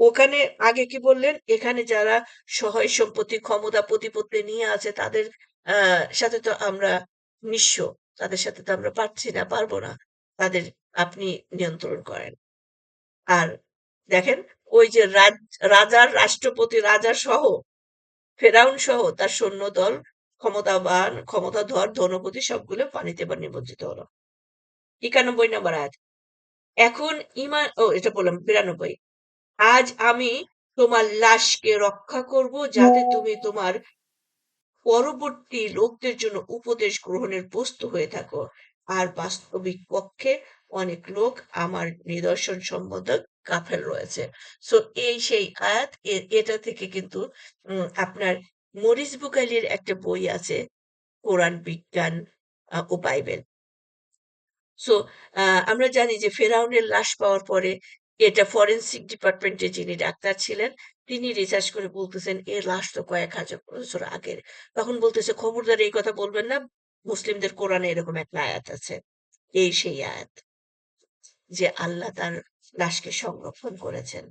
ওখানে আগে কি বললেন, এখানে যারা সহায় সম্পত্তি ক্ষমতা প্রতিপত্তি নিয়ে আছে তাদের সাথে তো আমরা নিঃস্ব, তাদের সাথে তো আমরা পারবো না, তাদের আপনি নিয়ন্ত্রণ করেন। আর দেখেন, ওই যে রাজার রাষ্ট্রপতি রাজা সহ ফেরাউন সহ তার সৈন্যদল ক্ষমতাধর ধনপতি সবগুলো পানিতে বা নিমজ্জিত হলো। ৯১ নম্বর আয়াত। এখন এটা বললাম ৯২। আজ আমি তোমার লাশকে রক্ষা করব যাতে তুমি তোমার পরবর্তী লোকদের জন্য উপদেশ গ্রহণের বস্তু হয়ে থাকো, আর বাস্তবিক পক্ষে অনেক লোক আমার নিদর্শন সম্বন্ধে গাফেল রয়েছে। সো এই সেই আয়াত। এটা থেকে কিন্তু আপনার মরিস বুকাইলির একটা বই আছে, কোরআন বিজ্ঞান ও বাইবেল। সো আমরা জানি যে ফেরাউনের লাশ পাওয়ার পরে এটা ফরেনসিক ডিপার্টমেন্টে যিনি ডাক্তার ছিলেন তিনি রিসার্চ করে বলতেছেন এর লাশ তো কয়েক হাজার বছর আগের। তখন বলতেছে, খবরদার এই কথা বলবেন না, মুসলিমদের কোরআনে এরকম একটা আয়াত আছে। এই সেই আয়াত যে আল্লাহ তার লাশকে সংরক্ষণ করেছেন।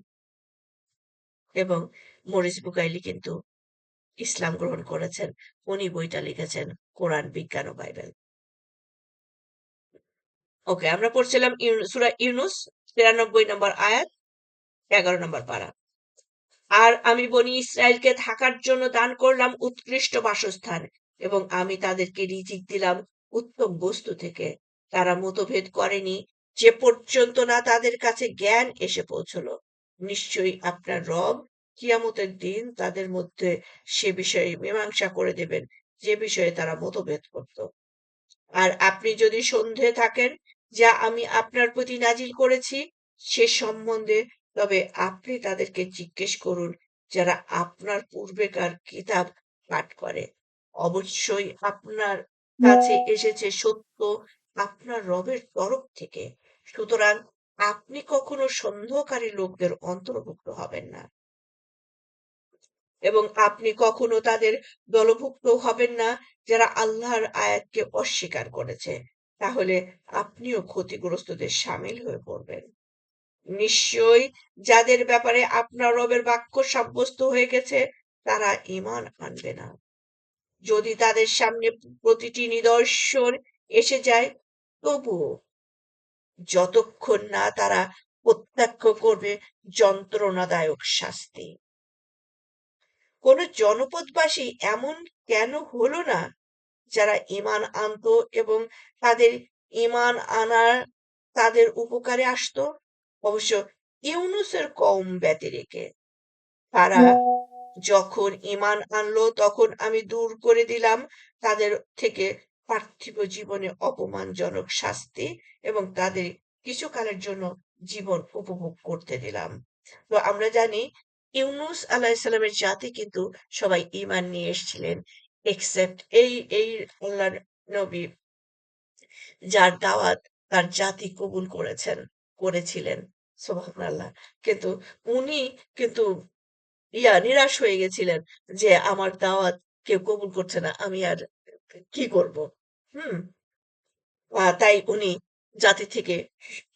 এবং মরিস বুকাইলি কিন্তু ইসলাম গ্রহণ করেছেন, উনি বইটা লিখেছেন কোরআন বিজ্ঞান ও বাইবেল। ওকে, আমরা পড়ছিলাম সূরা ইউনূস ৯৩ নম্বর আয়াত ১১ নম্বর পারা। আর আমি বনী ইসরায়েলকে থাকার জন্য দান করলাম উৎকৃষ্ট বাসস্থান এবং আমি তাদেরকে রিজিক দিলাম উত্তম বস্তু থেকে। তারা মতভেদ করেনি যে পর্যন্ত না তাদের কাছে জ্ঞান এসে পৌঁছলো। নিশ্চয়ই আপনার রব কিয়ামতের দিন তাদের মধ্যে সে বিষয়ে মীমাংসা করে দেবেন যে বিষয়ে তারা মতভেদ করত। আর আপনি যদি সন্দেহে থাকেন যা আমি আপনার প্রতি নাজিল করেছি সে সম্বন্ধে, তবে আপনি তাদেরকে জিজ্ঞেস করুন যারা আপনার পূর্বেকার কিতাব পাঠ করে। অবশ্যই আপনার কাছে এসেছে সত্য আপনার রবের তরফ থেকে, সুতরাং আপনি কখনো সন্দেহকারী লোকদের অন্তর্ভুক্ত হবেন না এবং আপনি কখনো তাদের দলভুক্ত হবেন না যারা আল্লাহর আয়াতকে অস্বীকার করেছে, তাহলে আপনিও ক্ষতিগ্রস্তদের সামিল হয়ে পড়বেন। নিশ্চয়ই যাদের ব্যাপারে আপনার রবের বাক্য সাব্যস্ত হয়ে গেছে তারা ঈমান আনবে না। যদি তাদের সামনে প্রতিটি নিদর্শন এসে যায়, তবুও যতক্ষণ না তারা প্রত্যক্ষ করবে যন্ত্রণাদায়ক শাস্তি। কোন জনপদবাসী এমন কেন হলো না যারা ঈমান আনতো এবং তাদের ঈমান আনার তাদের উপকারে আসতো? অবশ্য ইউনুসের কওম ব্যতিরেকে। তারা যখন ঈমান আনলো তখন আমি দূর করে দিলাম তাদের থেকে পার্থিব জীবনে অপমানজনক শাস্তি এবং তাদের কিছুকালের জন্য জীবন উপভোগ করতে দিলাম। তো আমরা জানি ইউনুস আলাইহিসসালামের জাতি কিন্তু সবাই ঈমান নিয়ে এসেছিলেন এক্সেপ্ট এই আল্লাহর নবী যার দাওয়াত তার জাতি কবুল করেছিলেন। সুবহানাল্লাহ। কিন্তু উনি কিন্তু নিরাশ হয়ে গেছিলেন যে আমার দাওয়াত কেউ কবুল করছে না। আমি আর কি করব? হুম? তাই উনি জাতি থেকে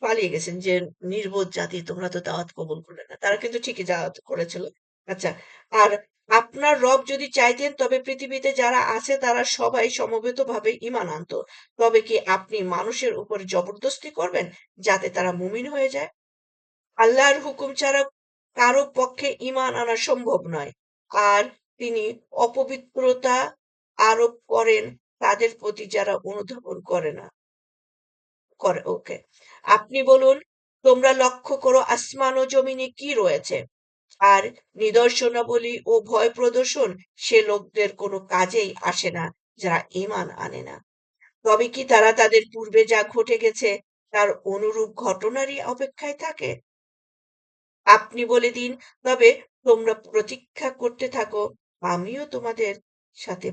পালিয়ে গেছেন যে নির্বোধ জাতি তোমরা তো দাওয়াত কবুল করলে না। তারা কিন্তু ঠিকই দাওয়াত করেছিল। আচ্ছা, আর আপনার রব যদি চাইতেন তবে পৃথিবীতে যারা আছে তারা সবাই সমবেতভাবে ঈমান আনত। তবে কি আপনি মানুষের উপর জবরদস্তি করবেন যাতে তারা মুমিন হয়ে যায়? আল্লাহর হুকুম ছাড়া কারো পক্ষে ঈমান আনা সম্ভব নয়। আর তিনি অপবিত্রতা আরোপ করেন তাদের প্রতি যারা অনুধাবন করে। ওকে। আপনি বলুন, তোমরা লক্ষ্য করো আসমান ও জমিনে কি রয়েছে। আর নিদর্শনাবলী ও ভয় প্রদর্শন সে লোকদের কোনো কাজেই আসে না যারা ঈমান আনে না। তবে কি তারা তাদের পূর্বে যা ঘটে গেছে তার অনুরূপ ঘটনারই অপেক্ষায় থাকে? আপনি বলে দিন, তবে তোমরা প্রতীক্ষা করতে থাকো, আমিও তোমাদের সাথে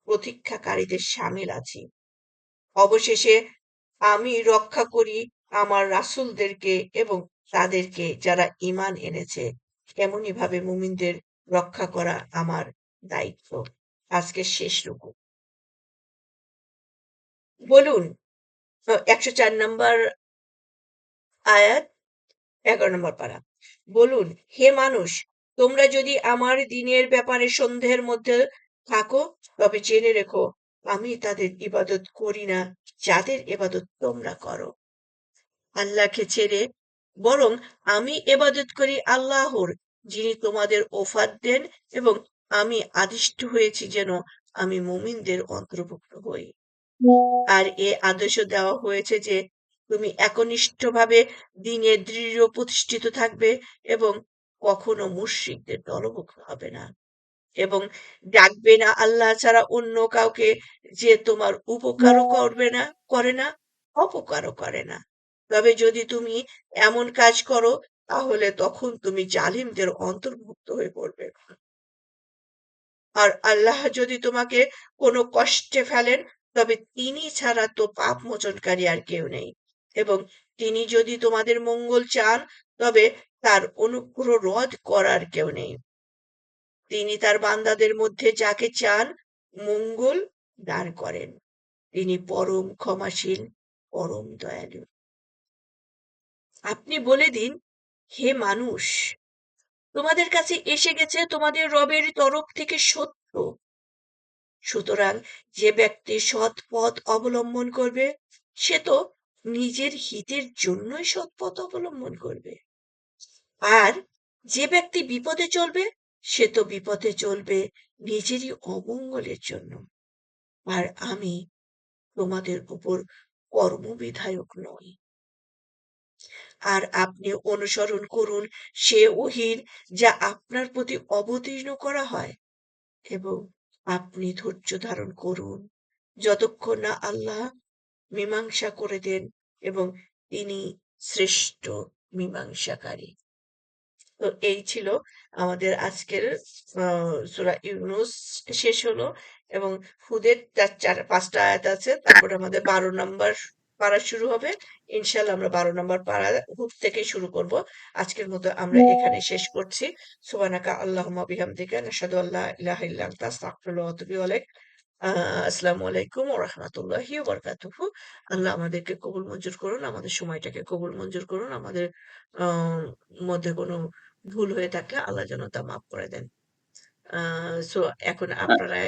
প্রতীক্ষাকারীদের শামিল আছি। অবশেষে আমি রক্ষা করি আমার রাসূলদেরকে এবং তাদেরকে যারা ঈমান এনেছে। এমনি ভাবে মুমিনদের রক্ষা করা আমার দায়িত্ব। আজকের শেষ রুকু। বলুন ১০৪ নম্বর আয়াত ১১ নম্বর পারা। বলুন, হে মানুষ, তোমরা যদি আমার দ্বীনের ব্যাপারে সন্দেহের মধ্যে থাকো তবে জেনে রেখো আমি তাদের ইবাদত করি না যাদের ইবাদত তোমরা করো, আল্লাহকে ছেড়ে, বরং আমি ইবাদত করি আল্লাহর, যিনি তোমাদের ওফাত দেন এবং আমি আদিষ্ট হয়েছি যেন আমি মুমিনদের অন্তর্ভুক্ত হই। আর এ আদেশও দেওয়া হয়েছে যে তুমি একনিষ্ঠভাবে দ্বীনে দৃঢ় প্রতিষ্ঠিত থাকবে এবং কখনো মুশরিকদের দলভুক্ত হবে না এবং ডাকবে না আল্লাহ ছাড়া অন্য কাউকে, যে তোমার উপকারও করে না অপকারও করে না। তবে যদি তুমি এমন কাজ করো তাহলে তখন তুমি জালিমদের অন্তর্ভুক্ত হয়ে পড়বে। আর আল্লাহ যদি তোমাকে কোনো কষ্টে ফেলেন তবে তিনি ছাড়া তো পাপ মোচনকারী আর কেউ নেই, এবং তিনি যদি তোমাদের মঙ্গল চান তবে তার অনুগ্রহ রদ করার কেউ নেই। তিনি তার বান্দাদের মধ্যে যাকে চান মঙ্গল দান করেন। তিনি পরম ক্ষমাশীল, পরম দয়ালু। আপনি বলে দিন, হে মানুষ, তোমাদের কাছে এসে গেছে তোমাদের রবের তরফ থেকে সত্য। সুতরাং যে ব্যক্তি সৎ পথ অবলম্বন করবে সে তো নিজের হিতের জন্যই সৎ পথ অবলম্বন করবে, আর যে ব্যক্তি বিপদে চলবে সে তো বিপদে চলবে নিজেরই অমঙ্গলের জন্য। আর আমি তোমাদের উপর কর্মবিধায়ক নই। আর আপনি অনুসরণ করুন সে ওহীর যা আপনার প্রতি অবতীর্ণ করা হয়, এবং আপনি ধৈর্য ধারণ করুন যতক্ষণ না আল্লাহ মীমাংসা করে দেন, এবং তিনি শ্রেষ্ঠ মীমাংসাকারী। তো এই ছিল আমাদের আজকের সূরা ইউনূস শেষ হলো, এবং হুদের ৪-৫টা আয়াত আছে। তারপরে আমাদের ১২ নাম্বার পারা শুরু হবে। ইনশাআল্লাহ আমরা ১২ নাম্বার পারা হুদ থেকে শুরু করব। আজকের মতো আমরা এখানে শেষ করছি। সুবহানাকা আল্লাহুম্মা বিহামদিকা নাশহাদু আল্লা ইলাহা ইল্লা আনতা আস্তাগফিরুকা ওয়া আতুবু ইলাইক। আসসালামু আলাইকুম ওয়া রাহমাতুল্লাহি ওয়া বারাকাতুহু। আল্লাহ আমাদেরকে কবুল মঞ্জুর করুন, আমাদের সময়টাকে কবুল মঞ্জুর করুন। আমাদের আ মধ্যে কোনো ভুল হয়ে থাকলে আল্লাহ যেন তা মাফ করে দেন। সো এখন আপনারা